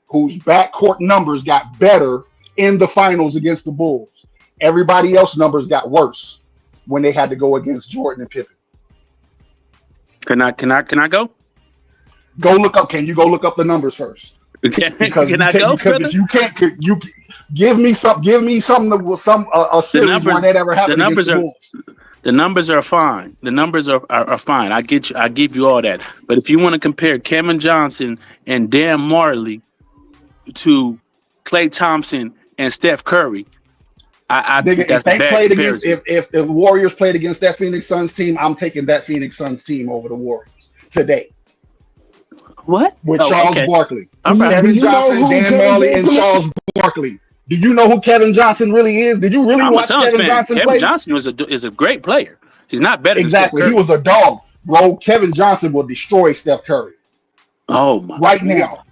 Whose backcourt numbers got better in the finals against the Bulls. Everybody else's numbers got worse when they had to go against Jordan and Pippen. Can I go? Go look up. Can you go look up the numbers first? Can Because I go? if you can't, you give me something a series where that ever happened against the Wolves. The numbers are fine. The numbers are fine. I get you. I give you all that. But if you want to compare Kevin Johnson and Dan Marley to Klay Thompson and Steph Curry, I think that's a bad comparison. If the Warriors played against that Phoenix Suns team, I'm taking that Phoenix Suns team over the Warriors today. What? With Charles Barkley. All right. Kevin Johnson, Dan Marley, and Charles Barkley. Do you know who Kevin Johnson really is? Did you really watch Kevin Johnson play? Kevin Johnson is a great player. He's not better than Steph Curry. He was a dog. Bro, Kevin Johnson will destroy Steph Curry. Oh, my Right God. now.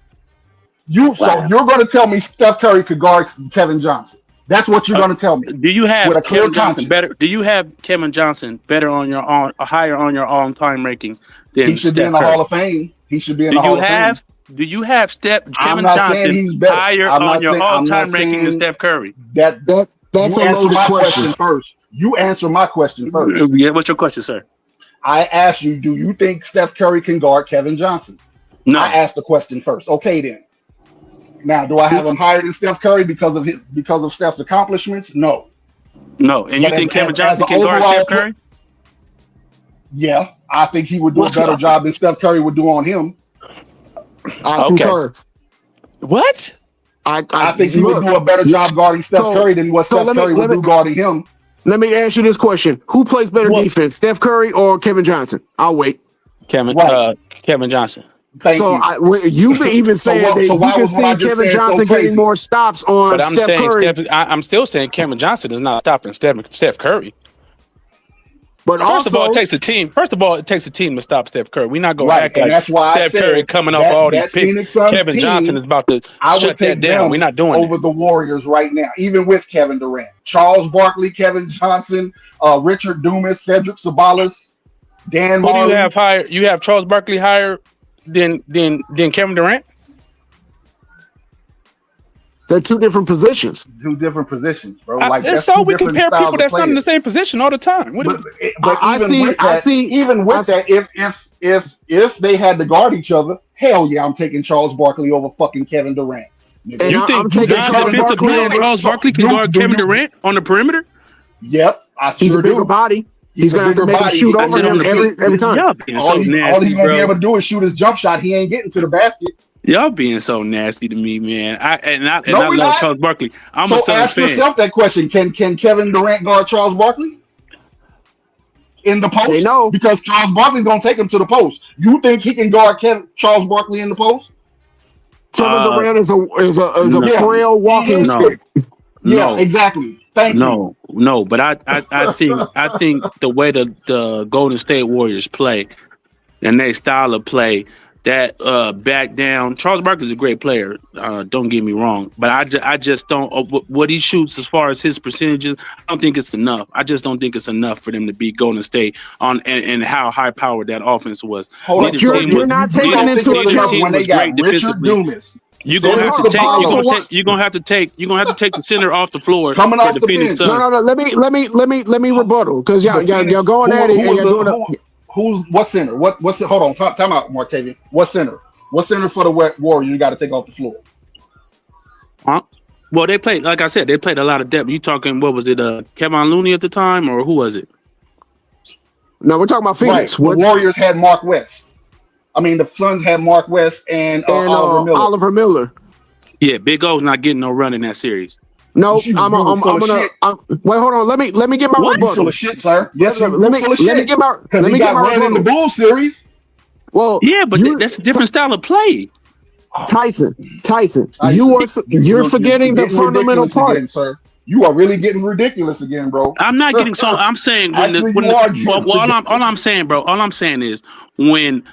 So you're going to tell me Steph Curry could guard Kevin Johnson. That's what you're going to tell me. Do you have With a clear Kevin Johnson conscience. better? Do you have Kevin Johnson better on your higher on your all-time ranking than He should Steph be in the Curry? Hall of Fame. He should be in the Hall of Fame. Do you have Kevin not saying Johnson he's better. higher I'm on not your saying- I'm all-time not ranking than saying- Steph Curry? That's a you answer loaded my question. question first. You answer my question first. Yeah, what's your question, sir? I asked you, do you think Steph Curry can guard Kevin Johnson? No. I asked the question first. Okay, then. Now, do I have him higher than Steph Curry because of Steph's accomplishments? No. No. And you But think Kevin as Johnson an can guard overall Steph Curry? Yeah, I think he would do a better job than Steph Curry would do on him. I concur. What? I think he would do a better job guarding Steph Curry than what Steph Curry would do guarding him. Let me ask you this question: who plays better defense, Steph Curry or Kevin Johnson? I'll wait. Kevin Johnson. You've been even saying that you can see Kevin Johnson getting more stops on But I'm Steph saying Curry. I'm still saying Kevin Johnson is not stopping Steph Curry. But First of all, also- it takes a team. First of all, it takes a team to stop Steph Curry. We're not going to Right, act and like that's why I Steph said Curry coming off that- all these that picks. Phoenix Suns Kevin team, Johnson is about to I shut would take that down. them We're not doing over the Warriors right now, even with Kevin Durant, Charles Barkley, Kevin Johnson, Richard Dumas, Cedric Sabalas, Dan Who do Marley. you have higher? You have Charles Barkley higher than Kevin Durant? They're two different positions. Two different positions, bro. And that's so two we different compare styles people of that's not in players. the same position all the time. What do But even with that, if they had to guard each other, hell yeah, I'm taking Charles Barkley over fucking Kevin Durant. you think non-defensive player Charles Barkley can guard Kevin Durant on the perimeter? Yep, I He's sure a bigger do. body. He's gonna have to make him shoot over him every time. Y'all being All so he's nasty, gonna be bro. able to do is shoot his jump shot. He ain't getting to the basket. Y'all being so nasty to me, man. I No, love we're not. Charles Barkley. I'm So a Suns ask fan. yourself that question: Can Kevin Durant guard Charles Barkley in the post? Say no. Because Charles Barkley's gonna take him to the post. You think he can guard Charles Barkley in the post? Kevin Durant is a frail walking stick. Yeah, exactly. Thank you. No, but I think the way the Golden State Warriors play and their style of play, that back down. Charles Barkley's a great player. Don't get me wrong, but I just don't what he shoots as far as his percentages. I don't think it's enough. I just don't think it's enough for them to beat Golden State on and how high powered that offense was. Hold on, you're not taking into account when they got Richard Dumas. You're gonna have to take the center off the floor Coming for off the the Phoenix bench. Suns. No. Let me rebuttal because y'all going at it and y'all doing what center? What's hold on? Time out, Martavian. What center? What center for the Warriors you got to take off the floor? Huh? Well, they played, like I said, they played a lot of depth. You talking? What was it? Kevin Looney at the time, or who was it? No, we're talking about Phoenix. Right. The Warriors had Mark West. I mean, the Suns had Mark West and Oliver Miller. Yeah, Big O's not getting no run in that series. No, I'm gonna wait. Hold on. Let me get my rebuttal. Full of shit, sir. Yes, let me get my run in the Bulls series. Well, yeah, but that's a different style of play. Tyson, you're forgetting the fundamental part, again, sir. You are really getting ridiculous again, bro. I'm not getting so. I'm saying all I'm saying, bro. All I'm saying is when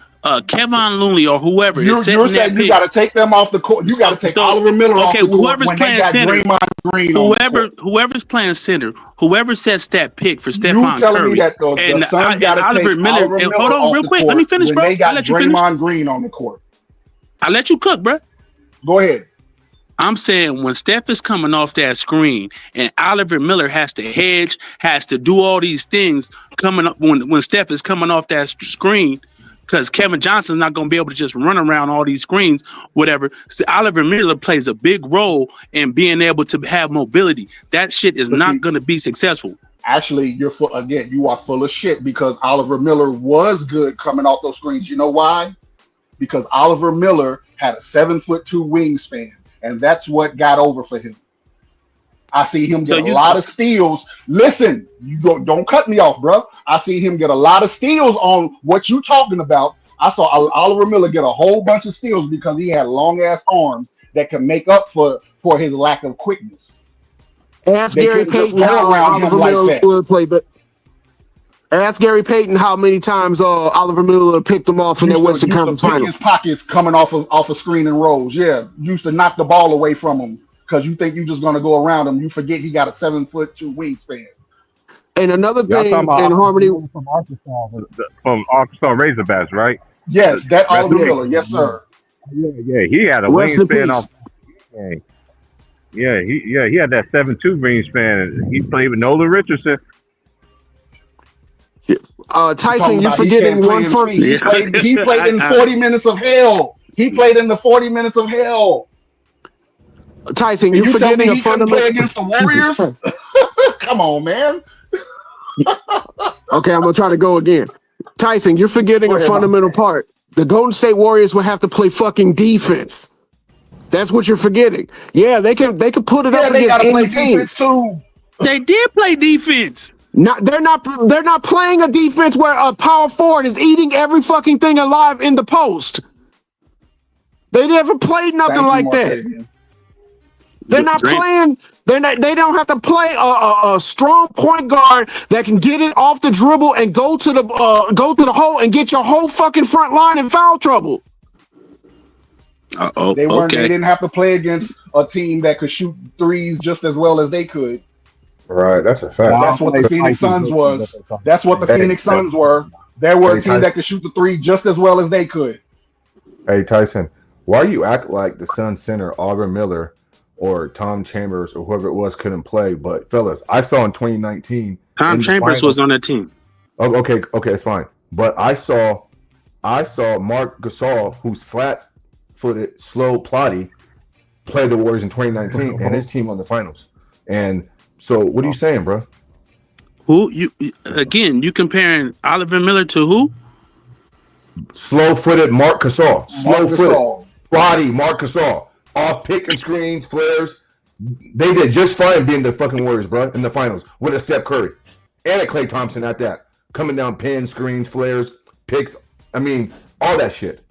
Kevin Looney or whoever you're is setting saying that you got to take them off the court. You got to take Oliver Miller off the court. Whoever's when playing they got center, Draymond Green on the court. whoever's playing center, whoever sets that pick for Stephon telling Curry me that and the Suns got to Oliver take Miller. Oliver Miller Hold on, off real the quick. court Let me finish, when bro. They got I'll let you finish. Draymond Green on the court. I'll let you cook, bro. Go ahead. I'm saying when Steph is coming off that screen and Oliver Miller has to hedge, has to do all these things coming up when Steph is coming off that screen, because Kevin Johnson's not going to be able to just run around all these screens, whatever. So Oliver Miller plays a big role in being able to have mobility. That shit is not going to be successful. Actually, you are full of shit because Oliver Miller was good coming off those screens. You know why? Because Oliver Miller had a 7'2" wingspan, and that's what got over for him. I see him get a lot of steals. Listen, don't cut me off, bro. I see him get a lot of steals on what you talking about. I saw Oliver Miller get a whole bunch of steals because he had long ass arms that could make up for his lack of quickness. Ask Gary Payton how Oliver Miller would play, but ask Gary Payton how many times Oliver Miller picked him off in their Western Conference Finals. His pockets coming off a screen and rolls. Yeah, used to knock the ball away from him. Because you think you're just going to go around him. You forget he got a 7'2" wingspan. And another thing in harmony from Arkansas Razorbacks, right? Yes, that Oliver Miller. Yes, sir. Yeah, he had a wingspan off. He had that 7'2" wingspan. He played with Nolan Richardson. Tyson, you're forgetting one for he played in 40 minutes of hell. He played in the 40 minutes of hell. Tyson, you're forgetting a fundamental play against the Warriors. Come on, man. Okay, I'm gonna try to go again. Tyson, you're forgetting a fundamental part. The Golden State Warriors will have to play fucking defense. That's what you're forgetting. Yeah, they can put it up against any team. Too. They did play defense. They're not playing a defense where a power forward is eating every fucking thing alive in the post. They never played nothing like that. They're not playing. They don't have to play a strong point guard that can get it off the dribble and go to the hole and get your whole fucking front line in foul trouble. They didn't have to play against a team that could shoot threes just as well as they could. Right, that's a fact. That's what the Phoenix Suns was. That's what the Phoenix Suns were. They were a team that could shoot the three just as well as they could. Hey Tyson, why you act like the Suns center Oliver Miller or Tom Chambers or whoever it was couldn't play? But fellas, I saw in 2019 Tom Chambers was on that team. Oh, okay, it's fine. But I saw Mark Gasol, who's flat-footed, slow, plotty, play the Warriors in 2019 and his team on the finals. And so, what are you saying, bro? You comparing Oliver Miller to who? Slow-footed Mark Gasol. Slow-footed, plotty Mark Gasol. Off pick and screens, flares. They did just fine being the fucking Warriors, bro, in the finals with a Steph Curry and a Klay Thompson at that. Coming down pins, screens, flares, picks. I mean, all that shit.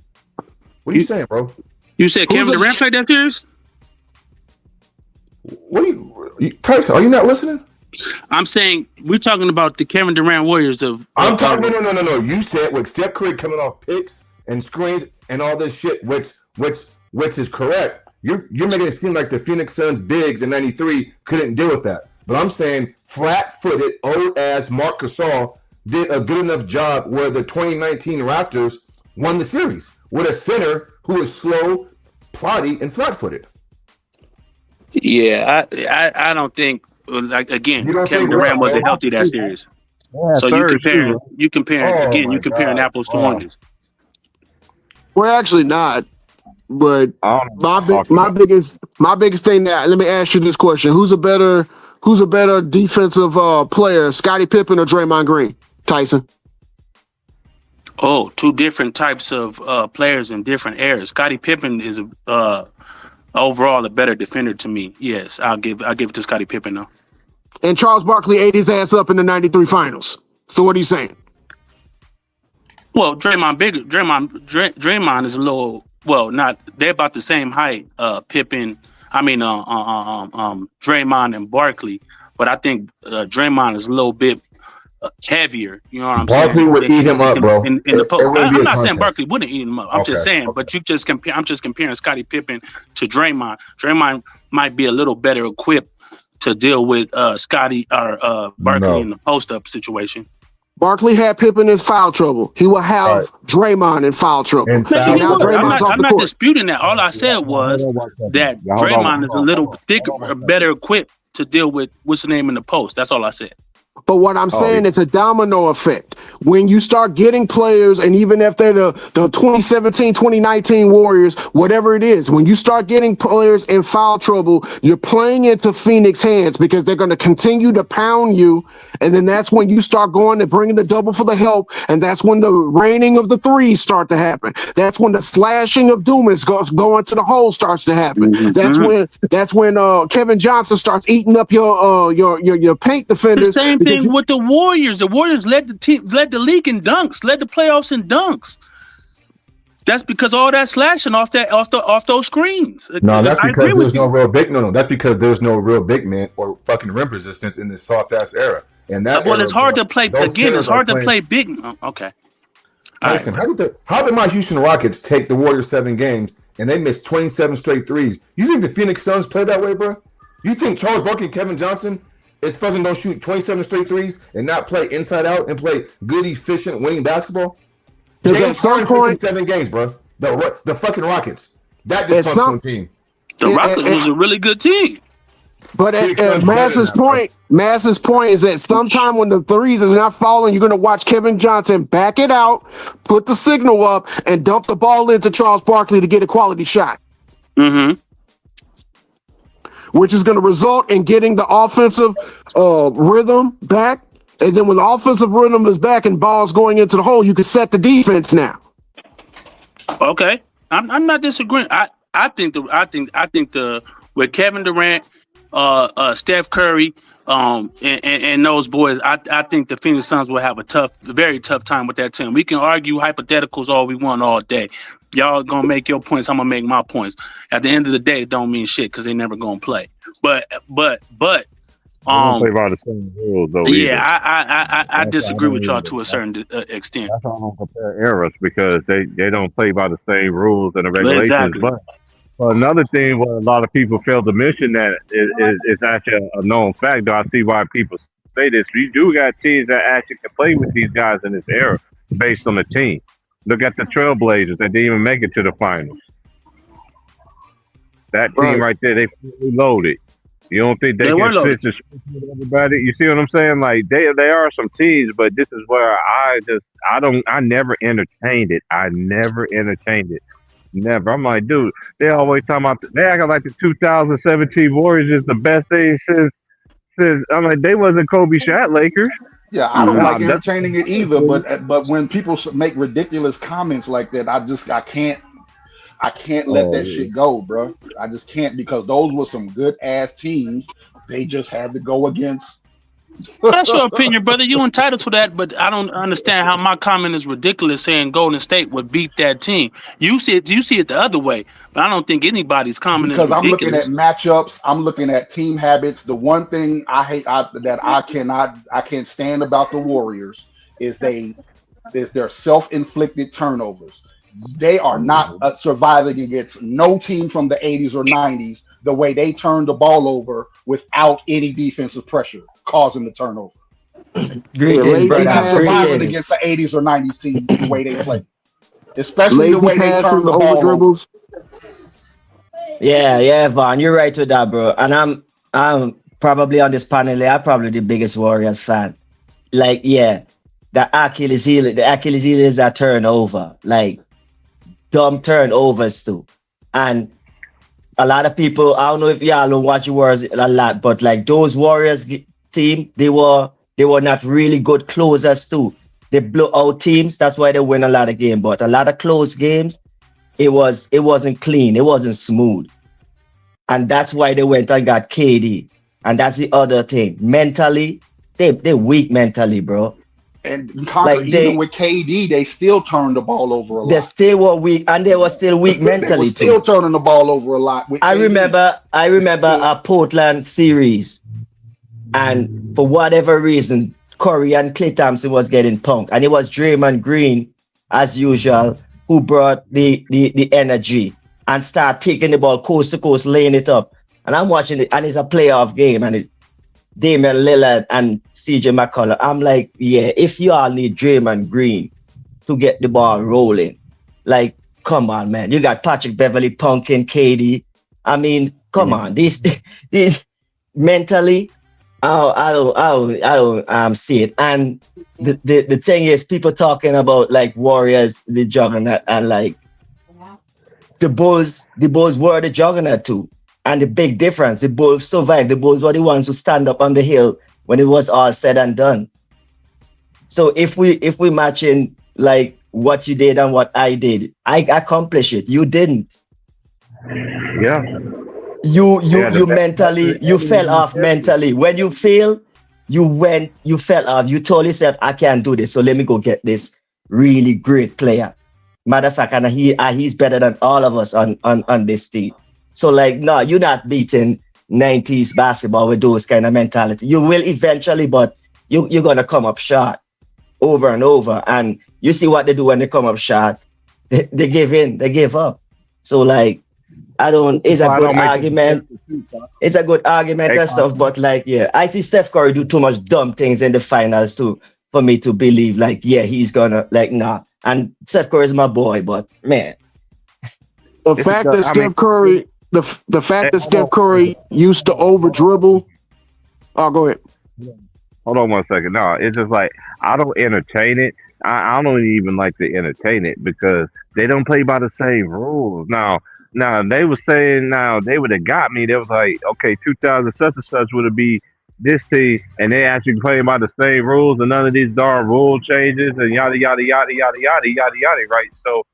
What are you saying, bro? You said Kevin Durant played that series? What are you Tyson, are you not listening? I'm saying we're talking about the Kevin Durant Warriors of. I'm talking. No. You said with Steph Curry coming off picks and screens and all this shit, which is correct. You're making it seem like the Phoenix Suns bigs in '93 couldn't deal with that. But I'm saying flat-footed, old-ass Marc Gasol did a good enough job where the 2019 Raptors won the series with a center who was slow, plotty, and flat-footed. Yeah, I don't think, like, again, Kevin Durant wasn't healthy that series. Yeah, so you comparing apples to oranges. Well, actually not. But my biggest thing that, let me ask you this question: Who's a better defensive player, Scottie Pippen or Draymond Green? Tyson. Oh, two different types of players in different eras. Scottie Pippen is overall a better defender to me. Yes, I'll give it to Scottie Pippen though. And Charles Barkley ate his ass up in the '93 finals. So what are you saying? Well, Draymond is a little. Well, they're about the same height. Draymond and Barkley, but I think Draymond is a little bit heavier. You know what I'm saying? Barkley would eat him up, bro. In the post, I'm not saying Barkley wouldn't eat him up. I'm just saying, but I'm just comparing Scottie Pippen to Draymond. Draymond might be a little better equipped to deal with Scottie or Barkley in the post-up situation. Barkley had Pippen in foul trouble. He will have Draymond in foul trouble. I'm not disputing that. All I said was that Draymond is a little thicker, better equipped to deal with what's the name in the post. That's all I said. But what I'm saying, it's a domino effect. When you start getting players, and even if they're the 2017, 2019 Warriors, whatever it is, when you start getting players in foul trouble, you're playing into Phoenix hands because they're going to continue to pound you. And then that's when you start going and bringing the double for the help. And that's when the raining of the threes start to happen. That's when the slashing of Dumas going to the hole starts to happen. Mm-hmm. That's when Kevin Johnson starts eating up your paint defenders. The same thing with the Warriors. The Warriors led the league in dunks, led the playoffs in dunks. That's because all that slashing off those screens. No, that's because there's no real big. No, that's because there's no real big man or fucking rim resistance in this soft ass era. And that it's hard to play again. It's hard to play big. Okay. Listen, how did my Houston Rockets take the Warriors 7 games and they missed 27 straight threes? You think the Phoenix Suns play that way, bro? You think Charles Barkley and Kevin Johnson is fucking gonna shoot 27 straight threes and not play inside out and play good, efficient, winning basketball? Because at some point, 7 games, bro. The fucking Rockets. That dysfunctional team. The Rockets was a really good team. But at Mass's point is that sometime when the threes is not falling, you're going to watch Kevin Johnson back it out, put the signal up, and dump the ball into Charles Barkley to get a quality shot. Mm-hmm. Which is going to result in getting the offensive rhythm back. And then when the offensive rhythm is back and ball's going into the hole, you can set the defense now. Okay. I'm not disagreeing. I think with Kevin Durant, Steph Curry, and those boys, I think the Phoenix Suns will have a very tough time with that team. We can argue hypotheticals all we want all day. Y'all gonna make your points, I'm gonna make my points. At the end of the day, it don't mean shit because they never gonna play. But they don't play by the same rules though. Yeah, I disagree with y'all to a certain extent. That's why I don't compare eras because they don't play by the same rules and the regulations. Exactly. But another thing, what a lot of people fail to mention that is actually a known fact. Though I see why people say this. You do got teams that actually can play with these guys in this era based on the team. Look at the Trailblazers that didn't even make it to the finals. That team right there, they fully loaded. You don't think they can fit with everybody? You see what I'm saying? Like they are some teams, but this is where I never entertained it. I never entertained it. Never. I'm like, dude, they always talking about they act like the 2017 Warriors is the best thing since I'm like they wasn't Kobe Shaq Lakers. Yeah, I don't like entertaining it either. But when people make ridiculous comments like that, I can't let that shit go, bro. I just can't because those were some good ass teams. They just had to go against. That's your opinion, brother. You entitled to that, but I don't understand how my comment is ridiculous saying Golden State would beat that team. You see it the other way, but I don't think anybody's comment is ridiculous. Because I'm looking at matchups, I'm looking at team habits. The one thing I hate that I can't stand about the Warriors is their self-inflicted turnovers. They are not surviving against no team from the 80s or 90s the way they turned the ball over without any defensive pressure causing the turnover. They're not surviving against the 80s or 90s team the way they play. Especially the way they turn the ball over. Yeah, Vaughn, you're right with that, bro. And I'm probably on this panel, I'm probably the biggest Warriors fan. Like, yeah, the Achilles heel is that turnover. Like, dumb turnovers too. And a lot of people, I don't know if y'all don't watch the Warriors a lot, but like those Warriors team, they were not really good closers too. They blow out teams, that's why they win a lot of games. But a lot of close games, it wasn't clean, it wasn't smooth. And that's why they went and got KD. And that's the other thing. Mentally, they're weak mentally, bro. And even with KD, they still turned the ball over a lot. They still were weak, and they were still weak mentally. They were still turning the ball over a lot. I remember a Portland series, and for whatever reason, Curry and Klay Thompson was getting punked, and it was Draymond Green, as usual, who brought the energy and start taking the ball coast to coast, laying it up. And I'm watching it, and it's a playoff game, and it's Damian Lillard and CJ McCollum. I'm like, yeah, if you all need Draymond Green to get the ball rolling, like, come on, man. You got Patrick Beverly punking KD. I mean, come on. These mentally, I don't see it. And the thing is, people talking about like Warriors, the juggernaut, and like the Bulls were the juggernaut too. And the big difference, the Bulls survived. The Bulls were the ones who stand up on the hill when it was all said and done. So if we matching like what you did and what I did, I accomplished it. You didn't. Yeah. You mentally, you fell off mentally. When you fail, you fell off. You told yourself, I can't do this, so let me go get this really great player. Matter of fact, and he's better than all of us on this team. So like, no, you're not beating 90s basketball with those kind of mentality. You will eventually, but you're gonna come up short over and over. And you see what they do when they come up short. They give in, they give up. So like, it's a good argument. It's a good argument and stuff, but like, yeah, I see Steph Curry do too much dumb things in the finals too for me to believe like, yeah, he's gonna like, nah. And Steph Curry is my boy, but man, the fact that Steph Curry used to over dribble. Oh, go ahead. Hold on 1 second. No, it's just like I don't entertain it. I don't even like to entertain it because they don't play by the same rules. Now they were saying they would have got me. They was like, okay, 2000 such and such would have be this team, and they actually playing by the same rules and none of these darn rule changes and yada yada yada yada yada yada yada. Right? So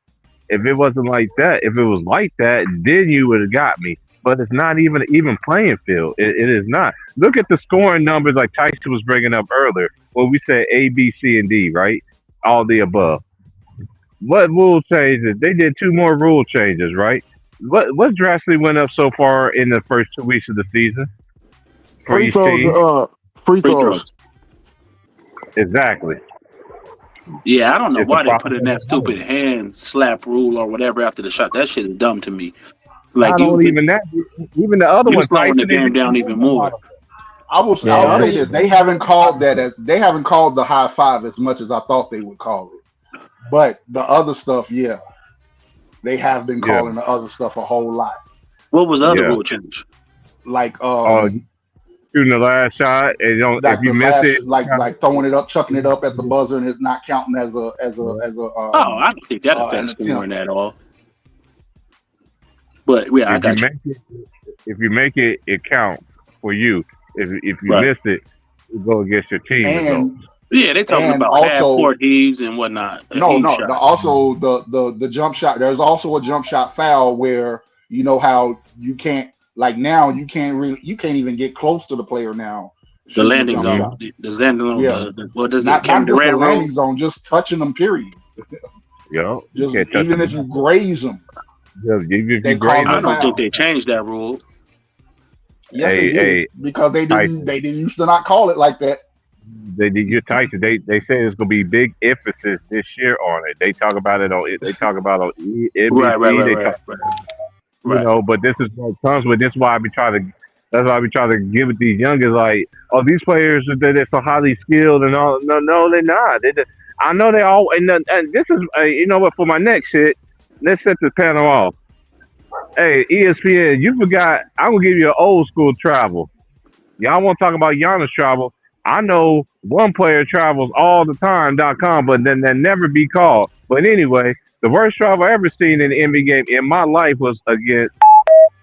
if it wasn't like that, if it was like that, then you would have got me. But it's not even playing field. It is not. Look at the scoring numbers like Tyson was bringing up earlier when we said A, B, C, and D, right? All the above. What rule changes? They did 2 more rule changes, right? What drastically went up so far in the first 2 weeks of the season? Free throws. Exactly. Yeah, I don't know why they put in that stupid hand slap rule or whatever after the shot. That shit is dumb to me. Like even the other one slowing the game down even more. I'll say this: they haven't called the high five as much as I thought they would call it. But the other stuff, yeah, they have been calling the other stuff a whole lot. What was the other rule change? Like shooting the last shot, and if you miss it, like throwing it up, chucking it up at the buzzer, and it's not counting as a. I don't think that affects scoring at all. But yeah, I got you. If you make it, it counts for you. If you miss it, it go against your team results. Yeah, they talking about also, half-court heaves and whatnot. Also, the jump shot. There's also a jump shot foul where you know how you can't now you can't even get close to the player now. The landing zone. The landing zone. Yeah. What does not it? Not just the landing zone, just touching them. Period. Yeah. Just even if you graze them. Yeah, I don't think they changed that rule. Yes, they did because they didn't used to not call it like that. They did your Tyson. They say there's gonna be big emphasis this year on it. They talk about it on. They talk about on NBC. Right. You know, but this is what comes with. This is why we try to. That's why we try to give it these youngers like, oh, these players they're so highly skilled and all. No, they're not. I know they all. And this is you know what? For my next shit, let's set the panel off. Hey, ESPN, you forgot. I'm gonna give you an old school travel. Y'all want to talk about Giannis travel? I know one player travels all the time.com, but then that never be called. But anyway, the worst travel I ever seen in the NBA game in my life was against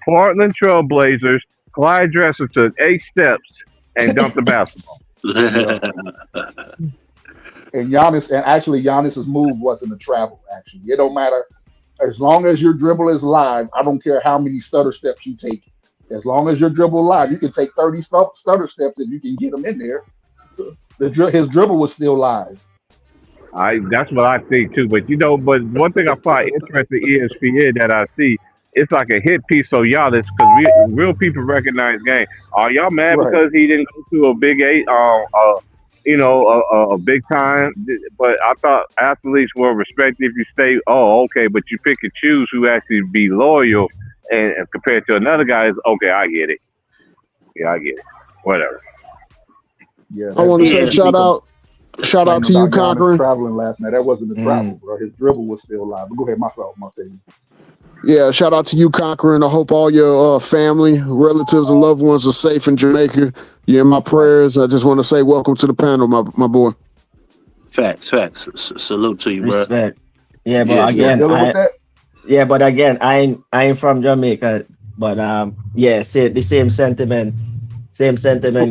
Portland Trail Blazers. Clyde Drexler took 8 steps and dumped the basketball. And Giannis's move wasn't a travel. Actually, it don't matter. As long as your dribble is live, I don't care how many stutter steps you take. As long as your dribble live, you can take 30 stutter steps if you can get them in there. His dribble was still live. That's what I think too. But one thing I find interesting ESPN that I see, it's like a hit piece. So y'all, because real people recognize game. Are y'all mad because he didn't go to a Big 8? A big time, but I thought athletes were respected if you stay. Oh, okay, but you pick and choose who actually be loyal, and compared to another guy is okay. I get it. Yeah, I get it. Whatever. Yeah, I want to say shout out to you, Conquering. Traveling last night, that wasn't a travel, bro. His dribble was still live. But go ahead, my fault, my thing. Yeah, shout out to you, Conqueror, and I hope all your family, relatives, and loved ones are safe in Jamaica. Yeah, my prayers. I just want to say welcome to the panel, my boy. Facts. Salute to you, bro. Respect. Yeah, but Yeah, again, dealing with that? yeah, but again, I ain't from Jamaica, but yeah, the same sentiment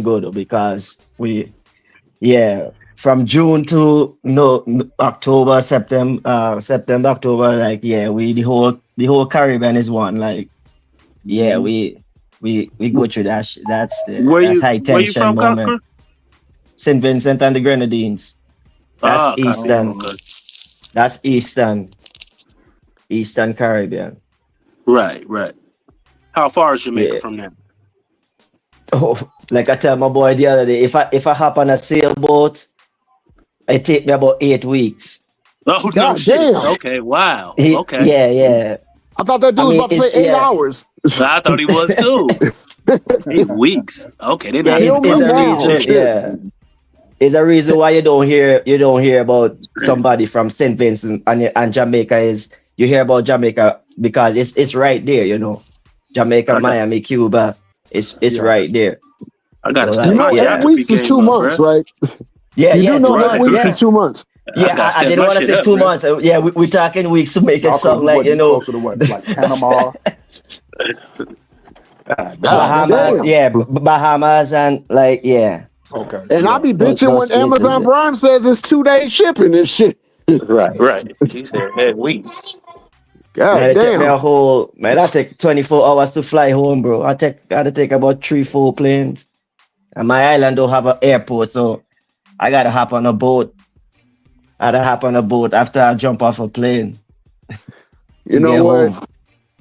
good because from June to October, September, October, like the whole Caribbean is one. Like we go through that. That's high tension Where you from, moment. Conquer? St. Vincent and the Grenadines. That's Eastern. Okay. That's Eastern Caribbean. Right. How far is Jamaica Yeah. from there? Oh, like I tell my boy the other day, if I hop on a sailboat, it take me about 8 weeks. Oh, no God shit. damn. Okay, wow. Okay. Yeah. I thought that dude was about to say 8 hours. I thought he was too. 8 weeks. Okay, they're Yeah, not Kill even me it's a now. reason. Shit. Yeah, it's a reason why you don't hear about somebody from St. Vincent and Jamaica. Is you hear about Jamaica because it's right there. Jamaica, Miami, Cuba. It's right there. I gotta So, step You know, my 8 geography weeks is game 2 up, months, bruh. right? Yeah, You do know right. 8 weeks yeah. is 2 months. Yeah, gotta I step didn't my want to shit say up, 2 bruh. months. Yeah, we're talking weeks to make it Y'all something like closer to what, like Panama? Bahamas. Damn. Yeah, Bahamas and Okay. And I be Those bitching when places, Amazon yeah. Prime says it's 2 day shipping and shit. Right. He said 8 weeks. God Man, it take me damn. that take 24 hours to fly home, bro. Gotta take about 3-4 planes. And my island don't have an airport, so I gotta hop on a boat. After I jump off a plane. You to know get what? home.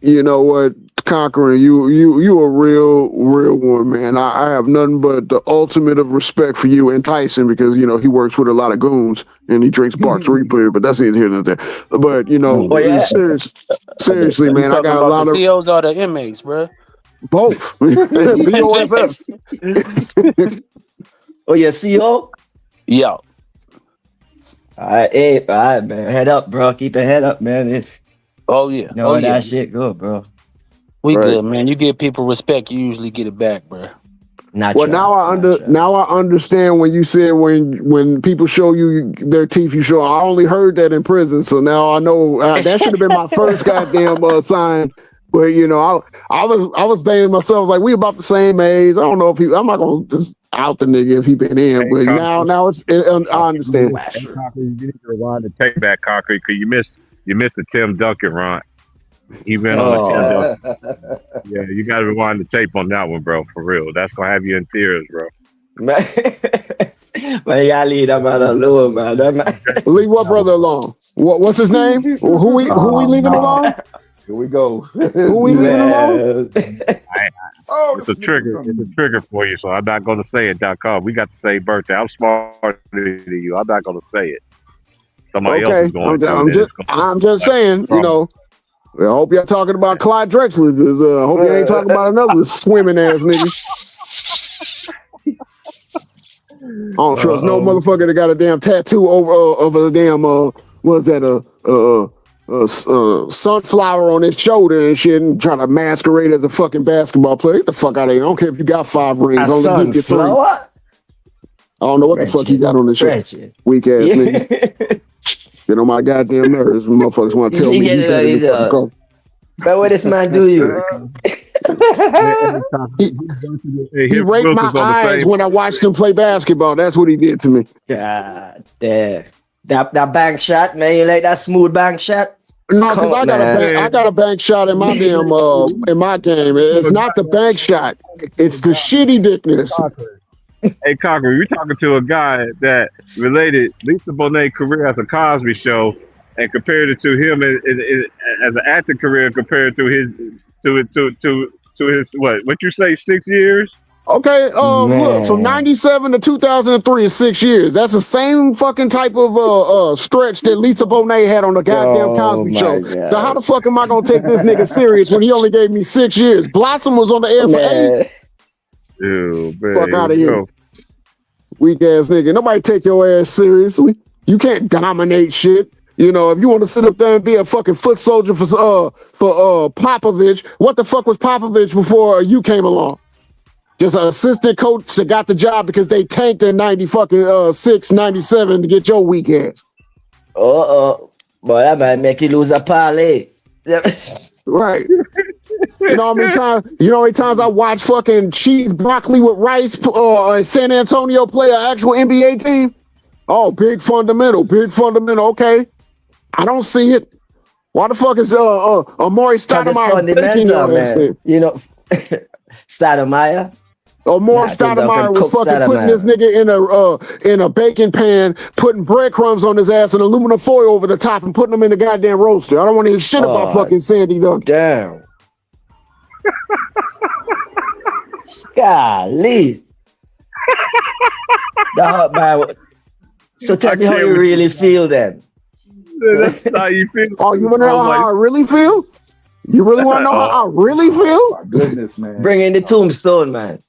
You know what? Conquering, you a real one, man. I have nothing but the ultimate of respect for you and Tyson because he works with a lot of goons and he drinks Bart's Reaper, but that's neither here nor there. But Oh yeah. seriously, You man, I talking got a about lot the of COs or the inmates, bro? both. BOFFs. Oh yeah, CO? Yo. All right, man. Head up, bro. Keep your head up, man. Oh yeah. That shit good, bro. We Right. good, man. You give people respect, you usually get it back, bro. Natural. Well, now I understand when you said when people show you their teeth, you show. I only heard that in prison, so now I know that should have been my first goddamn sign. But I was thinking to myself like we about the same age. I don't know if I'm not gonna just out the nigga if he been in, but now I understand. You need to rewind the tape back, Concrete, because you missed the Tim Duncan run. He been on the Tim Duncan. Yeah, you got to rewind the tape on that one, bro. For real, that's gonna have you in tears, bro. Man, you gotta leave that man alone, man. That man. Leave what brother alone? What's his name? Who we leaving alone? Here we go. Who we leaving alone? It's a trigger. It's a trigger for you, so I'm not gonna say it. .com. We got the same birthday. I'm smarter than you. I'm not gonna say it. Somebody else Okay, is going. I'm just saying. I hope y'all talking about Clyde Drexler because I hope you ain't talking about another swimming ass nigga. I don't trust no motherfucker that got a damn tattoo of a damn what's that sunflower on his shoulder and shit and trying to masquerade as a fucking basketball player. Get the fuck out of here. I don't care if you got 5 rings. Only give you 3. I don't know what the fuck he got on his shit. Weak ass nigga. Get on my goddamn nerves. Motherfuckers want to tell me he better than fucking Kobe. But what this man do you? He raped my eyes when I watched him play basketball. That's what he did to me. God damn. That bank shot, man. You like that smooth bank shot? No, because I got a bank shot in my damn in my game. It's not the bank shot. It's the shitty dickness. Hey, Conqueror, you're talking to a guy that related Lisa Bonet's career as a Cosby Show and compared it to him as an acting career compared to his what you say 6 years? Okay, look, from 97 to 2003 is 6 years. That's the same fucking type of stretch that Lisa Bonet had on the goddamn Cosby Show. God. So how the fuck am I gonna take this nigga serious when he only gave me 6 years? Blossom was on the air for 8. Ew, man. Fuck out of here. Weak ass nigga. Nobody take your ass seriously. You can't dominate shit. You know, if you want to sit up there and be a fucking foot soldier for Popovich, what the fuck was Popovich before you came along? Just an assistant coach that got the job because they tanked in 96, 97 to get your weak ass. Boy, that might make you lose a parlay. Right. You know how many times I watch fucking cheese broccoli with rice San Antonio play an actual NBA team? Oh, big fundamental. Okay. I don't see it. Why the fuck is Amari Stoudemire taking your ass in? You know, Stoudemire? Amari Stoudemire was fucking putting this nigga in a baking pan, putting breadcrumbs on his ass and aluminum foil over the top and putting him in the goddamn roaster. I don't want to hear shit about fucking Sandy Duncan. Damn. Golly. Dog, man. So tell me how you really feel then. That's how you feel. Oh, you want to know how I really feel? You really want to know how I really feel? My goodness, man. Bring in the tombstone, man.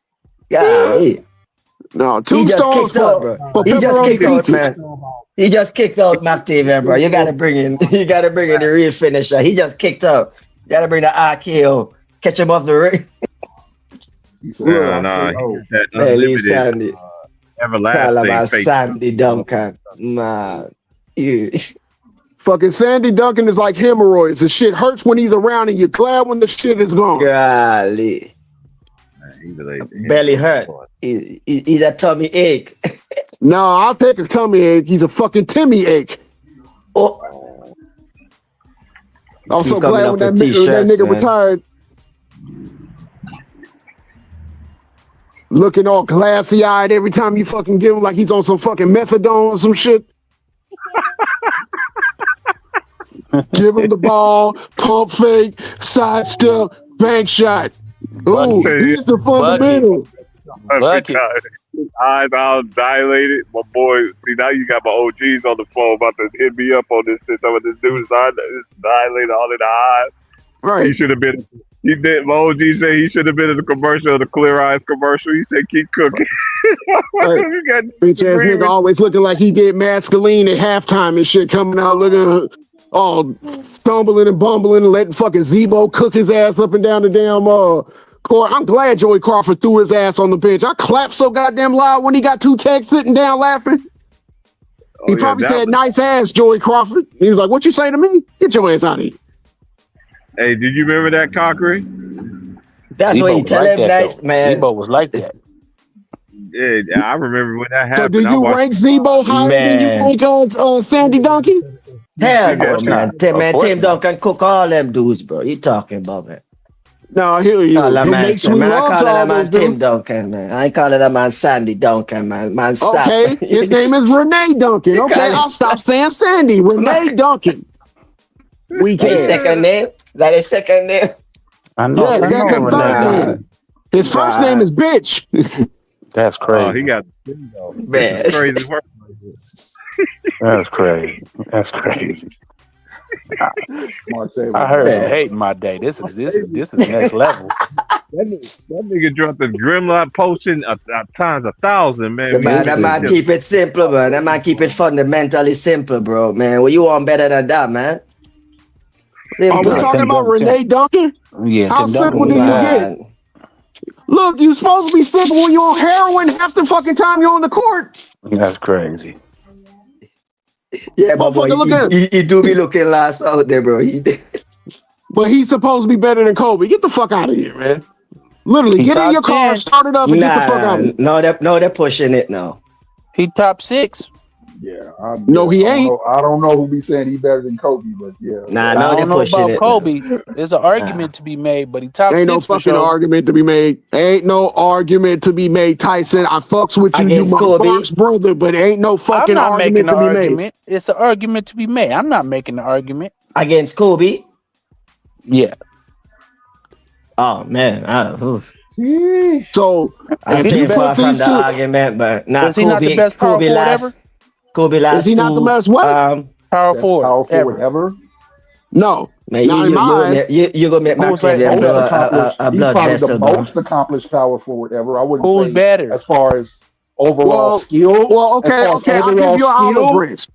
Golly. No, tombstones for he just kicked out, man. He just kicked out McTavish, bro. You gotta bring in the real finisher. He just kicked out. You gotta bring the RKO. Catch him off the ring. Sandy. Everlasting Sandy Duncan. Man. Fucking Sandy Duncan is like hemorrhoids. The shit hurts when he's around and you're glad when the shit is gone. Golly. Belly hurt. He's a tummy ache. No, I'll take a tummy ache. He's a fucking Timmy ache. Oh. I'm so glad when that nigga retired. Looking all glassy eyed every time you fucking give him like he's on some fucking methadone or some shit. Give him the ball, pump fake, sidestep, bank shot. Ooh, he's the fundamental. His eyes all dilated. My boy, see, now you got my OGs on the phone about to hit me up on this shit. Some of this dude's dilated all in the eyes. Right. He should have been. He did. My OG say he should have been in the commercial, the Clear Eyes commercial. He said, "Keep cooking." Right. Bitch ass nigga always looking like he did masculine at halftime and shit, coming out looking all stumbling and bumbling and letting fucking Zebo cook his ass up and down the damn court. I'm glad Joey Crawford threw his ass on the bench. I clapped so goddamn loud when he got two techs sitting down laughing. He probably said, "Nice ass, Joey Crawford." He was like, "What you say to me? Get your ass out of here." Hey, did you remember that, Concrete? That's what you tell him, nice man. Zebo was like that. Yeah, I remember when that happened. So do you rank Zebo higher than you rank on Sandy Duncan? Hell no, man. Tim Duncan cook all them dudes, bro. You talking about, man? No, I hear you. I call that man Tim Duncan, man. I ain't calling that man Sandy Duncan, man. Man, stop. Okay, his name is Renee Duncan. Okay, I'll stop saying Sandy. Renee Duncan. We can. His second name? Is that his second name? I know. Yes, that's his third name. His first name is Bitch. That's crazy. Oh, he got man. Crazy work. That's crazy. That's crazy. I heard some hate in my day. This is next level. That nigga dropped the Grimlock potion times 1,000, man. That man keep it simple, man. That man keep it fundamentally simple, bro, man. Well, you want better than that, man. Simple. Are we talking about Renee Duncan? Yeah. How simple do you get? Look, you supposed to be simple when you're on heroin half the fucking time you're on the court. That's crazy. Yeah, but boy, he do be looking last out there, bro. But he's supposed to be better than Kobe. Get the fuck out of here, man. Literally, get in your car, start it up, and get the fuck out of here. No, they're pushing it now. He top 6. Yeah. No, he ain't. I don't know who be saying he better than Kobe, but yeah. I don't know about Kobe. There's an argument to be made, but he top 6. Ain't no fucking argument to be made. Ain't no argument to be made, Tyson. I fucks with you, you my Fox brother, but ain't no fucking argument to be made. It's an argument to be made. I'm not making the argument. Against Kobe? Yeah. Oh, man. So, if you put these two... argument, but is he not the best power forward ever? Kobe last is he not the best what? Power forward ever? No. Man, you're going to make McTavish a blood vessel. The most accomplished power forward ever. I wouldn't say who's better as far as overall skill. Well, okay, I'll give you an olive branch.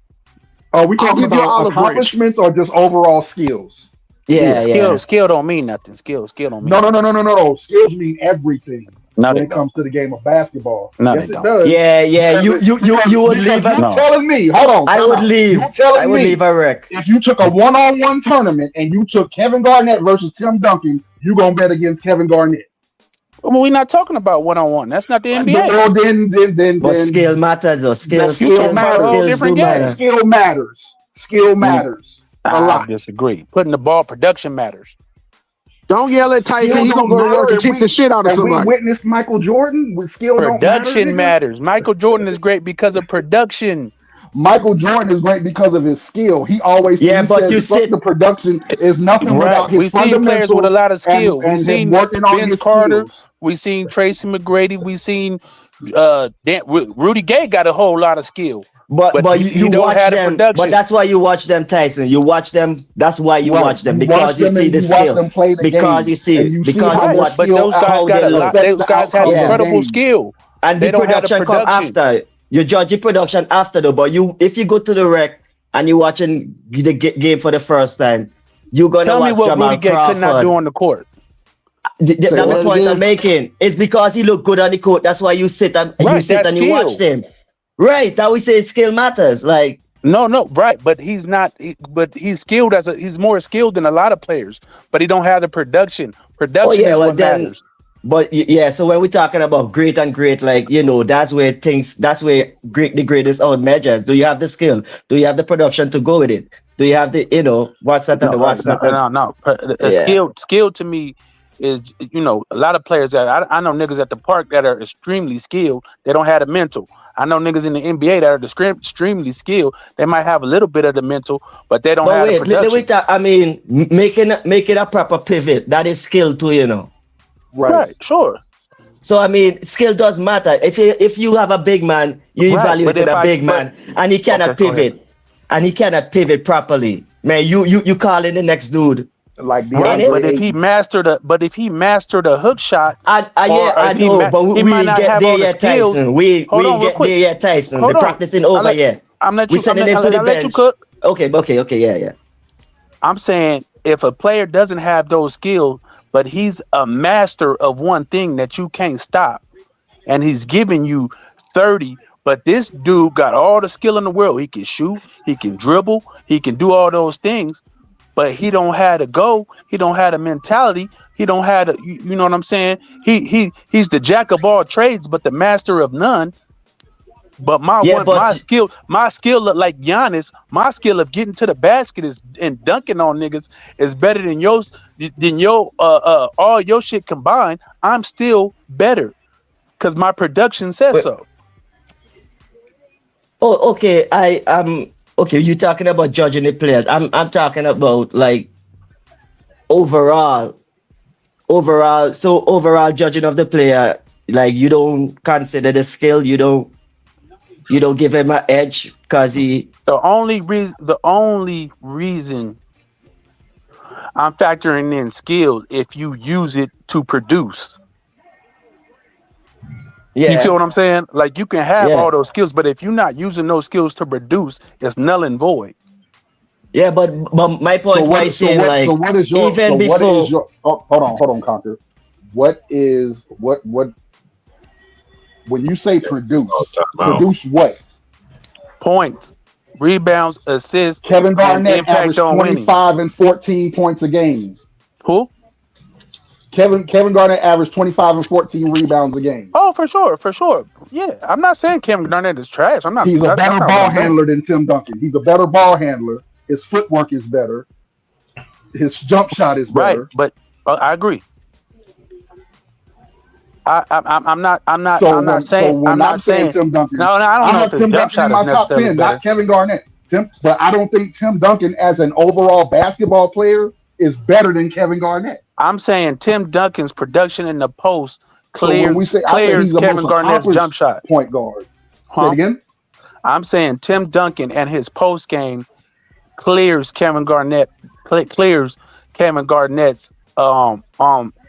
Are we I'll talking give you about olive branch. accomplishments or just overall skills? Yeah, yeah. Skill don't mean nothing. Skill don't mean No, nothing. no. Skills mean everything No, when they it don't. comes to the game of basketball. No, Yes, they it don't. does. Yeah, yeah. You would leave Because a you're telling me, hold on, I time would out. leave. You're telling I would me leave a wreck. if you took a one-on-one tournament and you took Kevin Garnett versus Tim Duncan, you gonna bet against Kevin Garnett. Well, we're not talking about one-on-one. That's not the NBA. Well, then, But skill matters though. skill talking about a whole skills different do game. matter. Skill matters. Skill matters a I lot. disagree. Putting the ball production matters. Don't yell at Tyson. Skill He's gonna don't go to work matter and if kick the shit out of and we somebody. witnessed Michael Jordan with skill don't matter. Production nigga. matters. Michael Jordan is great because of production. Michael Jordan is great because of his skill. He always Yeah, but says you fuck said the production is nothing without Right. We his seen players with a fundamentals lot of skill. We and him seen working on Vince his Carter. skills. We seen Tracy McGrady. We seen Rudy Gay got a whole lot of skill. but he you don't watch have the them. production. But that's why you watch them, Tyson. You watch them. That's why you Right. watch them You because watch you them see and the you watch skill. them play the Because game, you see and it. you see Because how you their watch. But skill, those guys how got they a lot. affects Those the guys have outcome of the incredible game. skill. And They the don't have the production come production. after. You judge the production after though. But if you go to the rec and you're watching the game for the first time, you're gonna Tell me watch what Jamal Rudy Gay could not Crawford. do on the court. That's Say the that point I'm again. making. It's because he look good on the court. That's why you sit and Right, that's you watch skill. them. Right. That we say skill matters. Like No, right. But he's not. But he's skilled he's more skilled than a lot of players. But he don't have the production. Production yeah, is well what then matters. but yeah, so when we're talking about great and great, like that's where the greatest out measures. Do you have the skill? Do you have the production to go with it? Do you have the what's that and the what's that? No. Yeah. Skill to me is a lot of players that I know niggas at the park that are extremely skilled. They don't have the mental. I know niggas in the NBA that are extremely skilled. They might have a little bit of the mental, but they don't But have the wait, let me production. talk. I mean, making a proper pivot, that is skill too, Right, sure. So I mean, skill does matter. If you have a big man, you Right, evaluate but if a big man, and he cannot Okay, go ahead. pivot, and he cannot pivot properly. Man, you call in the next dude. Like Right, DeAndre but if he mastered a hook shot, I or if he know, ma- but he we might ain't not get have there all the yet, skills. Tyson. We Hold on, ain't real get quick. there yet, Tyson. Hold The on. practicing over yet. I'm let We you. sending him to the I'll let you bench. cook. Okay, yeah. I'm saying if a player doesn't have those skills, but he's a master of one thing that you can't stop, and he's giving you 30, but this dude got all the skill in the world. He can shoot, he can dribble, he can do all those things, but he don't have the go, he don't have the mentality, he don't have the, you know what I'm saying? He's the jack of all trades, but the master of none. But my skill look like Giannis. My skill of getting to the basket and dunking on niggas is better than yours, than your all your shit combined. I'm still better because my production says so. Oh, okay. Okay. You talking about judging the players? I'm talking about like overall. So overall judging of the player, like you don't consider the skill. You don't give him an edge because he. The only reason I'm factoring in skill if you use it to produce. Yeah. You feel what I'm saying? Like you can have Yeah. all those skills, but if you're not using those skills to produce, it's null and void. Yeah, but my point by saying like what is your even before. what is your hold on, Conquer. What when you say produce what? Points, rebounds, assists. Kevin and Garnett impact averaged on 25 winning. and 14 points a game. Who? Kevin Garnett averaged 25 and 14 rebounds a game. Oh, for sure. Yeah, I'm not saying Kevin Garnett is trash. I'm not. He's a that's better not what ball I'm saying. handler than Tim Duncan. He's a better ball handler. His footwork is better. His jump shot is better. Right, but I agree. I'm not saying Tim Duncan. No, I don't know have if his Tim jump Duncan shot in my is top necessarily 10, better. not Kevin Garnett. But I don't think Tim Duncan as an overall basketball player is better than Kevin Garnett. I'm saying Tim Duncan's production in the post So when we say, I say clears he's the Kevin most Garnett's jump accomplished shot. point guard. Say Huh? it again. I'm saying Tim Duncan and his post game clears Kevin Garnett's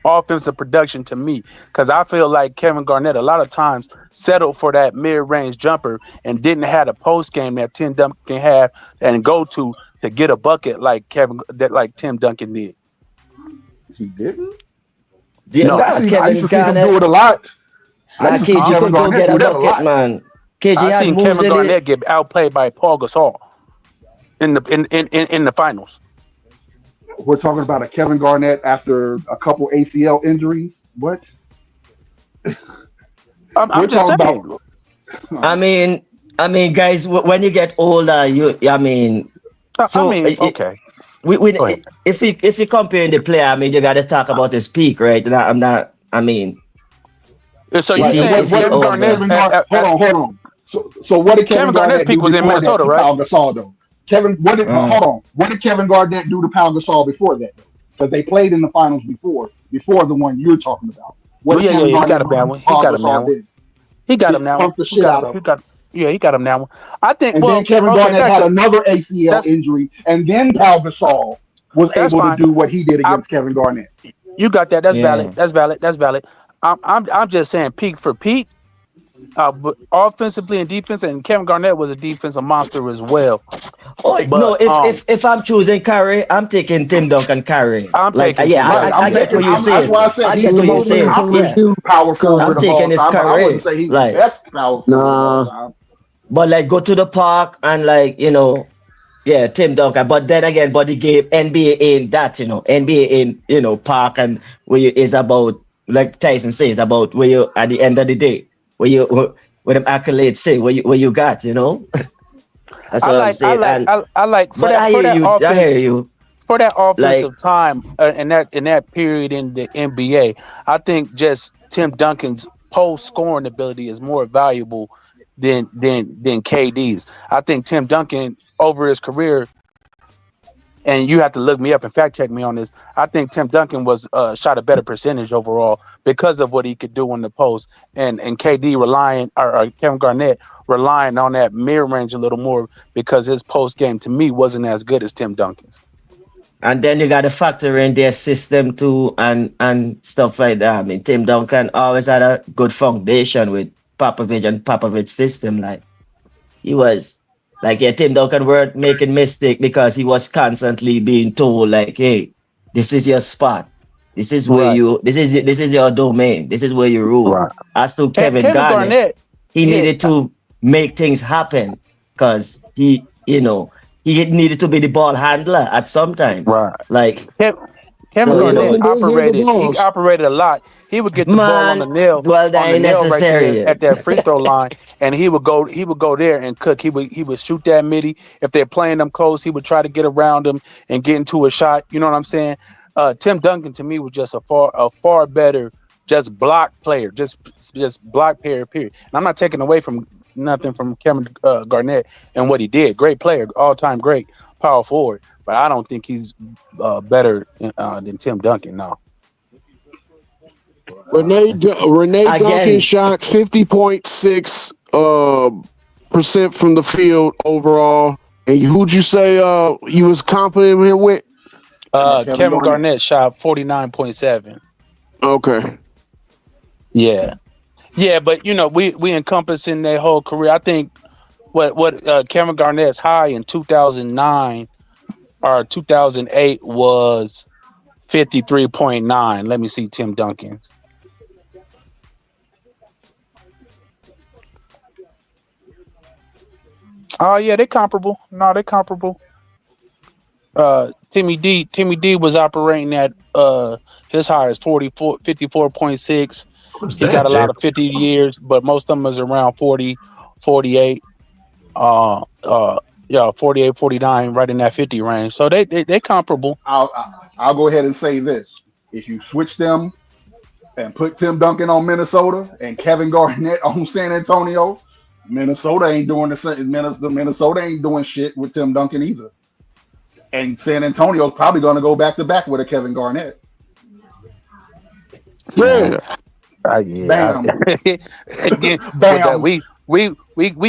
offensive production to me, because I feel like Kevin Garnett a lot of times settled for that mid-range jumper and didn't have a post game that Tim Duncan can have and go to get a bucket like Tim Duncan did. He didn't. Yeah, No. I used Kevin to see him Garnett. do it a lot. Nah, KG could go get a bucket, man. KG I had seen moves Kevin in Garnett it. get outplayed by Paul Gasol in the finals. We're talking about a Kevin Garnett after a couple ACL injuries. What? I'm just saying. I mean, guys, when you get older, okay. If you comparing the player, I mean, you got to talk about his peak, right? I'm not. I mean, so you saying Kevin Garnett? Hold on. So what did Kevin Garnett's Garnett peak do was in before Minnesota, that to right? Pau Gasol, though? Hold on. What did Kevin Garnett do to Pau Gasol before that? Because they played in the finals before the one you're talking about. What did Kevin Garnett do to Pau Gasol did? He got him now. Pump the shit out of him. He got him now. I think. And then Kevin Garnett had another ACL injury, and then Pau Gasol was able to do what he did against Kevin Garnett. You got that. That's valid. That's valid. I'm just saying peak for peak. But offensively and defense, and Kevin Garnett was a defensive monster as well. If I'm choosing Curry, I'm taking Tim Duncan Curry. I get what you're saying. I get what you're saying. Powerful. I'm taking his Curry. I wouldn't say he's the best powerful. Nah. But go to the park and Tim Duncan. But then again, the game NBA ain't that, NBA ain't park and where you is about, like Tyson says, about where you at the end of the day. Where them accolades say where you got, That's what I'm saying. I like for that offensive time in that period in the NBA. I think just Tim Duncan's post scoring ability is more valuable than KD's. I think Tim Duncan over his career, and you have to look me up and fact check me on this, I think Tim Duncan was shot a better percentage overall because of what he could do in the post, and KD or Kevin Garnett relying on that mid-range a little more because his post game to me wasn't as good as Tim Duncan's. And then you got to factor in their system too and stuff like that. I mean, Tim Duncan always had a good foundation with Popovich and Popovich system. Like he was Tim Duncan weren't making mistake because he was constantly being told hey, this is your spot. This is where this is your domain. This is where you rule. Right. As to Kevin Garnett, he needed to make things happen because he needed to be the ball handler at some time. Right. Kevin Garnett operated a lot. He would get the ball on the nail. Well, that ain't necessary right at that free throw line, and he would go there and cook. He would shoot that midi. If they're playing them close, he would try to get around them and get into a shot. You know what I'm saying? Tim Duncan to me was just a far better just block player, just block player. Period. And I'm not taking away from nothing from Kevin Garnett and what he did. Great player, all time great power forward. But I don't think he's better than Tim Duncan. No. Renee Duncan shot 50.6% from the field overall. And who'd you say you was confident here with? Kevin Garnett shot 49.7. Okay. Yeah, but we encompassing their whole career. I think what Kevin Garnett's high in 2009 or 2008 was 53.9. Let me see Tim Duncan's. Oh yeah, they're comparable. No, they're comparable. Timmy D was operating at his high is 54.6. He got a lot of 50 years, but most of them is around 40, 48. 48, 49, right in that 50 range. So they comparable. I'll go ahead and say this. If you switch them and put Tim Duncan on Minnesota and Kevin Garnett on San Antonio, Minnesota ain't doing the same. Minnesota ain't doing shit with Tim Duncan either. And San Antonio's probably going to go back to back with a Kevin Garnett. Yeah. Bam. Bam. We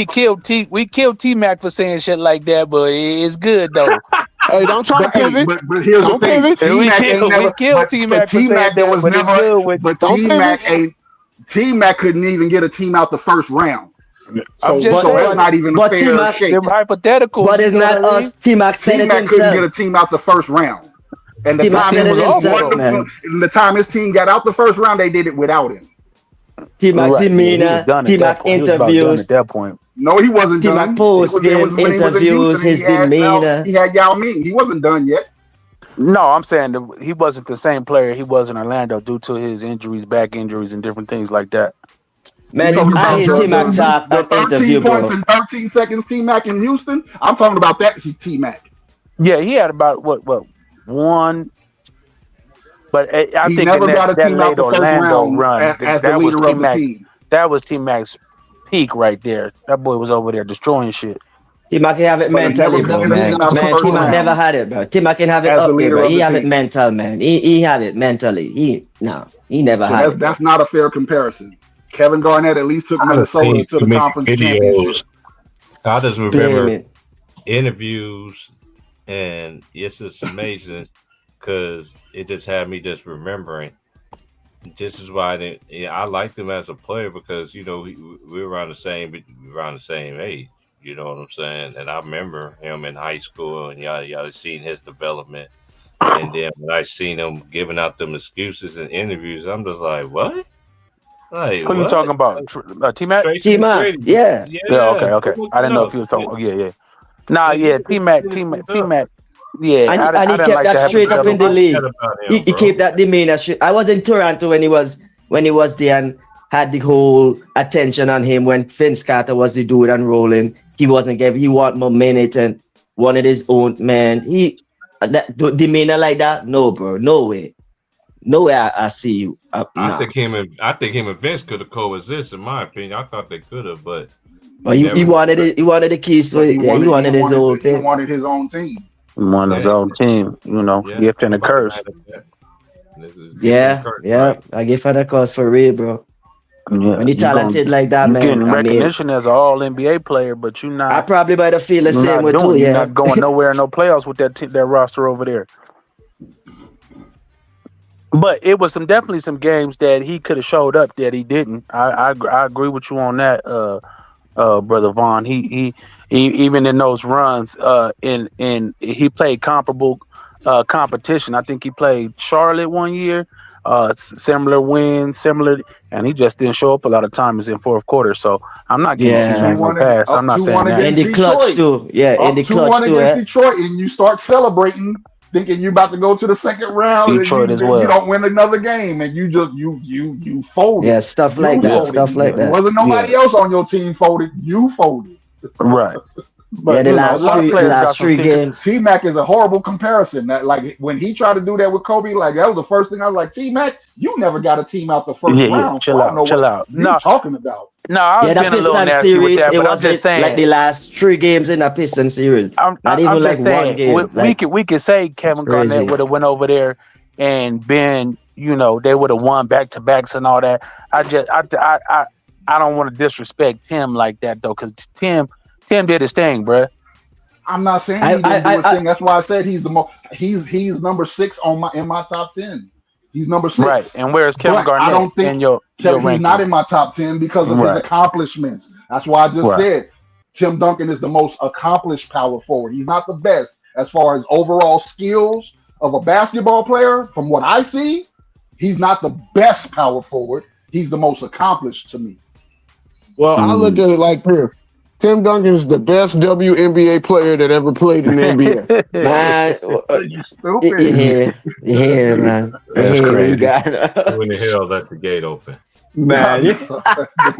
killed T-Mac for saying shit like that, but it's good though. Hey, don't try to pivot. But here's the Don't thing. pivot. T-Mac ain't never. We killed T-Mac for saying T-Mac that, was but it's never. good with. But Don't T-Mac pivot. ain't. T-Mac couldn't even get a team out the first round. I'm just So saying. that's not even a But fair T-Mac- shake. Them hypotheticals. But you it's know not what I mean? us. T-Mac said it T-Mac couldn't get a himself. team out the first round. And the T-Mac time said he it was himself, wonderful, man. the time his team got out the first round, they did it without him. T-Mac Right. Yeah, he was demeanor, done at that T-Mac point. He was about done interviews, at that point. No, he wasn't T-Mac done. post It game was when he was in interviews, Houston. his demeanor. He had Yao Ming. He wasn't done yet. No, I'm saying that he wasn't the same player he was in Orlando due to his injuries, back injuries, and different things like that. Man, Talking I about hear T-Mac talk the an 13 interview, points bro. in 13 seconds T-Mac in Houston. I'm talking about that T-Mac. Yeah, he had about what one. But I He think never in got a that team out late the first Orlando round run, as the that was leader of the T-Mac. team. That was T-Mac's peak right there. That boy was over there destroying shit. T-Mac can have it But he never mentally, bro, got a man. team out the Man, first T-Mac round never had it, bro. T-Mac can have it as the up there, leader bro. of He the have it team. mental, man. He have it mentally. He never So had it. that's not a fair comparison. Kevin Garnett at least took I've Minnesota seen to too the many conference videos. championship. I just Damn remember it. interviews, and it's just amazing because it just had me just remembering. This is why I liked him as a player because we were around the same age. You know what I'm saying? And I remember him in high school and y'all seen his development. And then when I seen him giving out them excuses in interviews, I'm just like, what? Like, Who you what? talking about? T-Mac? Tracy T-Mac, McGrady. yeah. Yeah, okay. I didn't know if he was talking. Yeah. Nah, yeah, T-Mac. Yeah, And I he didn't kept like that that straight up in the league. He bro. kept that demeanor. I was in Toronto when he was there and had the whole attention on him when Vince Carter was the dude and rolling. He want more minutes and wanted his own, man. That demeanor like that, no, bro, no way. No way I see you. I think him and Vince could have coexisted, in my opinion. I thought they could have, but he wanted it. He wanted the keys to it. Yeah, he wanted his own thing. He wanted his own team. He wanted his own team. Gift and a curse. Yeah. I give her the cause for real, bro. Yeah, when you talented like that, you're man. getting recognition as an all NBA player, but you're not. I probably might have feel the same way too. You're Yeah, not going nowhere in no playoffs with that roster over there. But it was definitely some games that he could have showed up that he didn't. I agree with you on that, brother Vaughn. He even in those runs, he played comparable competition. I think he played Charlotte one year, similar wins, and he just didn't show up a lot of times in fourth quarter. So I'm not giving T-Mac no pass. I'm not saying that. In the clutch too. Yeah, in the clutch too. Against Detroit, and you start celebrating, thinking you're about to go to the second round, Detroit and as well. You don't win another game, and you just you folded. Yeah, stuff like that. Stuff like that. Wasn't nobody else on your team folded. You folded. Right. But the last three games. T-Mac is a horrible comparison. That like when he tried to do that with Kobe, like that was the first thing I was like, T-Mac, you never got a team out the first round. Chill out. What you talking about? No, I was being a little nasty with that, but I'm just saying, like the last 3 games in the Pistons series. Not even like one game. We could say Kevin Garnett would have went over there and been, they would have won back-to-backs and all that. I don't want to disrespect Tim like that though, because Tim did his thing, bruh. I'm not saying he didn't do his thing. That's why I said he's the most. He's number 6 in my top 10. He's number 6. Right. And where's Kevin Garnett? I don't think he's not in my top 10 because of his accomplishments. That's why I just said Tim Duncan is the most accomplished power forward. He's not the best as far as overall skills of a basketball player. From what I see, he's not the best power forward. He's the most accomplished to me. Well, I look at it like this. Tim Duncan is the best WNBA player that ever played in the NBA. Man, you stupid. Yeah, man. That's crazy. Who in the hell let the gate open? Man,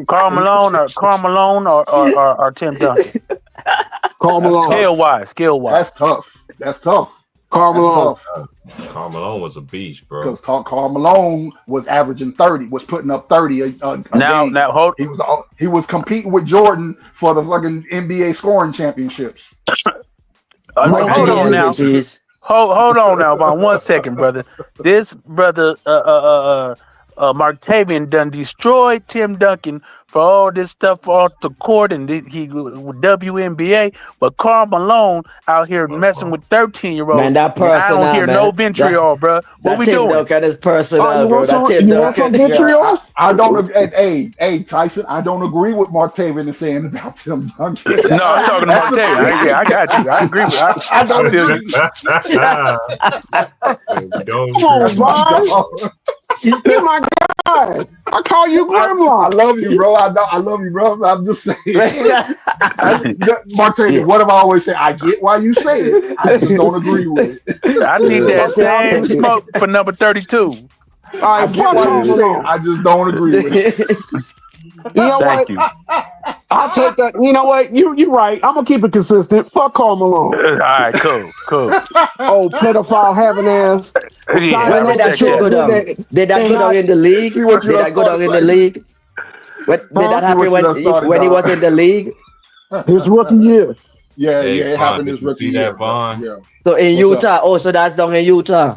Karl Malone or Tim Duncan? Karl Malone. Skill wise. That's tough. Karl Malone. Karl Malone was a beast, bro. Because Karl Malone was averaging 30, was putting up 30 a game. Now hold. He was competing with Jordan for the fucking NBA scoring championships. Hold on now. Hold on now, about 1 second, brother. This brother, Martavian done destroyed Tim Duncan for all this stuff off the court and he WNBA, but Karl Malone out here messing with 13-year-olds. Man, that personal, I don't hear man. no vitriol, bro. What we Tim doing? Duncan is personal, you bro. want some, That Tim you want some Duncan. vitriol? I don't. Hey, Tyson. I don't agree with Martavian is saying about Tim Duncan. No, I'm talking to Martavian. I got you. I agree with. I don't feel you. Come on, Brian. Oh my God! I call you grandma. I love you, bro. I love you, bro. I'm just saying. Martavian, what have I always said? I get why you say it. I just don't agree with it. I need that same smoke for number 32. All right, fuck why you say it. Malone. I just don't agree with it. You know Thank what? you. I'll take that. You know what? You're right. I'm gonna keep it consistent. Fuck Karl Malone. All right, cool. Oh, pedophile having ass. Yeah, When did that shit go down? Did that go down in the league? See what you Did that go down in the league? Did that happen when he was in the league? His rookie year. Yeah, Hey, it Vaughn, happened did his you rookie see year. that, Vaughn? Yeah. So in What's Utah. Oh, so that's down in Utah.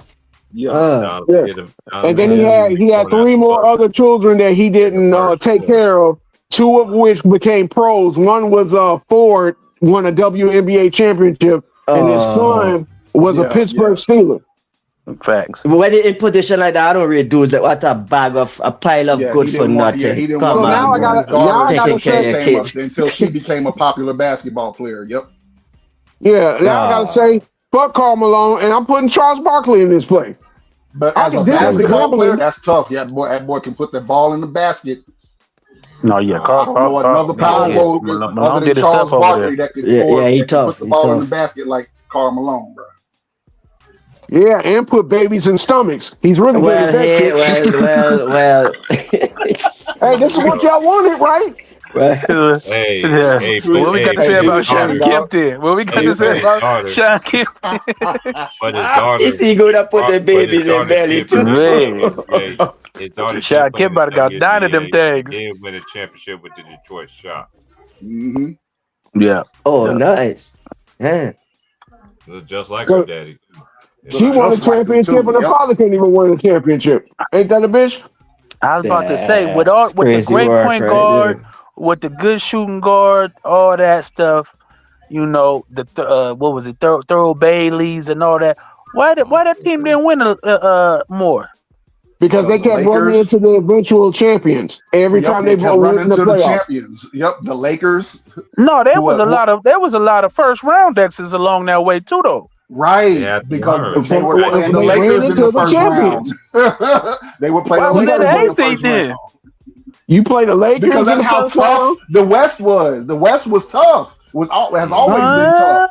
Yeah. Yeah. And then he had 3 more other children that he didn't take care of. 2 of which became pros. One was Ford, won a WNBA championship, and his son was a Pittsburgh Steeler. Facts. When they in position like that, I don't really do that. What a pile of good for nothing. He didn't Come want on, now I gotta say, until she became a popular basketball player. Yep. Yeah, now I gotta say, fuck Karl Malone, and I'm putting Charles Barkley in this play. But I as can a deal with basketball gambling. player, that's tough. Yeah, that boy can put the ball in the basket. No, yeah, I don't know another power forward other than Charles Barkley that can score. he that can tough. put the He ball in the tough. basket like Karl Malone, bro. Yeah, and put babies in stomachs. He's really good at that shit. Well. Hey, this is what y'all wanted, right? Hey, what we got to say about Sean Kempton? What we got to say about Sean Kempton? But his daughter, Is he gonna put the babies in belly too? Sean Kempton got nine of them things. He did win a championship with the Detroit Shock. Yeah. Oh, nice. Yeah. Just like her daddy. She won a championship, and her father couldn't even win a championship. Ain't that a bitch? I was about to say, with the great point guard, with the good shooting guard, all that stuff, you know, what was it, Thurl Baileys and all that. Why that team didn't win more? Because they kept running into the eventual champions every time they kept went running in the to the playoffs. champions. Yep, the Lakers. No, there was a lot of first round exits along that way too, though. Right, because they were playing the They Lakers ran in into the the first champions. round. They were playing Why the was that Lakers the in the AC first then? round. You play the Lakers Because in that's the how first tough round, the West was. The West was tough. Has always been tough.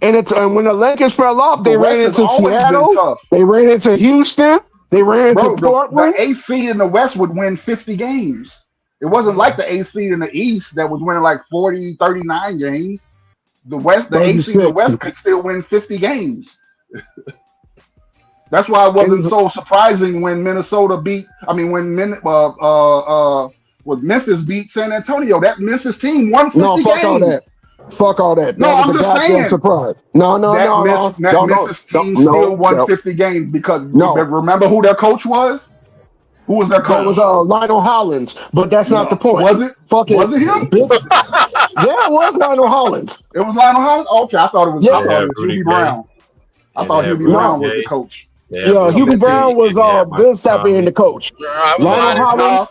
and when the Lakers fell off, they The West ran has into always been Seattle. tough. They ran into Houston. They ran into Bro, Portland. the AC in the West would win 50 games. It wasn't like the AC in the East that was winning like 40, 39 games. The AC in the West could still win 50 games. That's why it wasn't so surprising when Minnesota when Memphis beat San Antonio. That Memphis team won 50 games. Fuck all that. Fuck all that. No, That was I'm a just goddamn saying. surprise. No. That Memphis team still won 50 games because remember who their coach was? Who was their coach? That was Lionel Hollins, but that's not the point. Was it? Fucking was it him? Bitch. Yeah, it was Lionel Hollins. It was Lionel Hollins? Okay, I thought it was, Rudy Hubie Brown. I thought Hubie Brown was the coach. Yeah, Hubie Brown was Bill Stapp being the coach. Lionel Hollins.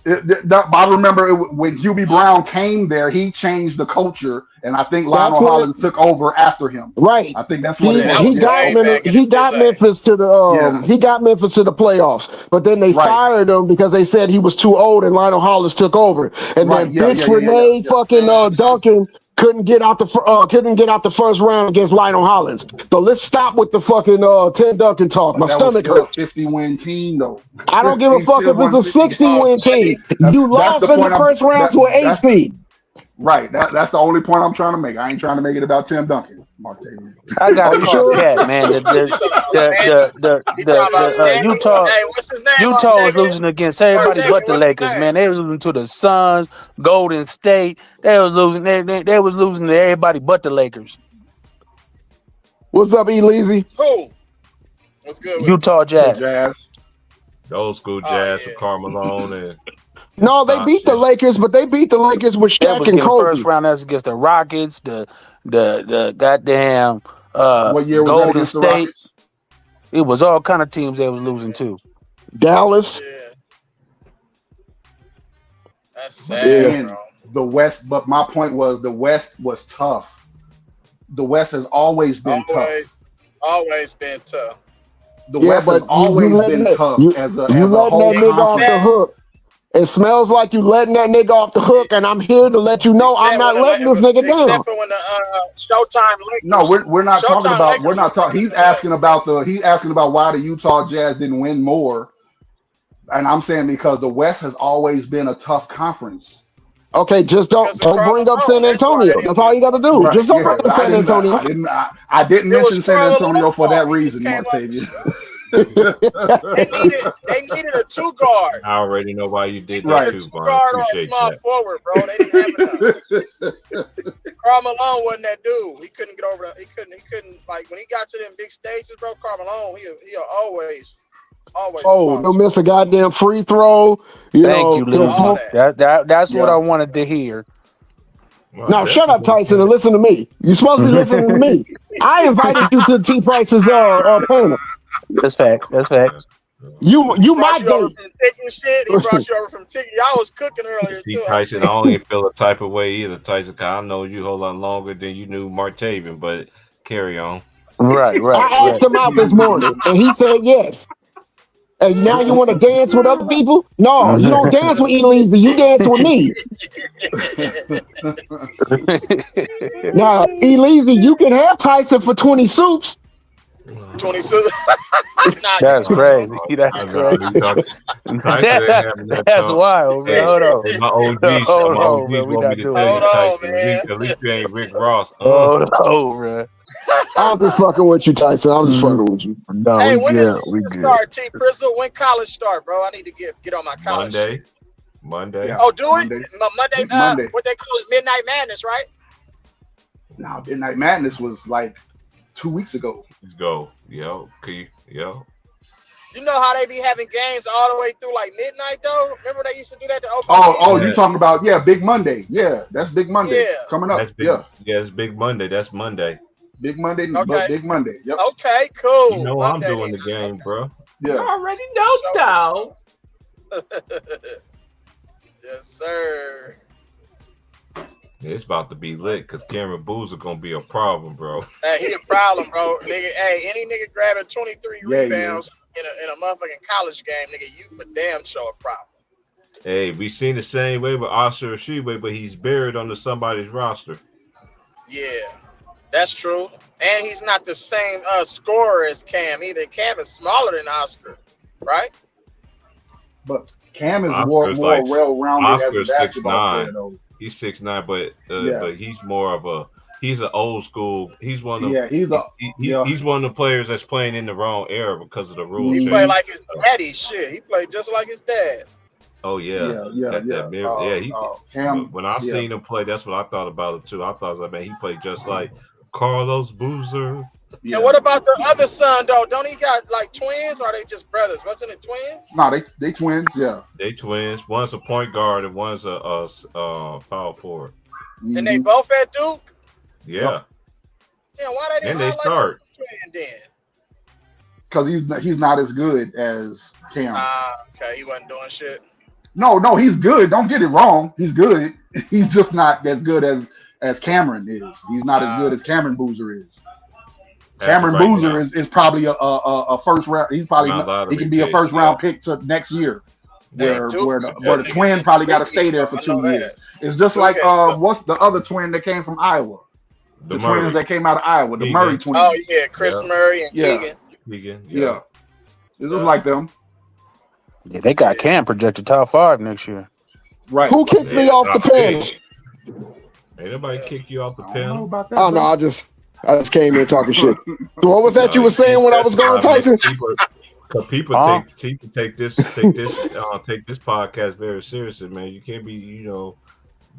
I remember when Hubie Brown came there, he changed the culture, and I think Lionel Hollins took over after him. Right. I think that's what he got Memphis to the playoffs, but then they fired him because they said he was too old, and Lionel Hollins took over, and then Renee Duncan couldn't get out the first round against Lionel Hollins. So let's stop with the fucking Tim Duncan talk. My stomach hurts. 50-win team though. I don't give a fuck if it's a 60-win team. You lost in the first round to an 8 seed. Right. That's the only point I'm trying to make. I ain't trying to make it about Tim Duncan. Martavian. I got you sure that, man. Utah was losing against everybody but the Lakers, man. They was losing to the Suns, Golden State. They was losing. They was losing to everybody but the Lakers. What's up, Eleazy? Who? What's good? Utah Jazz. The old school Jazz with Karl Malone and No, they beat the Lakers, but they beat the Lakers with That was Shaq and the Kobe. first round. That's against the Rockets, the goddamn What year was that Golden against the State. Rockets? It was all kind of teams they was losing to. Dallas. That's sad, And bro. the West, but my point was the West was tough. The West has always been tough. Always been tough. The Yeah, West but has always letting been tough as a you letting whole that nigga off the conference. hook. It smells like you letting that nigga off the hook, and I'm here to let you know I'm not letting this nigga down. Except for when the Showtime Lakers. No, we're not talking Showtime about. Lakers We're not talking. He's asking about why the Utah Jazz didn't win more, and I'm saying because the West has always been a tough conference. Okay, just don't bring up San Antonio. That's all you got to do. Right, Just don't yeah, bring up San Antonio. I didn't mention San Antonio for that reason, Martavius. They needed a 2 guard. I already know why you did that Right. too, 2 Vaughn. guard or a Appreciate small that. forward, bro. They didn't have enough. Karl Malone wasn't that dude. He couldn't get over. He couldn't like when he got to them big stages, bro. Karl Malone, he'll always. Oh, don't miss a goddamn free throw. You Thank know, you, he'll Lil. smoke- That's what Yeah. I wanted to hear. Now shut up, Tyson, and listen to me. You're supposed to be listening to me. I invited you to T Price's panel. That's facts. That's facts. You my Brought you over date. from Ticket shit. He brought you over from Ticket. Y'all was cooking earlier See, too. Tyson, I don't even feel a type of way either, Tyson, 'cause I know you a whole lot longer than you knew Martavian, but carry on. Right. I asked him out this morning, and he said yes. And now you want to dance with other people? No, you don't dance with Elise, but you dance with me. Now, Elise, you can have Tyson for 20 soups. 20 suits. That's crazy. That's crazy. That's wild, man. Hold on. My OGs, Hold my on, OGs man. We want not me to doing tell you, that. Tyson, at least you ain't Rick Ross. Hold on, man. I'm just fucking with you, Tyson. I'm just fucking with you. No, Hey, we when good. does We season good. start, T Prizzle? When college start, bro? I need to get on my college. shit. Monday. Oh, do it? Monday. Monday. Monday. What they call it? Midnight Madness, right? Now, Midnight Madness was like 2 weeks ago. Let's go. Yo. Yo. You know how they be having games all the way through like midnight though? Remember they used to do that to open Oh, season? you talking about Big Monday? Yeah, that's Big Monday Yeah. coming up. That's big. Yeah, Yeah, it's Big Monday. That's Monday. Big Monday. Okay. Big Monday. Yep. Okay, cool. You know Monday I'm doing then. the game, bro. Yeah. already know, though. Yes, sir. It's about to be lit because Cameron Boozer gonna be a problem, bro. Hey, he a problem, bro. Nigga, hey, any nigga grabbing 23 Yeah, he rebounds in a motherfucking college game, nigga, you for damn sure a problem. Hey, we seen the same way with Oscar Sheway, but he's buried under somebody's roster. Yeah, that's true. And he's not the same scorer as Cam either. Cam is smaller than Oscar, right? But Cam is Oscar's more like- well-rounded as Oscar's a basketball 6'9". player, though. He's 6'9", but Yeah. but he's more of he's an old school. He's one of Yeah, he's a yeah. he's one of the players that's playing in the wrong era because of the rules. He change. played like his daddy. Shit, he played just like his dad. Oh yeah, He, Cam, when I seen him play, that's what I thought about it too. I thought like, man, he played just like Carlos Boozer. Yeah. And what about the other son though? Don't he got like twins or are they just brothers? Wasn't it twins? No, they twins. Yeah. They twins. One's a point guard and one's a power forward. And they both at Duke? Yeah. Damn, why they And didn't they highlight start. the twin then? Because he's not as good as Cam. Okay, he wasn't doing shit. No, he's good. Don't get it wrong. He's good. He's just not as good as Cameron is. He's not as good as Cameron Boozer is. Cameron right Boozer now. is probably a first round. He's probably Not lottery he can be a pick, first round pick to next year. Where the twin probably got to stay there for 2 years. It's just like what's the other twin that came from Iowa? The twins that came out of Iowa, the Keegan. Murray twins. Oh yeah, Chris Murray and Keegan. Keegan. Yeah. It's just like them. Yeah, they got Cam projected top 5 next year. Right. Who kicked me off the panel? Ain't nobody kick you off the panel. Oh no, I just came in talking shit. So what was that you were saying when I was going, Tyson? Because people take this podcast very seriously, man. You can't be,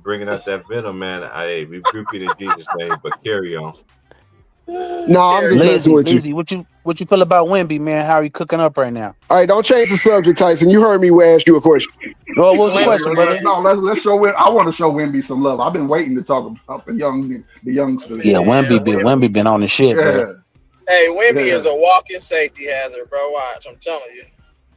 bringing out that venom, man. We rebuke it in Jesus' name, but carry on. No, I'm just messing with you. Lizzy, what you feel about Wemby, man? How are you cooking up right now? All right, don't change the subject, Tyson. You heard me ask you a question. Well, what was the question, brother? No, let's show Wemby. I want to show Wemby some love. I've been waiting to talk about the youngsters. Yeah, Wemby been on the shit, bro. Hey, Wemby is a walking safety hazard, bro. Watch, I'm telling you.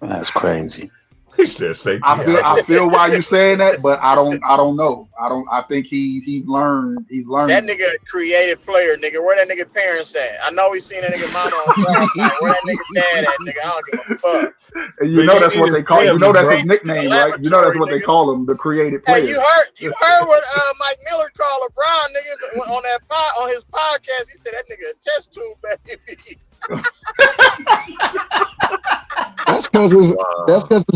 That's crazy. He said safety. I feel why you're saying that, but I don't know. I think he's learned. He's learned. That nigga creative player, nigga. Where that nigga parents at? I know we seen that nigga mama on like, where that nigga dad at, nigga? I don't give a fuck. And you know that's what they call him. You know that's his nickname, right? You know that's what they call him, the creative player. Hey, you heard what Mike Miller called LeBron, nigga, on his podcast. He said that nigga a test tube, baby. That's because his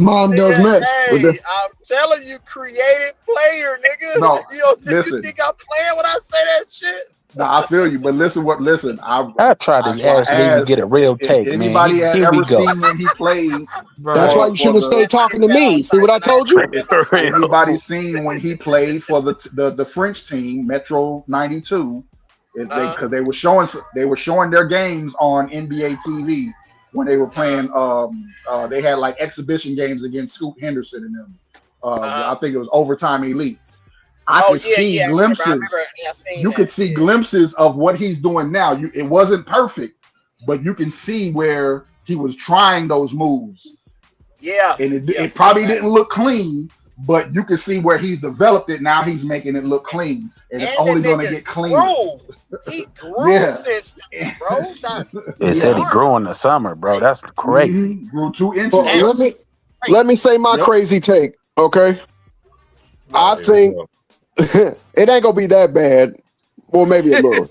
mom does mess. Hey, I'm telling you, creative player, nigga. No, you think I'm playing when I say that shit? No, I feel you, but listen. I tried to ask Lee to get a real take, man. Anybody had ever seen when he played? That's why you should have stayed talking to me. See what I told you? Anybody seen when he played for the French team, Metro 92? Because they were showing their games on NBA TV when they were playing. They had like exhibition games against Scoot Henderson and them. I think it was Overtime Elite. I could see glimpses. You could see glimpses of what he's doing now. It wasn't perfect, but you can see where he was trying those moves. Yeah, and it probably didn't look clean, but you can see where he's developed it. Now he's making it look clean, and it's only going to get cleaner. He grew since then, bro. They said he grew in the summer, bro. That's crazy. Grew 2 inches. Well, let me say my crazy take, okay? I think it ain't gonna be that bad. Well, maybe a little.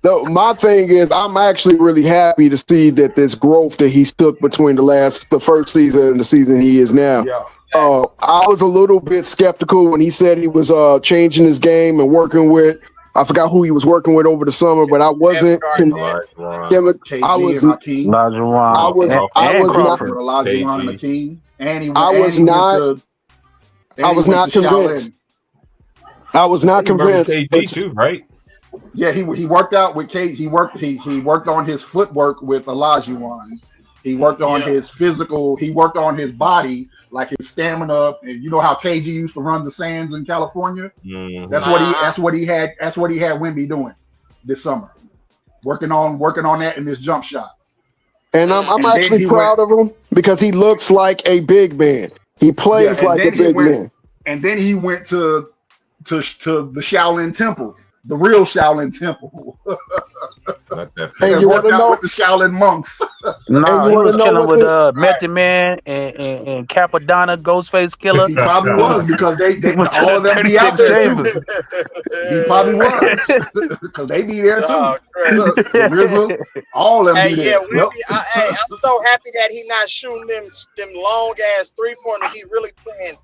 But my thing is, I'm actually really happy to see that this growth that he's took between the first season and the season he is now. Yeah. I was a little bit skeptical when he said he was changing his game and working with. I forgot who he was working with over the summer, but I wasn't. I was not convinced. I was not convinced. KG too, right? Yeah, he worked out with Kate. He worked on his footwork with Olajuwon. He worked on his physical. He worked on his body, like his stamina. And you know how KG used to run the sands in California. Mm-hmm. That's what he had Wemby doing this summer, working on that in his jump shot. And I'm actually proud of him because he looks like a big man. He plays like a big man. And then he went to the Shaolin Temple, the real Shaolin Temple. And you want to know with the Shaolin monks? No, he was chilling with Method Man and Capadonna, Ghostface Killer. He probably was because they all of them be out there too. He probably was because they be there too. RZA, all of them be there. I'm so happy that he not shooting them long ass 3-pointers. He really playing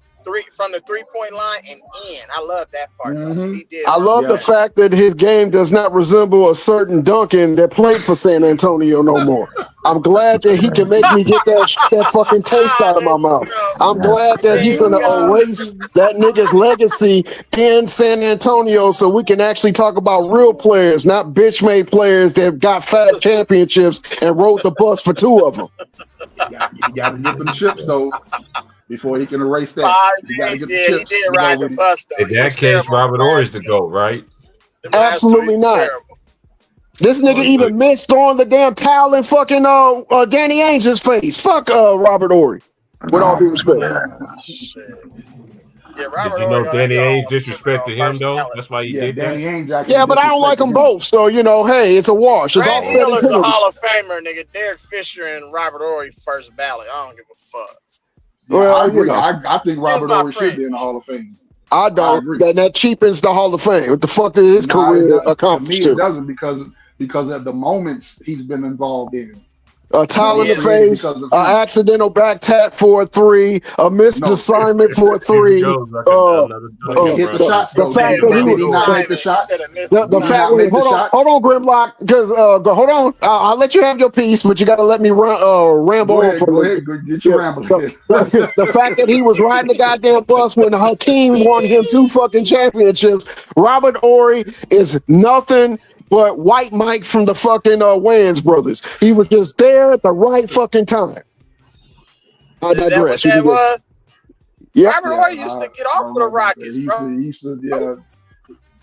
from the 3-point line and in. I love that part. Mm-hmm. He did. I love the fact that his game does not resemble a certain Duncan that played for San Antonio no more. I'm glad that he can make me get that fucking taste out of my mouth. I'm glad that he's going to erase that nigga's legacy in San Antonio so we can actually talk about real players, not bitch-made players that got 5 championships and rode the bus for 2 of them. You got to get them chips, though. Before he can erase that, he did ride the bus. In that case, Robert Horry's the GOAT, right? Absolutely not. This nigga even missed throwing the damn towel in fucking Danny Ainge's face. Fuck Robert Horry. With all due respect. Did you know Danny Ainge disrespected him though? That's why he did Danny that. Ainge Yeah, but I don't like them both. So hey, it's a wash. It's Randy Miller's a Hall of Famer, nigga. Derek Fisher and Robert Horry first ballot. I don't give a fuck. Well, I agree. I think Robert Horry should be in the Hall of Fame. I don't. That cheapens the Hall of Fame. What the fuck did his career accomplish? To me, it doesn't because of the moments he's been involved in. A towel in the face, an accidental back tap for a 3, a missed assignment for a 3. He hit the shots. The fact that he did not hit the shots. The fact. Hold on, Grimlock. Because hold on. I'll let you have your piece, but you got to let me ramble on for Go ahead. Get your ramble. The fact that he was riding the goddamn bus when Hakeem won him 2 fucking championships. Robert Horry is nothing but White Mike from the fucking Wayans brothers. He was just there at the right fucking time. I digress. That was? Yeah. Robert Horry used to get off with the Rockets, bro. He used to,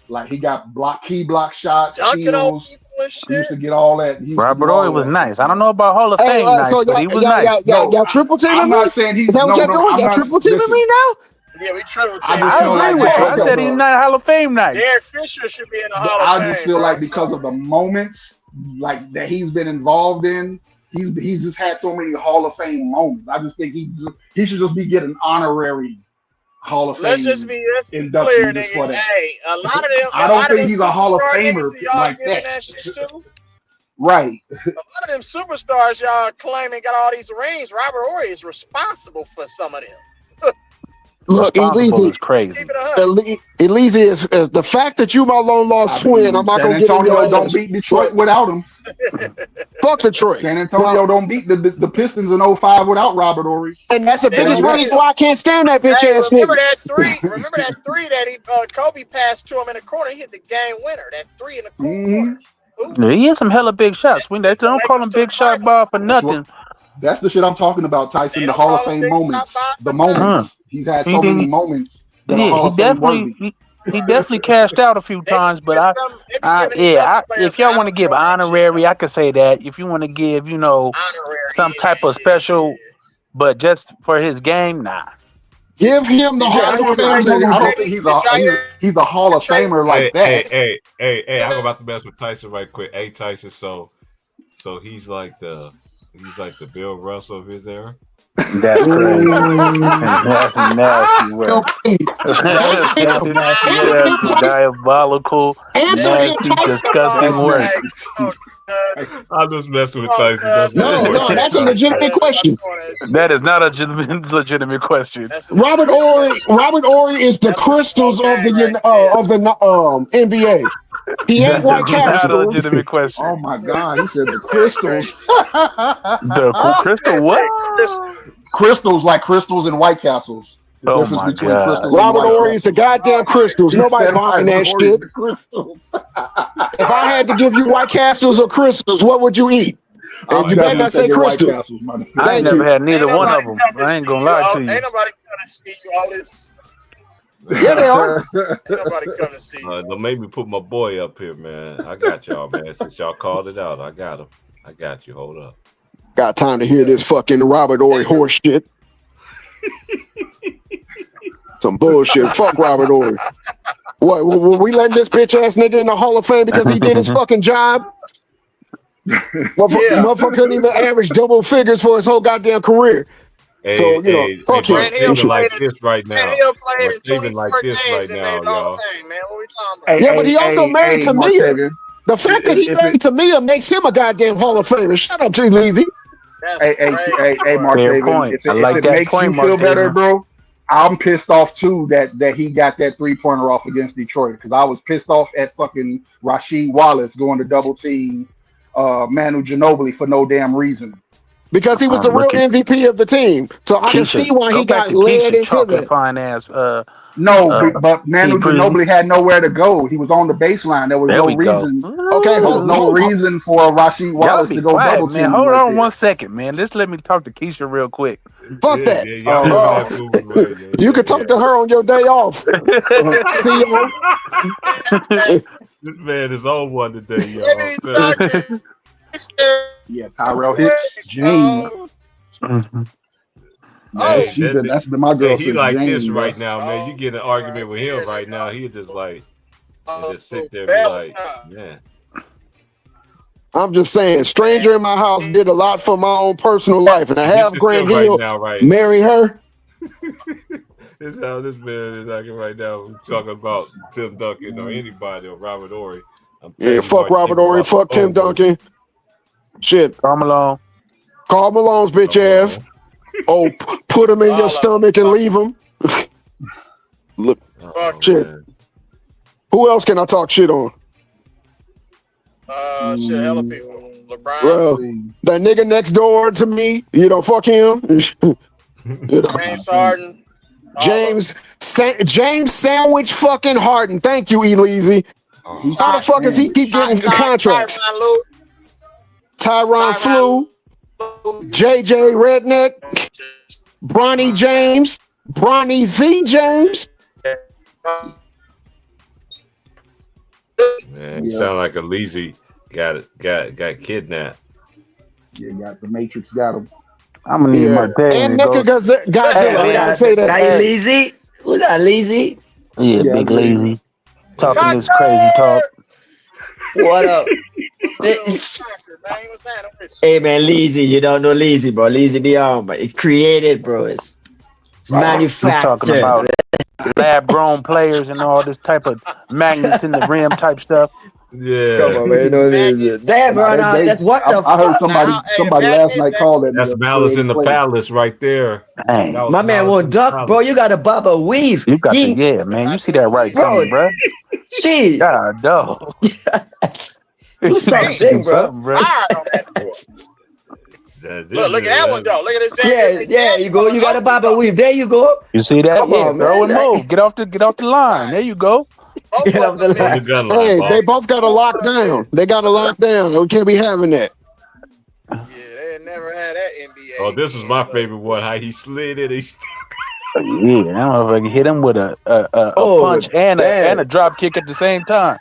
like he got key block shots, dunking on steals. people and shit. He used to get all that. Robert Horry was nice. I don't know about Hall of Fame nice, so but he was nice. Y'all triple teaming I'm me? not saying he's. Is that what y'all doing? Y'all triple teaming me now? Yeah, we triple I team. just feel I agree with you. I said he's not Hall of Fame nice. Derek Fisher should be in the Hall of Fame. I just feel like because of the moments like that he's been involved in, he's just had so many Hall of Fame moments. I just think he should just be getting honorary Hall of Fame. Let's just be induction clear, just for nigga. that. Hey, a lot of them. I don't think he's a Hall of Famer like that. that. Shit too. Right. A lot of them superstars y'all claiming got all these rings. Robert Horry is responsible for some of them. Look, Responsible is crazy. Elise is the fact that you my long lost twin. I'm not gonna San get in Antonio your don't ass. beat Detroit without him. Fuck Detroit. San Antonio don't beat the Pistons in 05 without Robert Horry. And that's the biggest reason why I can't stand that bitch ass Remember nigga. that three? Remember that three that Kobe passed to him in the corner? He hit the game winner. That three in the corner. Yeah, he had some hella big shots. They don't call him big shot ball for nothing. That's the shit I'm talking about, Tyson. The Hall of Fame moments. The moments. He's had so many moments that are Hall of Fame worthy. He definitely cashed out a few times, but if y'all want to give honorary, I could say that. If you want to give, some type of special, but just for his game, nah. Give him the Hall of Fame. I don't think he's a Hall of Famer like that. Hey, I'm about to mess with Tyson right quick. Hey, Tyson, so he's like the Bill Russell of his era. That's crazy. That's nasty work. That's diabolical, nasty, disgusting work. I'm just messing with Tyson. No, that's a legitimate question. That is not a legitimate question. Robert Horry is the crystals of the NBA. He ain't White That's not a Castle. legitimate question. Oh my God, he said the crystals. The crystal what? Crystals like crystals and White Castles. The Oh difference my between God. crystals Robert and White Horry is the goddamn crystals. He Nobody said buying Robert that Horry is shit. the crystals. If I had to give you White Castles or crystals, what would you eat? And you better not say crystal. I ain't never had neither one of them. I ain't gonna lie to you. Ain't nobody coming to see you all this. Yeah, they are. Ain't nobody coming to see you. Don't make me put my boy up here, man. I got y'all, man. Since y'all called it out, I got him. I got you. Hold up. Got time to hear this fucking Robert Horry horse shit. Some bullshit. Fuck Robert Horry. What? We letting this bitch ass nigga in the Hall of Fame because he did his fucking job? Motherfucker couldn't even average double figures for his whole goddamn career. So fuck him. Even like this right now. He'll play in Even like 24 this games right and now, made the Hall y'all. of Fame, man. What we talking about? Yeah, but he also married to Mia. The fact that he married to Mia makes him a goddamn Hall of Famer. Shut up, G. Levy. Hey, Mark Fair David. point. If I like it that makes point, you Mark feel better, David. bro, I'm pissed off too that he got that 3-pointer off against Detroit because I was pissed off at fucking Rasheed Wallace going to double team Manu Ginobili for no damn reason. Because he was the real MVP of the team. So I can see why he got led into that. Fine ass. But Manu Ginobili had nowhere to go. He was on the baseline. There was no reason. Okay, there was no reason for Rasheed Wallace to go double team. Man, hold on 1 second, man. Just let me talk to Keisha real quick. Fuck that. You can talk to her on your day off. See you. This man is on one today, y'all. Yeah, Tyrell Hicks, Jane. That's been my girl. He since like Jane, this bro. right now, man. You get an argument with him right now. He just like, just sit there and be like, man. I'm just saying, stranger in my house did a lot for my own personal life, and to have Grant right Hill now, right? marry her. This is how this man is acting right now. We're talking about Tim Duncan or anybody or Robert Horry. Yeah, fuck Robert Horry, fuck Tim Duncan. Shit. Karl Malone. Karl Malone's bitch ass. Oh, put him in your stomach and leave him. Look, shit. Man. Who else can I talk shit on? Shit, hella people. LeBron. Well, that nigga next door to me, fuck him. James Harden. James Sandwich fucking Harden. Thank you, Elise. How the fuck does he keep getting contracts? Tyronn Flu, JJ Redneck, Bronny James, Bronny V James. Man, sound like a lazy got kidnapped. Yeah, got the Matrix got him. I'm gonna need my dad. And nigga Godzilla. I gotta say that. Are you lazy? Who's that lazy? Yeah, big lazy. Talking this crazy talk. What up? Hey man, lazy. You don't know lazy, bro. Lazy beyond, but it created, bro. It's manufactured. I'm talking about lab grown players and all this type of magnets in the rim type stuff. Yeah. Come on, man. Damn, bro. That's what the I heard somebody last night call that. That's Malice in the Palace right there. Dang. My man won't duck, bro. You got a Baba weave. You got to, yeah, man. You see that right coming, bro. Jeez. God, dog. Who's something, bro? Look at that one, though. Look at this. Yeah. You go. You got a Baba weave. There you go. You see that? Come on, throw man. and move. Get off the line. There you go. Get off the line. Hey, they both got to lock down. They got to lock down. We can't be having that. Yeah, they never had that NBA. Oh, this is my favorite one. How he slid it. Yeah, I don't know if I can hit him with a punch and a drop kick at the same time.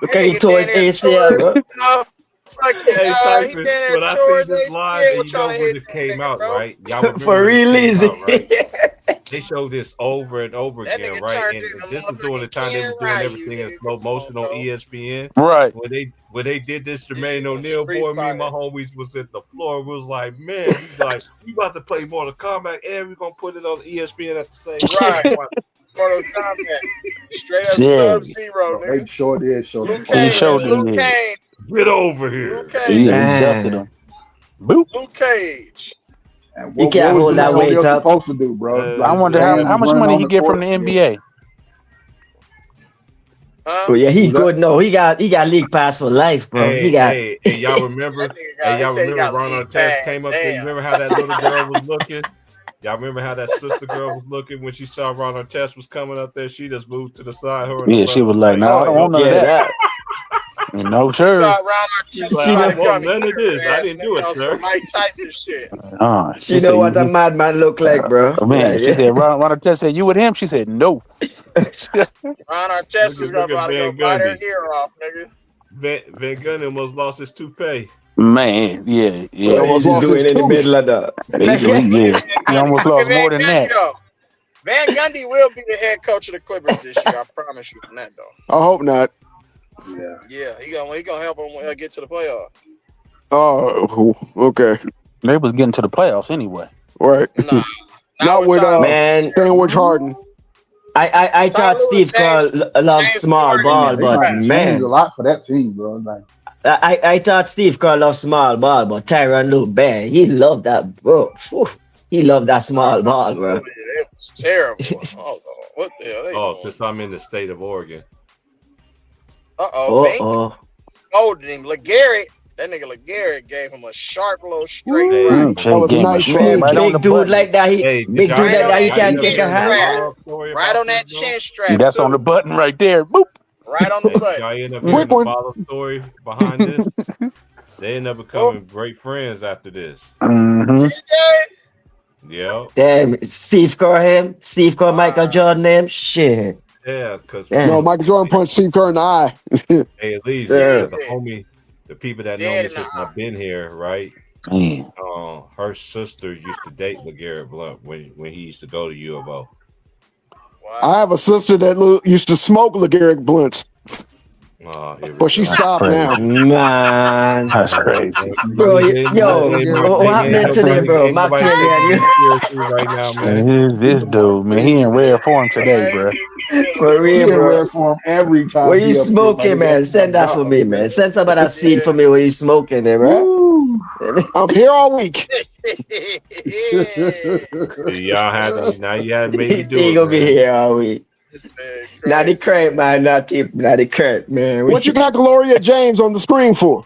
Okay, he tore his ACL, bro. Hey Tyson, when I see this live, and you know when it came out, right? Y'all remember For real, easy. Right? They showed this over and over again, right? And this was during the time they were doing everything in slow motion on ESPN. Right. When they did this, Jermaine O'Neal, boy, me and my homies was at the floor. We was like, man, we about to play Mortal Kombat, and we're gonna put it on ESPN at the same time. Mortal Kombat, straight up Sub-Zero, nigga. They sure did. Luke Cage. Get over here. Luke Cage. Boop. Luke Cage. You can't hold that weight up. Supposed to do, bro. I wonder how much money he get from the NBA. Oh yeah, he good. No, he got league pass for life, bro. Hey, y'all remember? Ron Artest came up there. You remember how that little girl was looking? Y'all remember how that sister girl was looking when she saw Ron Artest was coming up there? She just moved to the side. She was like, "No, I don't want none of that." No, sir. She's like, I want none of this. I didn't do it, sir. Mike Tyson shit. She know what a madman look like, bro. Man, she said, Ron Artest said, "You with him?" She said, "No." Ron Artest is about to go bite her ear off, nigga. Van Gundy almost lost his toupee. Man, yeah. He almost lost his in the middle of that. He almost lost more than that. Van Gundy will be the head coach of the Clippers this year. I promise you on that, though. I hope not. Yeah, he gonna help him get to the playoffs. Oh, okay. They was getting to the playoffs anyway. Right. Not with Sandwich Harden. I thought Steve Kerr loved small ball, but man, a lot for that team, bro. Like, I thought Steve Kerr loved small ball, but Tyronn Lue, man, he loved that, bro. He loved that small ball, bro. It was terrible. What the hell? Since I'm in the state of Oregon. Holding him. LeGarrette. That nigga LeGarrette gave him a sharp little straight. That was nice. Big dude like that. He can't take a hand. Right on that chin strap. That's on the button right there. Boop. Right on the button. Y'all end up hearing the follow story behind this. They end up becoming great friends after this. Mm-hmm. Yeah. Damn, Steve Kerr, Michael Jordan, name shit. Yeah, because Michael Jordan punched Steve Kerr in the eye. Hey, at least the people that know me since I've been here, right? Her sister used to date LeGarrette Blount when he used to go to U of O. I have a sister that used to smoke LeGarrette Blunts. But she stopped now. Man, that's crazy. Bro, what happened today, bro? Right now, man. This dude, man, he in rare form today, bro. For real, bro. Rare form every time. Where you smoking, man? Send that for me, man. Send some of that seed for me where you smoking there, bro. I'm here all week. Y'all had maybe do it. He gonna be here all week. Not the current, man. Not the current, man. What you got Gloria James on the screen for?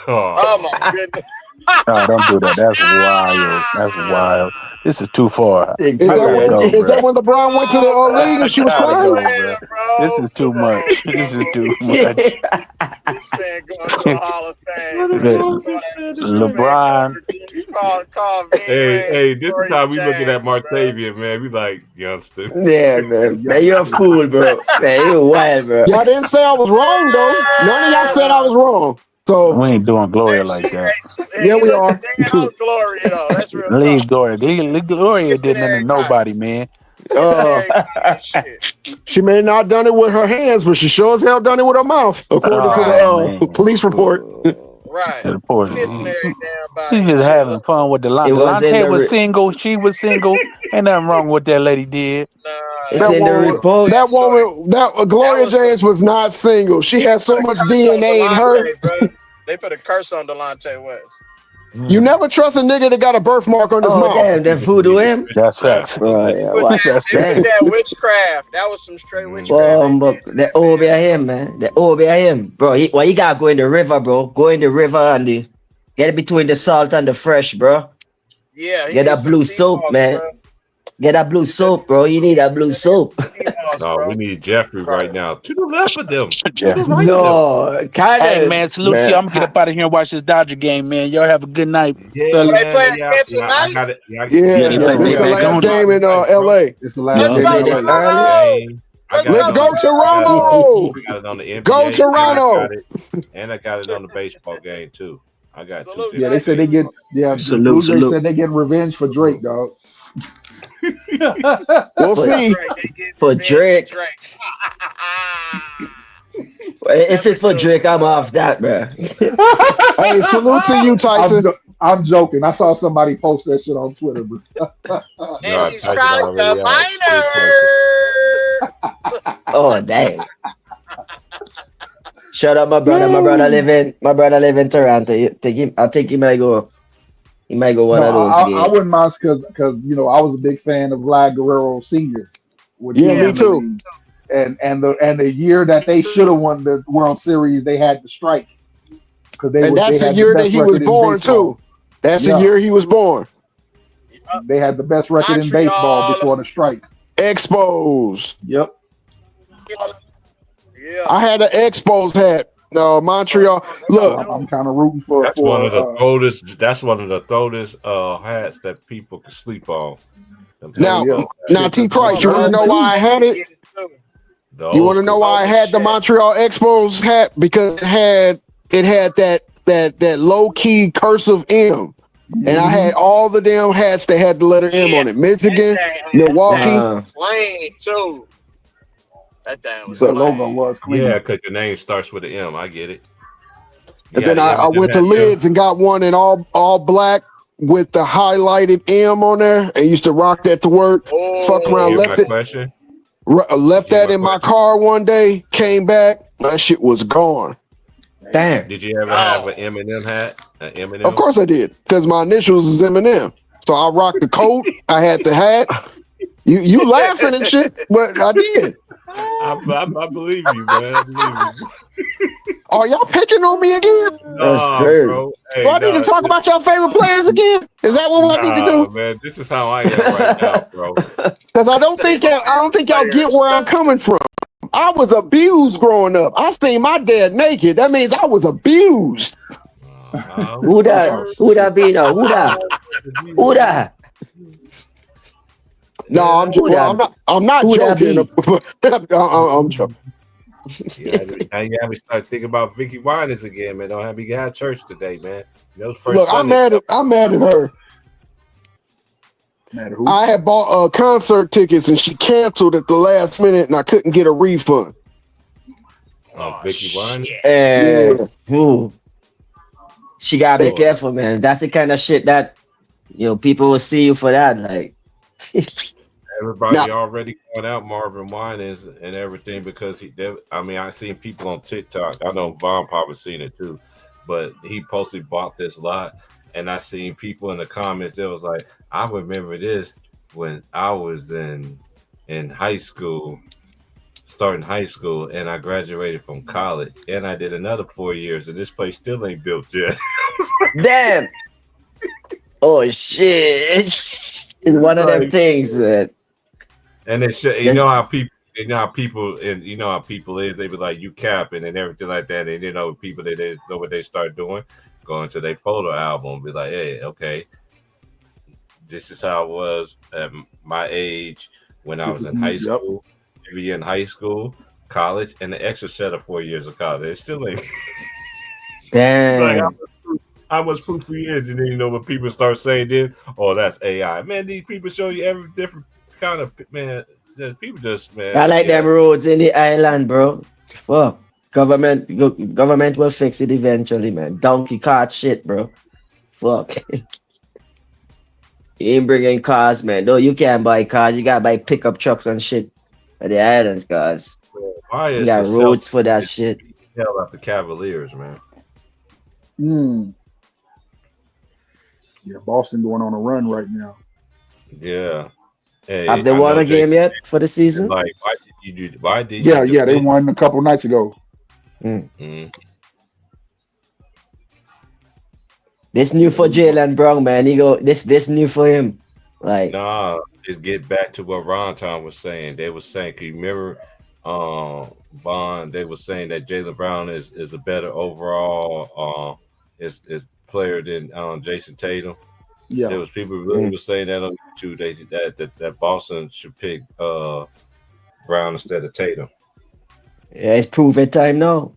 Oh my goodness. No, don't do that. That's wild. That's wild. This is too far. Is that when LeBron went to the league and she was crying? This is too much. This is too much. This man going to the Hall of Fame. LeBron. Hey, this is how we looking at Martavian, man. We like youngster. Yeah, man. Man, you're a fool, bro. Man, you're wild, bro. Y'all didn't say I was wrong, though. None of y'all said I was wrong. So we ain't doing Gloria like that. Yeah, we are. Gloria, though. That's real. Leave Gloria. Gloria did nothing to nobody, man. She may not have done it with her hands, but she sure as hell done it with her mouth, according to the police report. Right. She's just having fun with Delonte. Delonte was single. She was single. Ain't nothing wrong with that lady did. That woman, Gloria James was not single. She had so much DNA in her. They put a curse on Delonte West. You never trust a nigga that got a birthmark on his mouth. Damn, that voodoo him? That's facts. That witchcraft. That was some straight witchcraft. That over him, man. That over him, bro. Why you gotta go in the river, bro? Go in the river and get it between the salt and the fresh, bro. Yeah. Get that blue soap, man. Bro. Get that blue soap, bro. You need that blue soap. No, we need Jeffrey right now. To the left of them. No, kind of. Hey, man, salute you. I'm going to get up out of here and watch this Dodger game, man. Y'all have a good night. Yeah, They play again tonight? I got it. This is the last game in L.A. It's the last Let's go Toronto. Go Toronto. And I got it on the baseball game, too. I got two. Yeah, they said they get. Yeah, Salute. They said they getting revenge for Drake, dog. We'll see. For Drake. If it's for Drake, I'm off that, bro. Hey, salute to you, Tyson. I'm joking. I saw somebody post that shit on Twitter, bro. And she's crossed the minor. Oh, dang. Shut up, my brother. My brother live in Toronto. I think he might go. He might go one of those games. I wouldn't mind because I was a big fan of Vlad Guerrero Sr. Yeah, me too. And the year that they should have won the World Series, they had the strike. And that's the year that he was born too. That's the year he was born. They had the best record in baseball before the strike. Expos. Yep. Yeah. I had an Expos hat. No, Montreal. Look, I'm kind of rooting for. That's one of the coldest. That's one of the coldest hats that people can sleep on. Now, T. Price, you want to know why I had it? You want to know why I had the Montreal Expos hat? Because it had that low key cursive M, and I had all the damn hats that had the letter M on it. Michigan, Milwaukee, Plain too. That damn was the logo was clean. Yeah, because your name starts with an M. I get it. And then I went to Lids and got one in all black with the highlighted M on there, and used to rock that to work. Fuck around, left that in my car one day. Came back, that shit was gone. Damn. Did you ever have an Eminem hat? An Eminem? Of course I did, because my initials is Eminem. So I rocked the coat. I had the hat. You laughing and shit, but I did. I believe you, man. I believe you. Are y'all picking on me again? Nah, bro. Hey, do I need to talk about your favorite players again? Is that what I need to do? Man, this is how I am right now, bro. Because I don't think y'all get where I'm coming from. I was abused growing up. I seen my dad naked. That means I was abused. Who that be though? Who that? No, I'm joking. I'm not joking. I'm joking. Now you have me start thinking about Vicky Winans again, man. Don't have me get out of church today, man. Look, I'm mad at her. I had bought concert tickets and she canceled at the last minute, and I couldn't get a refund. Oh, Vicky Winans. Yeah. She gotta be careful, man. That's the kind of shit that people will see you for that, like. Everybody already calling out Marvin Winans and everything because I seen people on TikTok. I know Von probably seen it too, but he posted bought this lot, and I seen people in the comments that was like, I remember this when I was in high school, starting high school, and I graduated from college, and I did another 4 years, and this place still ain't built yet. Damn. Oh shit! It's one of them things that. And they should, you know how people, and you know how people is. They be like, "You capping" and everything like that. And you know, people they know what they start doing, going to their photo album, be like, "Hey, okay, this is how it was at my age when I was in high school, maybe in high school, college, and the extra set of 4 years of college. It's still like, damn. How much proof he is, and then you know when people start saying this, oh, that's AI. Man, these people show you every different kind of man. People just man. I like them roads in the island, bro. Fuck. Government will fix it eventually, man. Donkey cart shit, bro. Fuck. You ain't bringing cars, man. No, you can't buy cars. You gotta buy pickup trucks and shit at the islands, guys. You got roads for that shit. Hell out the Cavaliers, man. Yeah, Boston going on a run right now. Yeah. Hey, have they won a game yet for the season? Like, why did you? Yeah, they won a couple nights ago. This new for Jaylen Brown, man. This new for him. Like, nah, it's get back to what Ron Tom was saying. They were saying, can you remember Bond? They were saying that Jaylen Brown is a better overall is player than Jason Tatum. Yeah, there was people really were saying that on YouTube. That Boston should pick Brown instead of Tatum. Yeah, it's proven time now.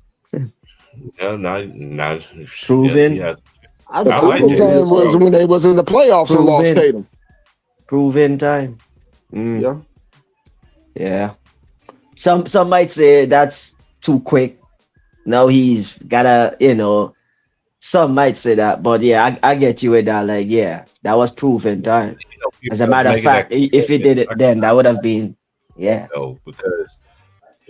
No, not proven. Yeah. The proven time was when they was in the playoffs and lost Tatum. Proven time. Yeah. Some might say that's too quick. Now he's gotta, some might say that, but yeah, I get you with that. Like, yeah, that was proven time. As a matter of fact, if he did it then, that would have been, yeah. No, because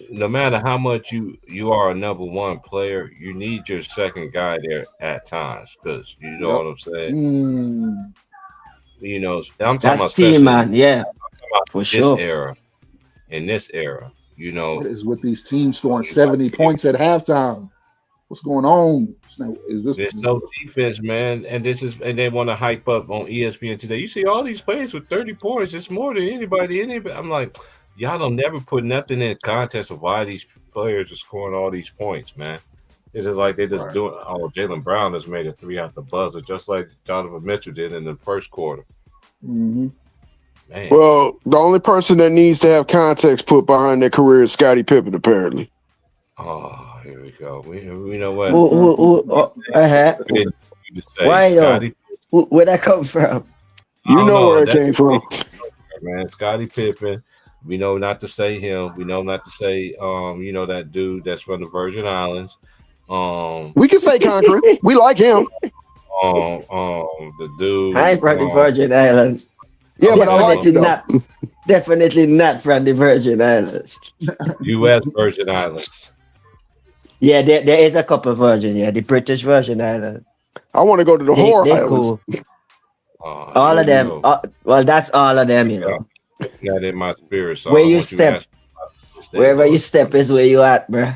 no matter how much you are a number one player, you need your second guy there at times, because you know what I'm saying. I'm talking about team, man. Yeah, for sure. In this era, what is with these teams scoring 70 points at halftime? What's going on? There's no defense, man, and they want to hype up on ESPN today. You see all these players with 30 points. It's more than anybody. I'm like, y'all don't never put nothing in context of why these players are scoring all these points, man. It's just like they're just doing. Oh, Jaylen Brown has made a 3 out the buzzer, just like Donovan Mitchell did in the first quarter. Man. Well, the only person that needs to have context put behind their career is Scottie Pippen, apparently. Oh, here we go. We know what. Why though? Where'd that come from? You know where it came from, man. Scottie Pippen. We know not to say him. We know not to say that dude that's from the Virgin Islands. We can say Concrete. We like him. The dude. I ain't from the Virgin Islands. Yeah, but I like you though. Definitely not from the Virgin Islands. U.S. Virgin Islands. Yeah, there is a couple of Virgin. Yeah, the British Virgin Islands. I want to go to the Whore Islands. Cool. All of them. Well, that's all of them. Got in my spirit. So where you step, wherever you step is where you at, bro.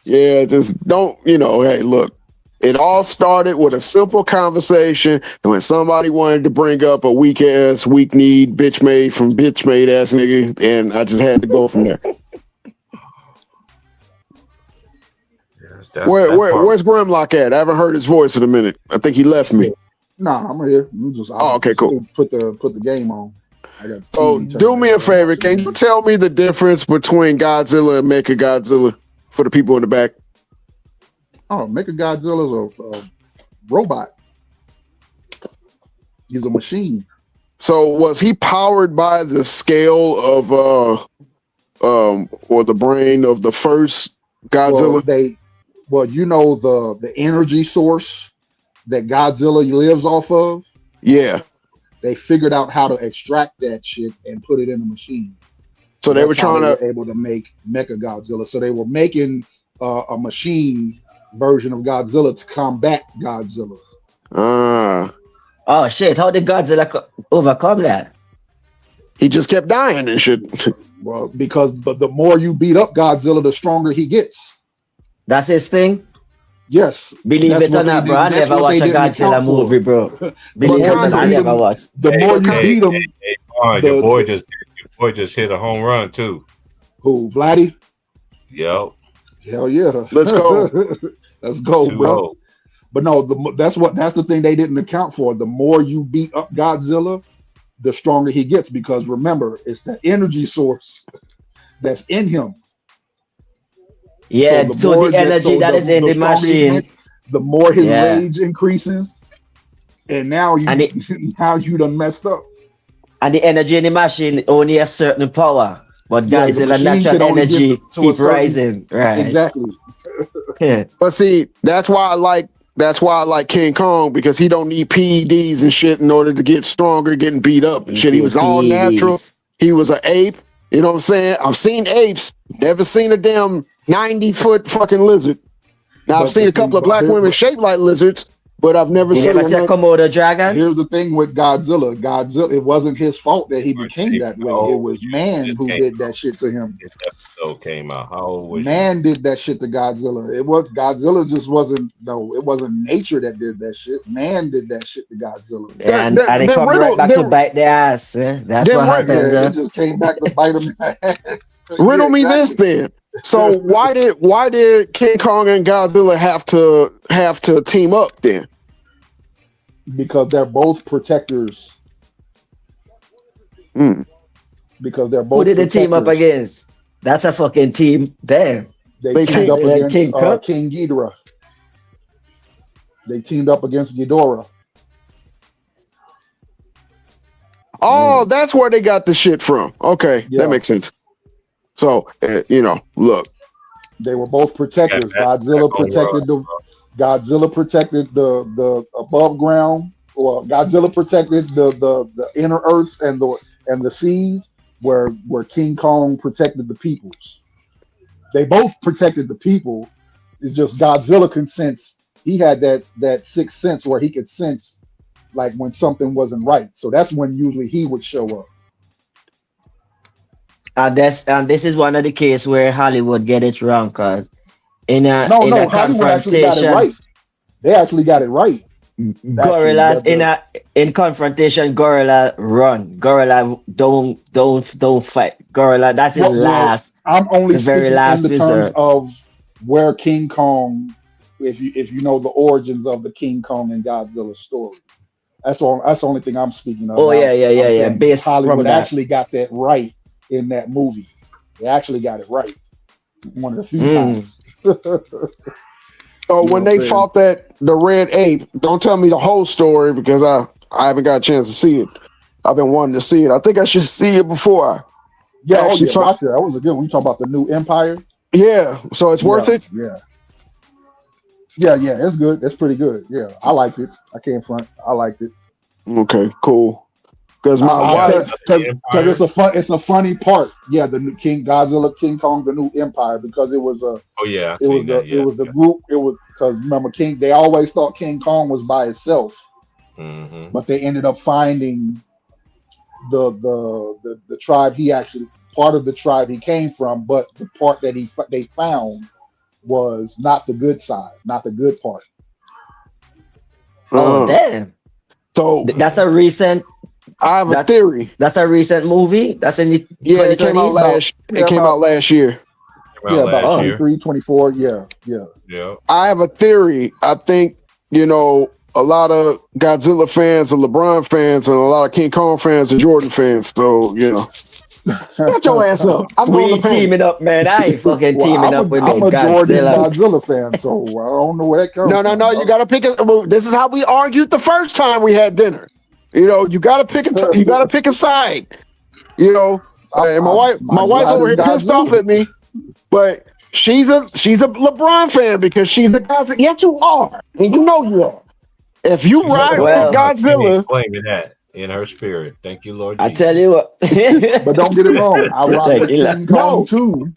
Yeah, just don't. Hey, look. It all started with a simple conversation, and when somebody wanted to bring up a weak-ass, weak-kneed, bitch-made from bitch-made ass nigga, and I just had to go from there. Where's Grimlock at? I haven't heard his voice in a minute. I think he left me. Nah, I'm here. Okay, cool. Put the game on. So do me a favor. Can you tell me the difference between Godzilla and Mechagodzilla for the people in the back? Oh, Mechagodzilla is a robot. He's a machine. So was he powered by the scale of or the brain of the first Godzilla? The energy source that Godzilla lives off of. Yeah. They figured out how to extract that shit and put it in a machine. So they were able to make Mechagodzilla. So they were making a machine version of Godzilla to combat Godzilla. Oh shit! How did Godzilla overcome that? He just kept dying and shit. Well, but the more you beat up Godzilla, the stronger he gets. That's his thing. Yes. Believe That's it or what they not, bro, I didn't. That's never what they watched a didn't Godzilla account for. movie, bro. The Believe it more or you not, I beat never them, watched. the more you beat them. Your boy just hit a home run too. Who, Vladdy? Yep. Hell yeah. Let's go. Let's go, 2-0. bro. But no, that's the thing they didn't account for. The more you beat up Godzilla, the stronger he gets, because remember, it's the energy source that's in him. Yeah, so the energy that is in the stronger he machine. gets, the more his Yeah. rage increases. And now you now you done messed up. And the energy in the machine only a certain power. But Yeah, the Godzilla machine can natural only energy give to a keep certain- rising. Right. Exactly. Yeah. But see, that's why I like King Kong, because he don't need PEDs and shit in order to get stronger, getting beat up and shit. He was all natural. He was an ape. You know what I'm saying? I've seen apes, never seen a damn 90-foot fucking lizard. Now I've seen a couple of black women shaped like lizards, but I've never You seen never see a Komodo dragon? Here's the thing with Godzilla. It wasn't his fault that he became that way. It was man who did that shit to him. This episode came out. How old was Man did that shit to Godzilla. Godzilla just wasn't. No, it wasn't nature that did that shit. Man did that shit to Godzilla. And they come right back to bite their ass. That's what happens. It just came back to bite him in the ass. Riddle me this then. So why did King Kong and Godzilla have to team up then? Because they're both protectors. Because they're both. Who did they team up against? That's a fucking team there. They teamed up against King Kong. King Ghidorah. They teamed up against Ghidorah. Oh, that's where they got the shit from. Okay, that makes sense. So, look. They were both protectors. Godzilla protected the above ground. Well, Godzilla protected the inner earths and the seas, where King Kong protected the peoples. They both protected the people. It's just Godzilla can sense. He had that sixth sense where he could sense like when something wasn't right. So that's when usually he would show up. And this is one of the cases where Hollywood get it wrong, cause in a Hollywood actually got it right. They actually got it right. Gorillas in confrontation, gorilla run. Gorilla don't fight. Gorilla, that's his last. I'm only the very speaking last in the resort. terms of where King Kong, if you know the origins of the King Kong and Godzilla story. That's all. That's the only thing I'm speaking of. Oh, I'm yeah. saying Based from Hollywood that. actually got that right in that movie. They actually got it right one of the few times. So when they fought the red ape, don't tell me the whole story because I haven't got a chance to see it. I've been wanting to see it. I think I should see it before I Watch it. That was a good one. You talking about the new Empire? Yeah. So it's worth it? Yeah. It's good. It's pretty good. Yeah, I liked it. I can't front. I liked it. Okay, cool. Because my wife, because it's a funny part. Yeah, the new King Kong, the new Empire, because it was a. Oh yeah, it was the group. It was because remember They always thought King Kong was by itself, but they ended up finding the tribe he actually part of the tribe he came from, but the part that they found was not the good side, not the good part. Oh damn! So that's a recent. I have a theory. That's a recent movie. That's in the it came out last. It came out last year. Yeah, about 23, 24. Yeah. I have a theory. I think a lot of Godzilla fans are LeBron fans, and a lot of King Kong fans are Jordan fans. So shut your ass up. We ain't teaming up, man. I ain't fucking teaming up with I'm no a Jordan Godzilla. Godzilla fan, so I don't know where that comes from. No. You got to pick this is how we argued the first time we had dinner. You got to pick you got to pick a side. And my wife's over here pissed off at me, but she's a LeBron fan because she's a Godzilla. Yes, you are, and you know you are. If you ride with Godzilla, claiming that in her spirit. Thank you, Lord. I tell you what. But don't get it wrong. I rock with King Kong too.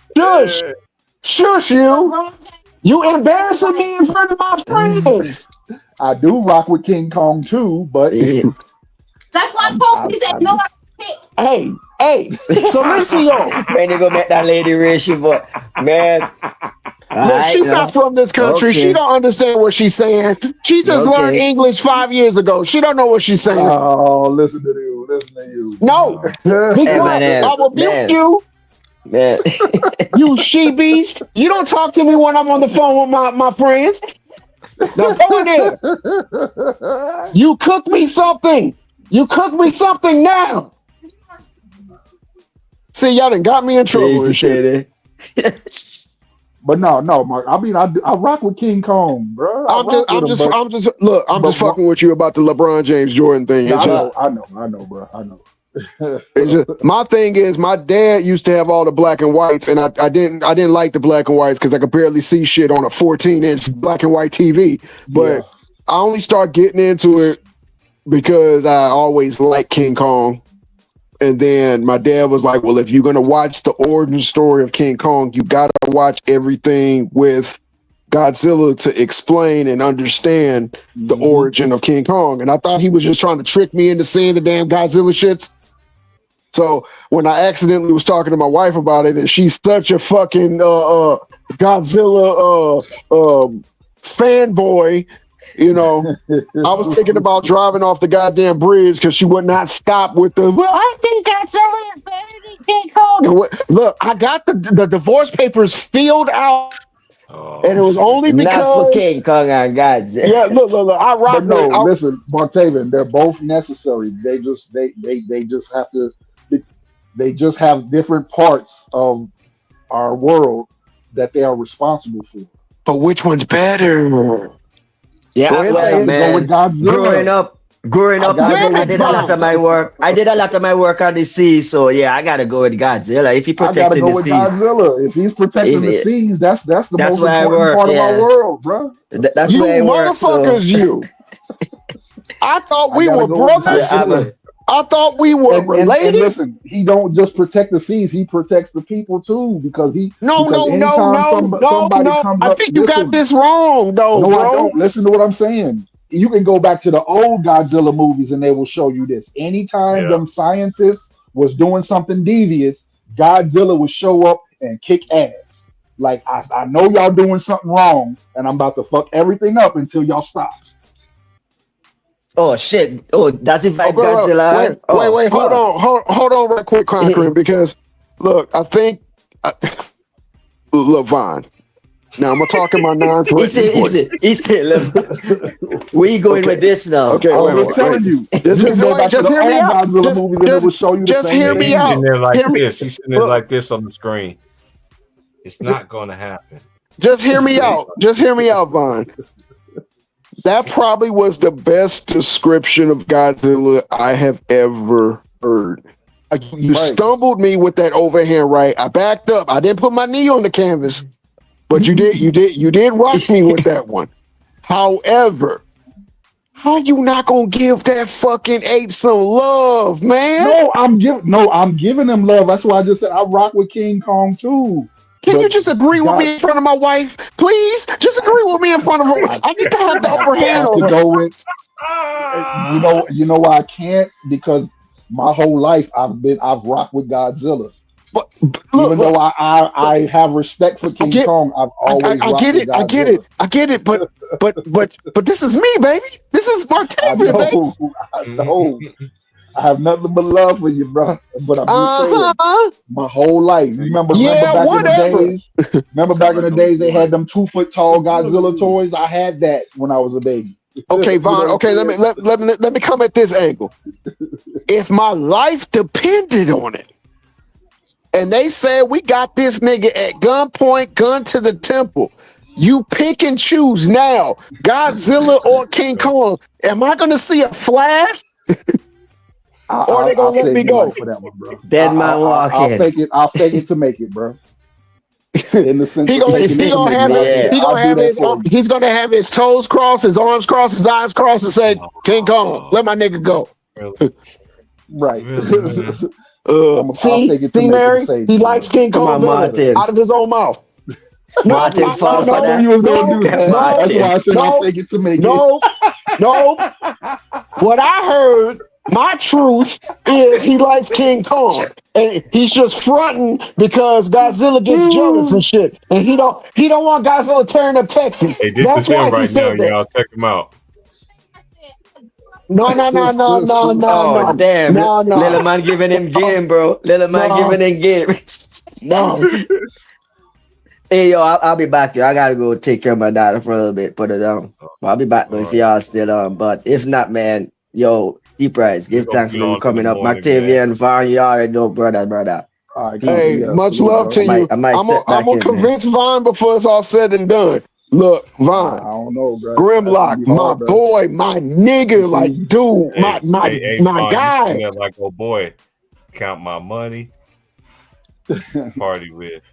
Shush you. You embarrassing me in front of my friends. I do rock with King Kong too, but that's why Kobe said no. Hey, so listen, yo. Man, you go make that lady race you, but man, All she's right, not from this country. She okay. don't understand what she's saying. She just learned Okay. English 5 years ago. She don't know what she's saying. Oh, listen to you. Listen to you. No, be Hey, quiet. man, I will mute man. you. Man. You she beast. You don't talk to me when I'm on the phone with my friends. Now go in there. You cook me something. You cook me something now. See, y'all done got me in trouble and shit. But no, Mark. I mean, I rock with King Kong, bro. I'm just fucking with you about the LeBron James Jordan thing. It's I know, bro. I know. It's just, my thing is, my dad used to have all the black and whites, and I didn't like the black and whites because I could barely see shit on a 14-inch black and white TV. But I only started getting into it because I always liked King Kong. And then my dad was like, well, if you're going to watch the origin story of King Kong, you got to watch everything with Godzilla to explain and understand the origin of King Kong. And I thought he was just trying to trick me into seeing the damn Godzilla shits. So when I accidentally was talking to my wife about it, and she's such a fucking Godzilla fanboy, you know, I was thinking about driving off the goddamn bridge because she would not stop with the, well, I think Godzilla is better than King Kong. Look, I got the divorce papers filled out. And it was only because not for King Kong and Godzilla. Yeah, look, I rock. But no, listen, Martaven, they're both necessary. They just have to. They just have different parts of our world that they are responsible for. But which one's better? Yeah, well, man. Go with Godzilla. Growing up, I did a lot of my work. I did a lot of my work on the sea, so yeah, I gotta go with Godzilla. If he protecting the with seas, Godzilla. If he's protecting the seas, that's the most important part of our world, bro. That's you where I work, motherfuckers, you. I thought we were brothers. I thought we were related. And listen, he don't just protect the seas; he protects the people too. Because he no. I think you got this wrong, though, no, bro. I don't. Listen to what I'm saying. You can go back to the old Godzilla movies, and they will show you this. Anytime them scientists was doing something devious, Godzilla would show up and kick ass. Like I know y'all doing something wrong, and I'm about to fuck everything up until y'all stop. Oh shit! Oh, that's if I Godzilla. Wait, hold on, real quick, Concrete, because look, I think, look, Vaughn. Now I'm gonna talk in my non-threatening voice. He said, look, where you going with this now? Okay, I'm telling you. Just hear me out. Just hear me out. Sitting there like this. He's sitting there like this on the screen. It's not going to happen. Just hear me out. Just hear me out, Vaughn. That probably was the best description of Godzilla I have ever heard. You stumbled me with that overhand right. I backed up. I didn't put my knee on the canvas, but you did rock me with that one. However, how you not gonna give that fucking ape some love, man? No, I'm giving him love. That's why I just said I rock with King Kong too. Can you just agree with me in front of my wife, please? Just agree with me in front of her. I need to have the upper hand on her. Go with, you know why I can't? Because my whole life I've rocked with Godzilla. But even though I have respect for King Kong, I've always I get it. I get it. But this is me, baby. This is my baby. I know. I have nothing but love for you, bro. But I'm just saying, my whole life. Remember back in the days, they had them 2-foot tall Godzilla toys. I had that when I was a baby. Okay, Vaughn. Okay, let me come at this angle. If my life depended on it, and they said we got this nigga at gunpoint, gun to the temple, you pick and choose now, Godzilla or King Kong. Am I gonna see a flash? Or they gonna let me go? For that one, bro. Dead man walking. I'll fake it to make it, bro. In the sense he's gonna have his toes crossed, his arms crossed, his eyes crossed, and say, "King Kong, let my nigga go." Right. See, Mary, he likes King Kong out of his own mouth. Martin fall for that. That's why I said I'll fake it to make it. No. What I heard My truth is he likes King Kong, and he's just fronting because Godzilla gets jealous and shit, and he don't want Godzilla tearing up Texas. Hey, this That's is him why he right now, said that. y'all. Check him out. No. Oh damn! Little man giving him game, bro. Little man giving him game. No. Hey yo, I'll be back. Yo, I gotta go take care of my daughter for a little bit. Put her down. I'll be back though if y'all still on. But if not, man, yo, Deep Rise, give thanks for them coming up. Octavia and Vaughn, you already know, brother. All right, hey, much love to you. I'm gonna convince Vaughn before it's all said and done. Look, Vaughn, I don't know, bro. Grimlock, my boy, my nigga, like dude, my guy. Yeah, like, oh boy, count my money. Party with.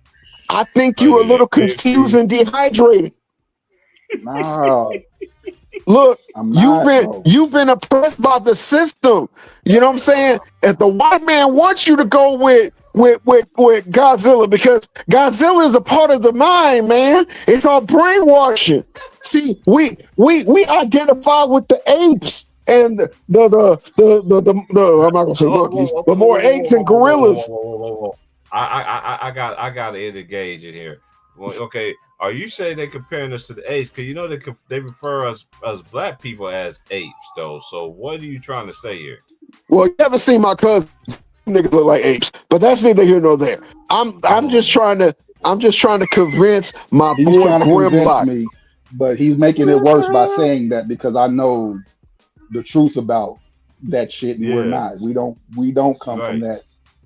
I think you a little confused and dehydrated. No. Look, you've been oppressed by the system. You know what I'm saying? If the white man wants you to go with Godzilla, because Godzilla is a part of the mind, man. It's all brainwashing. See, we identify with the apes and the I'm not gonna say monkeys, but more apes and gorillas. I got to engage in here. Well, okay, are you saying they're comparing us to the apes? Because you know they refer us black people as apes, though. So what are you trying to say here? Well, you haven't seen my cousins. Niggas look like apes, but that's neither here nor there. I'm just trying to convince my boy Grimlock. Me, but he's making it worse by saying that because I know the truth about that shit, and we're not. We don't come from that.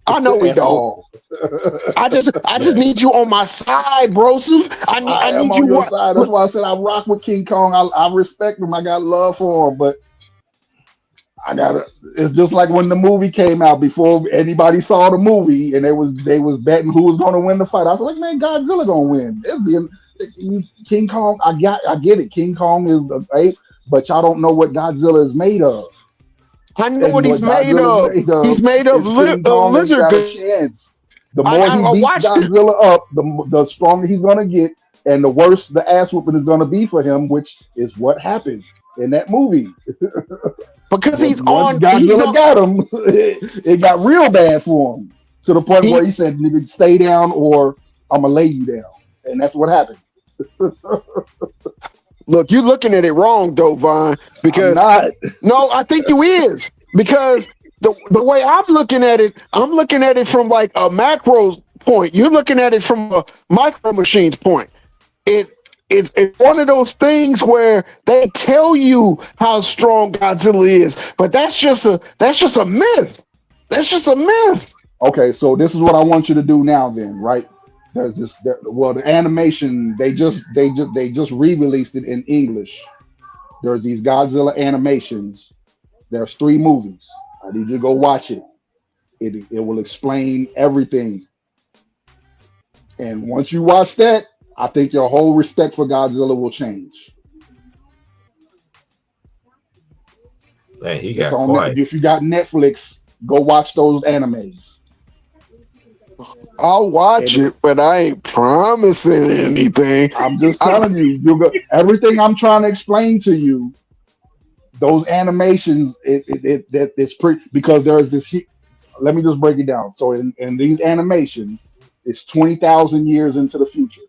I know we don't. I just need you on my side, bro. I need you on your side. That's why I said I rock with King Kong. I respect him. I got love for him, but it's just like when the movie came out before anybody saw the movie, and they was betting who was going to win the fight. I was like, man, Godzilla gonna win. King Kong. I get it. King Kong is an ape, but y'all don't know what Godzilla is made of. I know what he's made of. He's made of lizard. The more he beats Godzilla up, the stronger he's gonna get, and the worse the ass whooping is gonna be for him, which is what happened in that movie. Because Godzilla got him, it got real bad for him to the point where he said, "Nigga, stay down, or I'm gonna lay you down," and that's what happened. Look, you looking at it wrong, though, Vaughn. Because no, I think you is, because the way I'm looking at it from like a macro point. You're looking at it from a micro machine's point. It's one of those things where they tell you how strong Godzilla is, but that's just a myth. That's just a myth. Okay, so this is what I want you to do now, then, right? The animation they just re-released it in English. There's these Godzilla animations. There's 3 movies. I need you to go watch it. It will explain everything. And once you watch that, I think your whole respect for Godzilla will change. Man, he got quiet. If you got Netflix, go watch those animes. I'll watch it, but I ain't promising anything. I'm just telling you, everything I'm trying to explain to you, those animations, it's pretty, because there's this. Let me just break it down. So in these animations, it's 20,000 years into the future.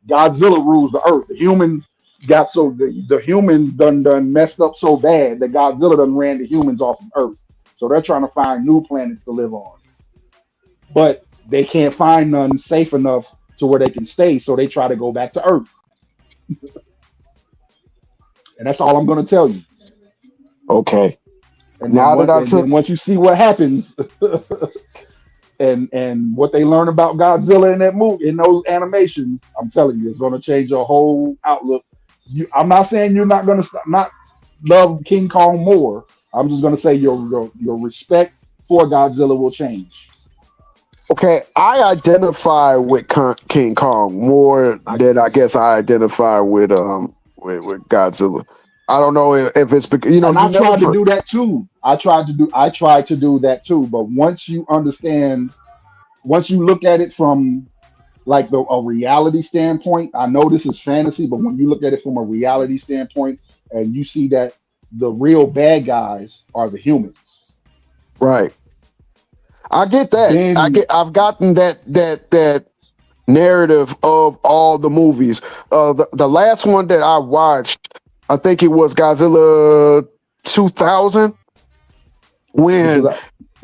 Godzilla rules the earth. The humans got the humans done messed up so bad that Godzilla done ran the humans off of Earth. So they're trying to find new planets to live on. But they can't find none safe enough to where they can stay, so they try to go back to Earth. And that's all I'm going to tell you. Okay. And once you see what happens, and what they learn about Godzilla in that movie, in those animations, I'm telling you, it's going to change your whole outlook. I'm not saying you're not going to not love King Kong more. I'm just going to say your respect for Godzilla will change. Okay, I identify with King Kong more than I guess I identify with Godzilla. I don't know if it's because And I tried to do that too. I tried to do that too. But once you understand, once you look at it from like a reality standpoint, I know this is fantasy, but when you look at it from a reality standpoint, and you see that the real bad guys are the humans, Right. I get that. Then I've gotten that narrative of all the movies. The last one that I watched, I think it was Godzilla 2000, when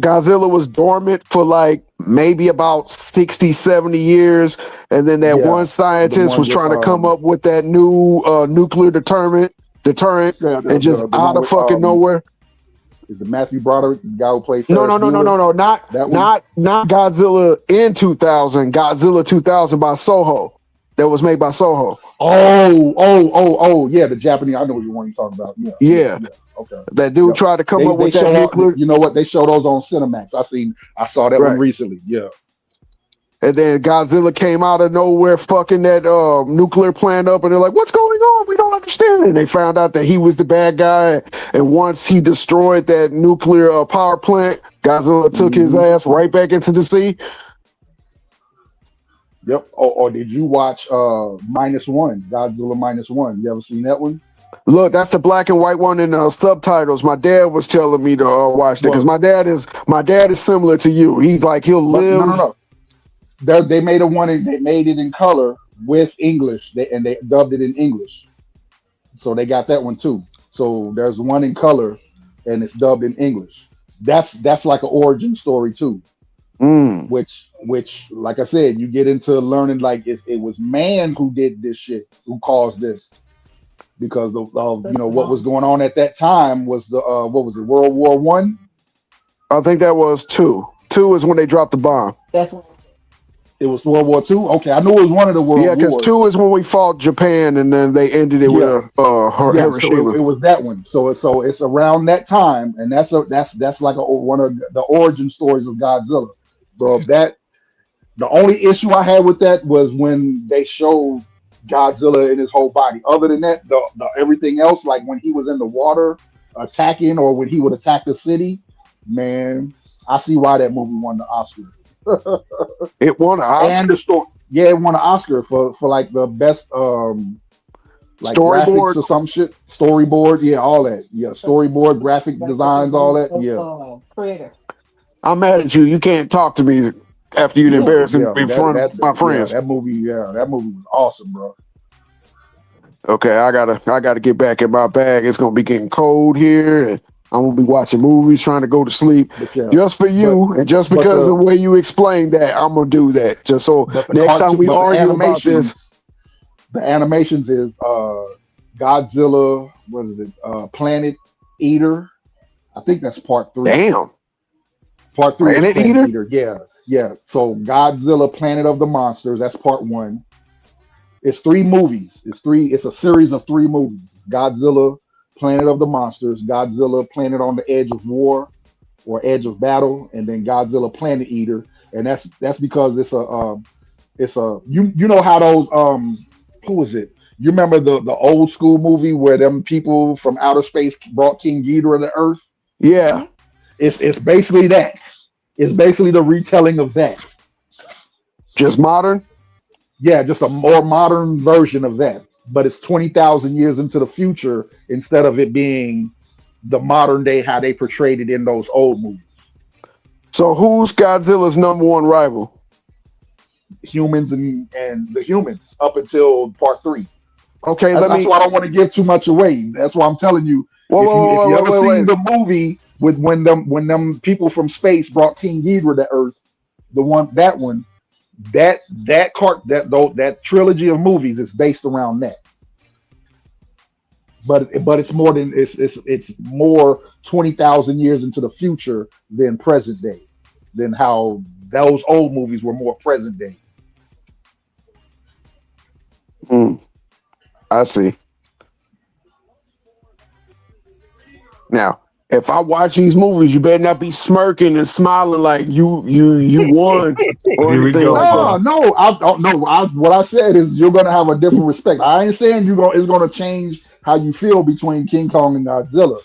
Godzilla was dormant for like maybe about 60, 70 years. And then that one scientist was trying to come up with that new nuclear deterrent and just out of fucking nowhere. Is it Matthew Broderick, the guy who plays? No, not Godzilla in 2000. Godzilla 2000 by Soho, that was made by Soho. Yeah, the Japanese. I know what you're talking about. Yeah. Okay. That dude tried to come up with that nuclear. You know what? They show those on Cinemax. I saw that one recently. Yeah. And then Godzilla came out of nowhere, fucking that nuclear plant up, and they're like, "What's going on? We don't understand." And they found out that he was the bad guy. And once he destroyed that nuclear power plant, Godzilla took his ass right back into the sea. Yep. Or did you watch -1, Godzilla -1? You ever seen that one? Look, that's the black and white one in subtitles. My dad was telling me to watch that because my dad is similar to you. He's like he'll live. No. They made they made it in color with English, and they dubbed it in English. So they got that one too. So there's one in color, and it's dubbed in English. That's like an origin story too. Which, like I said, you get into learning like it was man who did this shit, who caused this, because what was going on at that time was the what was it, World War I? I think that was 2. 2 is when they dropped the bomb. It was World War II. Okay, I knew it was one of the World Wars. Yeah, because 2 is when we fought Japan, and then they ended it with Hiroshima. So it was that one. So it's around that time, and that's like one of the origin stories of Godzilla. So the only issue I had with that was when they showed Godzilla in his whole body. Other than that, the everything else, like when he was in the water attacking, or when he would attack the city, man, I see why that movie won the Oscar. It won an Oscar. And the story, it won an Oscar for like the best like storyboard or some shit. Storyboard, all that. Yeah, storyboard, graphic designs, all that. Yeah. Creator. I'm mad at you. You can't talk to me after you'd embarrass me in front of my friends. That movie was awesome, bro. Okay, I gotta get back in my bag. It's gonna be getting cold here, and I'm gonna be watching movies, trying to go to sleep. Just for you, and just because of the way you explained that, I'm gonna do that. Just so next time we argue about this. The animations is Godzilla, what is it? Planet Eater. I think that's part 3. Damn. Part 3 Planet is Eater? Yeah. So Godzilla, Planet of the Monsters, that's part 1. It's 3 movies. It's a series of 3 movies. Godzilla, Planet of the Monsters, Godzilla, Planet on the Edge of War or Edge of Battle, and then Godzilla, Planet Eater. And that's because it's a you know how those who is it? You remember the old school movie where them people from outer space brought King Ghidorah to Earth? Yeah. It's basically that. It's basically the retelling of that. Just modern? Yeah, just a more modern version of that. But it's 20,000 years into the future instead of it being the modern day how they portrayed it in those old movies. So who's Godzilla's #1 rival? Humans and the humans up until part 3. Okay, that's why I don't want to give too much away. That's why I'm telling you. If you ever seen the movie with when them people from space brought King Ghidorah to Earth, that trilogy of movies is based around that. But it's more than it's more 20,000 years into the future than present day, than how those old movies were more present day. I see. Now, if I watch these movies, you better not be smirking and smiling like you won or anything like that. No. What I said is you're gonna have a different respect. I ain't saying it's gonna change how you feel between King Kong and Godzilla,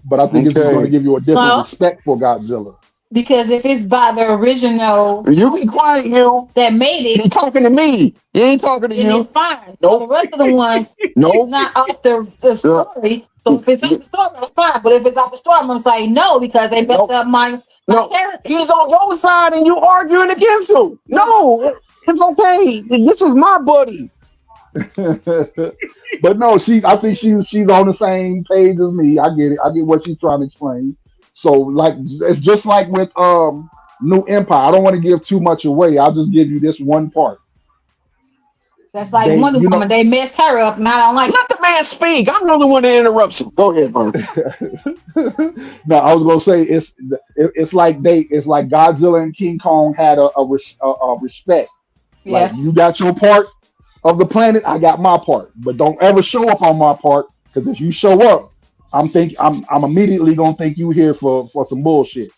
but I think it's going to give you a different respect for Godzilla. Because if it's by the original, you be quiet, you. That made it. You talking to me? You ain't talking to you. It's fine. Nope. So the rest of the ones, Nope. not off the story. So if it's off the story, I'm fine. But if it's off the story, I'm gonna say no because they messed up my character. He's on your side and you arguing against him. No, it's okay. This is my buddy. But no, I think she's on the same page as me. I get it. I get what she's trying to explain. So like it's just like with New Empire. I don't want to give too much away. I'll just give you this one part. That's like Wonder Woman. They messed her up, and I don't like. Let the man speak. I'm the only one that interrupts him. Go ahead, bro. No, I was gonna say it's like Godzilla and King Kong had a respect. Yes. Like you got your part of the planet, I got my part, but don't ever show up on my part because if you show up, I'm immediately gonna think you here for some bullshit.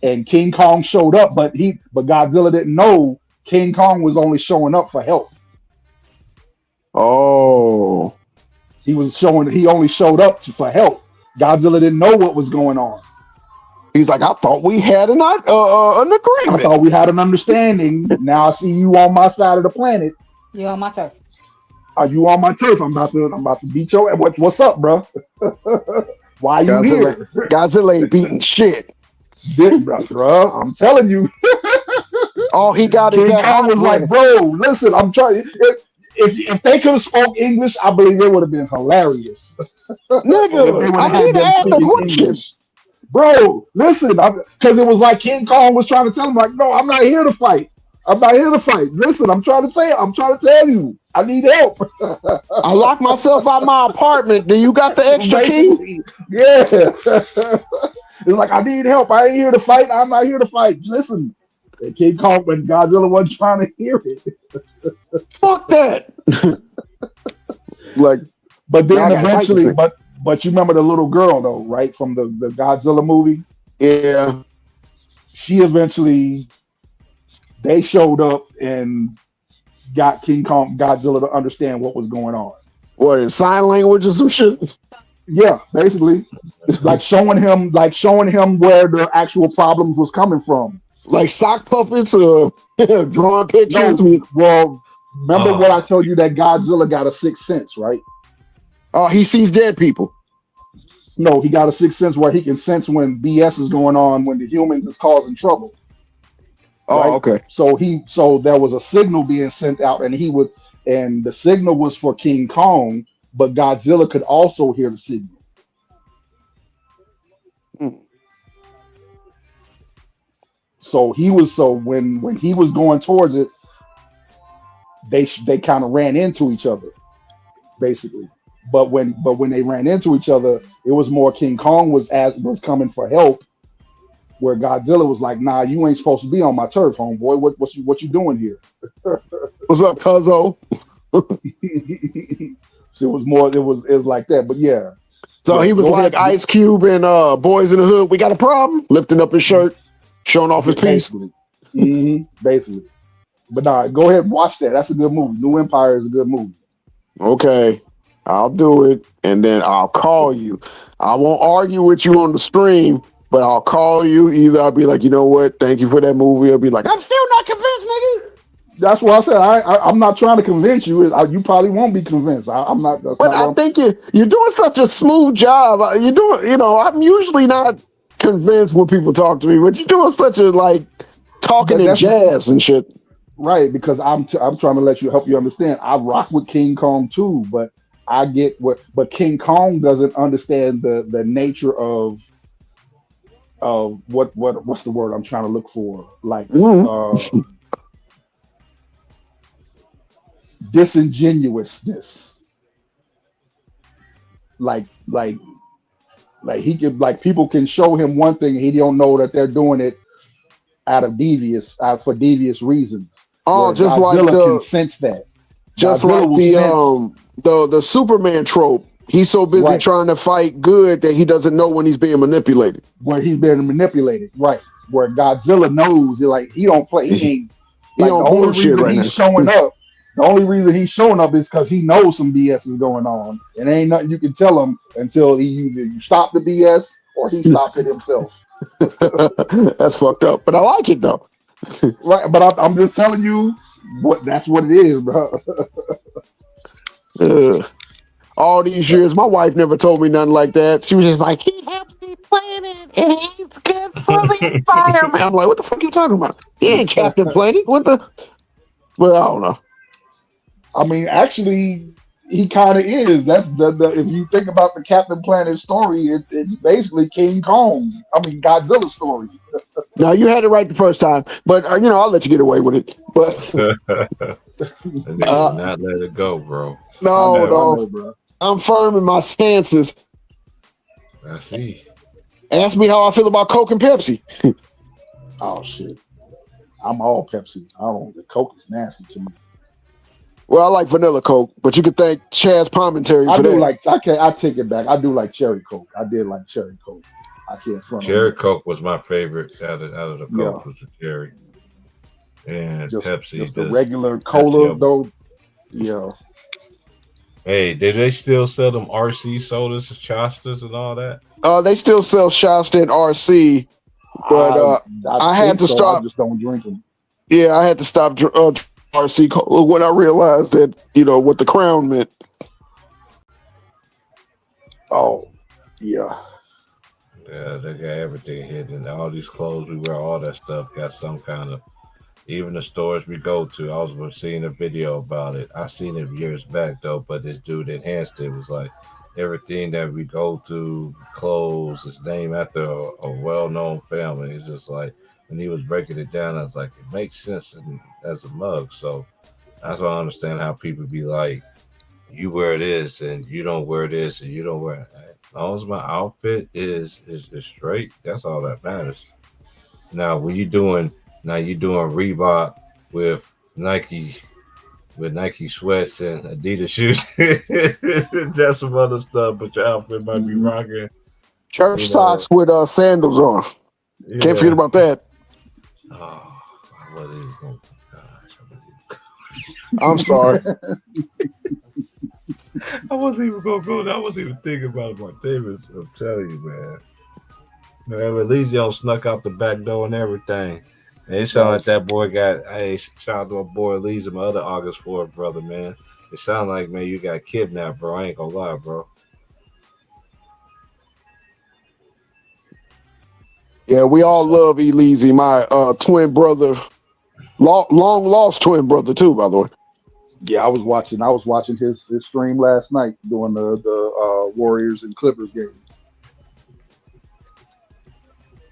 And King Kong showed up, but Godzilla didn't know King Kong was only showing up for help. Oh, he only showed up for help. Godzilla didn't know what was going on. He's like, I thought we had an agreement. I thought we had an understanding. Now I see you on my side of the planet. You're on my turf. Are you on my turf? I'm about to beat your. What's up, bro? Why you here? Godzilla ain't beating shit. Bro, I'm telling you. All he got is that. I was like, bro, listen, I'm trying. If they could have spoke English, I believe it would have been hilarious. Nigga, I need to ask the question. Bro, listen, because it was like King Kong was trying to tell him, like, no, I'm not here to fight. I'm not here to fight. Listen, I'm trying to tell you, I need help. I locked myself out my apartment. Do you got the extra key? Yeah. It's like, I need help. I ain't here to fight. I'm not here to fight. Listen, King Kong when Godzilla wasn't trying to hear it. Fuck that. But then eventually, but you remember the little girl though, right? From the Godzilla movie? Yeah. She eventually, they showed up and got King Kong, Godzilla to understand what was going on. What, in sign language or some shit? Yeah, basically. like showing him where the actual problems was coming from. Like sock puppets or drawing pictures? No, well, remember what I told you that Godzilla got a sixth sense, right? Oh, he sees dead people. No, he got a sixth sense where he can sense when BS is going on, when the humans is causing trouble. Oh, right? okay. So there was a signal being sent out, and the signal was for King Kong, but Godzilla could also hear the signal. So when he was going towards it, they kind of ran into each other, basically. But when they ran into each other, it was more King Kong was coming for help, where Godzilla was like, "Nah, you ain't supposed to be on my turf, homeboy. What you doing here?" What's up, Cuzzo? So it was like that. But yeah. So he was like Ice Cube and Boys in the Hood. We got a problem. Lifting up his shirt, showing off his piece. Basically. But nah, go ahead and watch that. That's a good movie. New Empire is a good movie. Okay. I'll do it, and then I'll call you. I won't argue with you on the stream, but I'll call you. Either I'll be like, you know what? Thank you for that movie. I'll be like, I'm still not convinced, nigga. That's what I said. I'm not trying to convince you. You probably won't be convinced. I'm not. But I think you're doing such a smooth job. You're doing. I'm usually not convinced when people talk to me, but you're doing such a talking in jazz and shit. Right, because I'm trying to help you understand. I rock with King Kong too, but I get but King Kong doesn't understand the nature of what's the word I'm trying to look for? Disingenuousness. Like he could people can show him one thing and he don't know that they're doing it for devious reasons. Oh, just Godzilla like can sense that. Just Godzilla like the Superman trope. He's so busy trying to fight good that he doesn't know when he's being manipulated. Where he's being manipulated, right? Where Godzilla knows, he don't play. He ain't. The only reason he's showing up is because he knows some BS is going on, and ain't nothing you can tell him until either you stop the BS or he stops it himself. That's fucked up, but I like it though. Right, but I'm just telling you that's what it is, bro. All these years, my wife never told me nothing like that. She was just like, he helped me Planet, and he's good for the environment. I'm like, what the fuck you talking about? He ain't Captain Planet. What the? Well, I don't know. I mean, actually, he kind of is. That's the if you think about the Captain Planet story, it's basically King Kong. I mean, Godzilla's story. No, you had it right the first time, but I'll let you get away with it. But and they will not let it go, bro. No, bro. I'm firm in my stances. I see. Ask me how I feel about Coke and Pepsi. Oh shit, I'm all Pepsi. The Coke is nasty to me. Well, I like vanilla Coke, but you could thank Chaz Palminteri for that. I take it back. I do like cherry Coke. I did like cherry Coke. I can't front. Cherry Coke was my favorite out of the Coke was the cherry. And Pepsi. Just the regular cola though. Yeah. Hey, did they still sell them RC sodas, Shastas, and all that? They still sell Shasta and RC, but I had to stop. I just don't drink them. Yeah, I had to stop RC Cola when I realized that what the Crown meant. Oh, yeah. Yeah, they got everything hidden. All these clothes we wear, all that stuff got some kind of. Even the stores we go to, I was seeing a video about it. I seen it years back though, but this dude enhanced it. It was like everything that we go to, clothes, is named after a well-known family. It's just like when he was breaking it down, I was like, it makes sense as a mug. So that's why I understand how people be like, you wear this and you don't wear this and you don't wear it. As long as my outfit is straight, that's all that matters. Now when you're doing Reebok with Nike sweats and Adidas shoes. That's some other stuff, but your outfit might be rocking Church socks with sandals on. Yeah. Can't forget about that. Oh, I wasn't even going. I'm sorry. I wasn't even gonna go. I wasn't even thinking about my David. I'm telling you, man. At least y'all snuck out the back door and everything. And it sounded like that boy got. Hey, shout out to my boy Lee's and my other August 4th brother, man. It sounded like, man, you got kidnapped, bro. I ain't gonna lie, bro. Yeah, we all love Elise, my twin brother, long lost twin brother too, by the way. Yeah, I was watching his stream last night during the Warriors and Clippers game.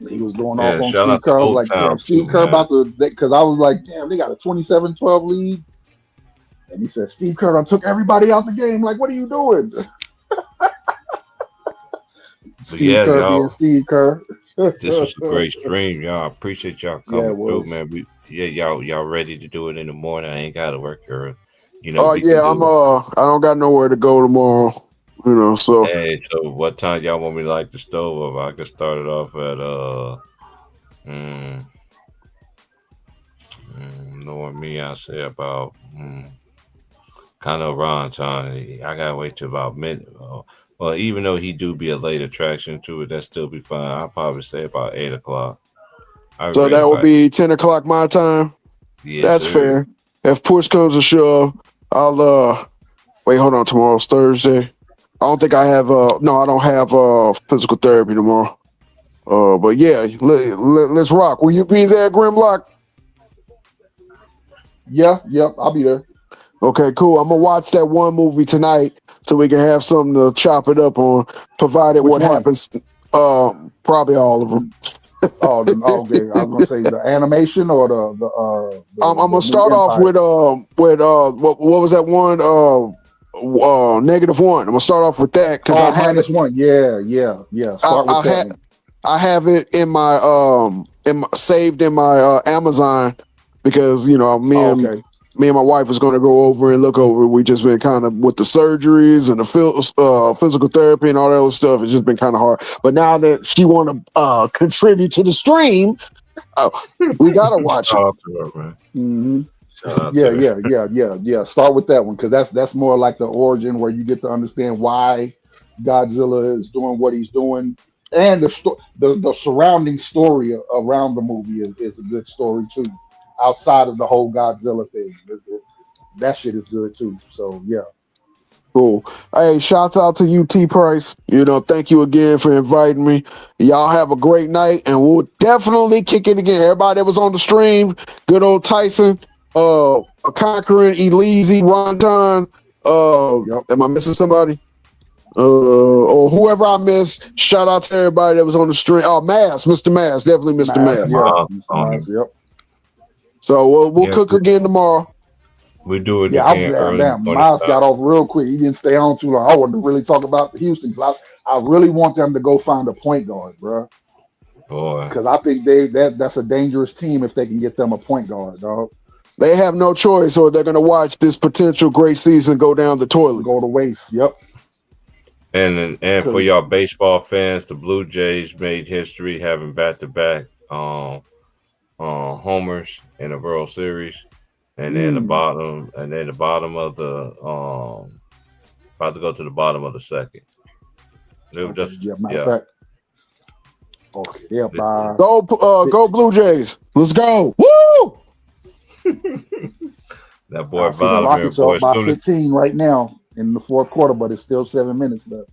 He was going off on Steve Kerr. I was like, damn, Steve Kerr about to, because I was like, damn, they got a 27-12 lead. And he said, Steve Kerr, I took everybody out the game. Like, what are you doing? Steve Kerr being Steve Kerr. This was a great stream, y'all. I appreciate y'all coming through, man. Y'all ready to do it in the morning. I ain't gotta work early. I don't got nowhere to go tomorrow. So. Hey, so what time y'all want me to light the stove up? I could start it off at knowing me, I say about kind of around time. I gotta wait till about midnight. Well, even though he do be a late attraction to it, that still be fine. I'll probably say about 8 o'clock. So that would be 10 o'clock my time. Yeah, that's fair. If push comes to shove, I'll wait. Hold on, tomorrow's Thursday. I don't think I have I don't have physical therapy tomorrow. But yeah, let's rock. Will you be there, Grimlock? Yeah, I'll be there. Okay, cool. I'm gonna watch that one movie tonight so we can have something to chop it up on, provided what happens. Probably all of them. Okay. I was gonna say the animation or the I'm gonna start off with what was that one? -1. I'm gonna start off with that because I had -1. Yeah. Start with that. I have it in my saved in my Amazon because me and my wife was gonna go over and look over. We just been kind of with the surgeries and the physical therapy and all that other stuff. It's just been kind of hard. But now that she want to contribute to the stream, we gotta watch it. Mm-hmm. Yeah. Start with that one because that's more like the origin where you get to understand why Godzilla is doing what he's doing, and the surrounding story around the movie is a good story too. Outside of the whole Godzilla thing, that shit is good too. So yeah. Cool. Hey, shouts out to UT Price. Thank you again for inviting me. Y'all have a great night, and we'll definitely kick it again. Everybody that was on the stream, good old Tyson, Conquering, Elise, Ronton. Am I missing somebody? Or whoever I missed. Shout out to everybody that was on the stream. Oh, Mr. Mass, definitely Mr. Mass. Yeah, Mr. Yep. So we'll cook again tomorrow. We do it Yeah, again early. damn, Miles got off real quick. He didn't stay on too long. I wanted to really talk about the Houston. I really want them to go find a point guard, bro. Boy, because I think that's a dangerous team if they can get them a point guard, dog. They have no choice, or they're going to watch this potential great season go down the toilet. Go to waste. Yep. And for y'all baseball fans, the Blue Jays made history having back-to-back homers in the World Series. And then the bottom of the about to go to the bottom of the second. They were just matter of fact. Okay, yeah, bye. Go Blue Jays. Let's go. Woo! That boy the Rockets are up by 15 right now in the fourth quarter, but it's still 7 minutes left.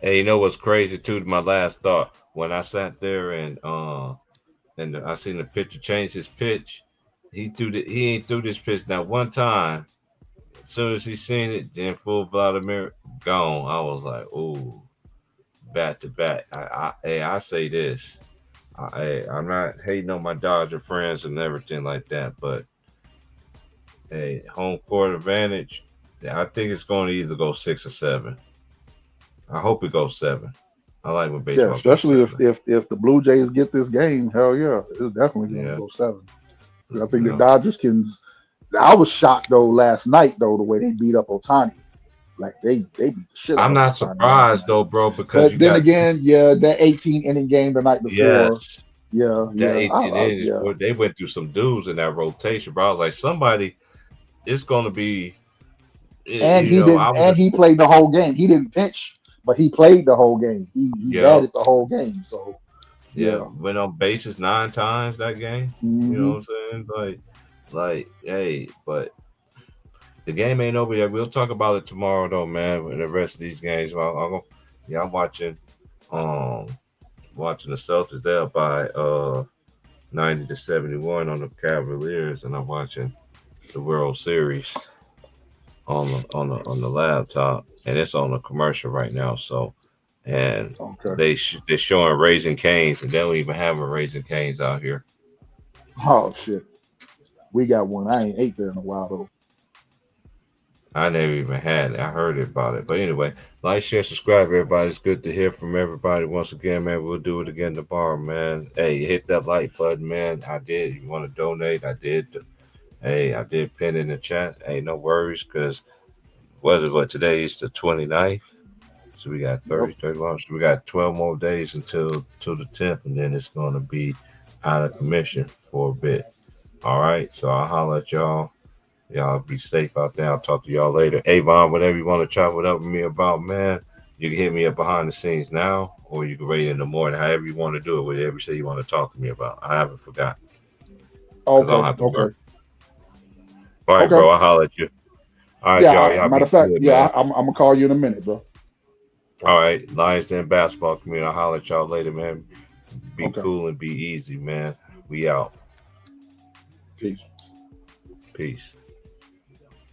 Hey, you know what's crazy too? My last thought when I sat there and I seen the pitcher change his pitch. He ain't threw this pitch now one time. As soon as he seen it, then full Vladimir gone. I was like, ooh, bat to bat. I say this. I'm not hating on my Dodger friends and everything like that, but hey, home court advantage. I think it's going to either go 6 or 7. I hope it goes 7. I like when baseball. Yeah, especially if the Blue Jays get this game, hell yeah, it's definitely going to go 7. I think the Dodgers can. I was shocked though last night though the way they beat up Ohtani, like they beat the shit. I'm not surprised though, bro, because that 18 inning game the night before. Yes. Yeah, that 18 innings, they went through some dudes in that rotation, bro. I was like, somebody, it's going to be. And he played the whole game. He didn't pitch, but he played the whole game. He batted the whole game. So. Yeah, went on bases 9 times that game. Mm-hmm. You know what I'm saying? Like, hey, but the game ain't over yet. We'll talk about it tomorrow, though, man. With the rest of these games, I'm watching. Watching the Celtics there by 90-71 on the Cavaliers, and I'm watching the World Series on the laptop, and it's on a commercial right now. So. And they're showing Raising Cane's, and they don't even have a Raising Cane's out here. Oh shit, we got one. I ain't ate there in a while though. I never even had it. I heard about it, but anyway, like, share, subscribe, everybody. It's good to hear from everybody once again, man. We'll do it again tomorrow, man. Hey, hit that like button, man. I did. You want to donate? I did. Hey, I did pin in the chat. Hey, no worries, because today is the 29th. So we got 31. So we got 12 more days until the 10th, and then it's going to be out of commission for a bit. All right. So I'll holler at y'all. Y'all be safe out there. I'll talk to y'all later. Avon, whatever you want to chop it up with me about, man, you can hit me up behind the scenes now, or you can wait in the morning, however you want to do it, whatever shit you want to talk to me about. I haven't forgotten. Okay. I don't have to work. All right, bro. I'll holler at you. All right, y'all. Matter of fact, I'm going to call you in a minute, bro. All right, Lions Den basketball community. I'll holler at y'all later, man. Be cool and be easy, man. We out. Peace. Peace.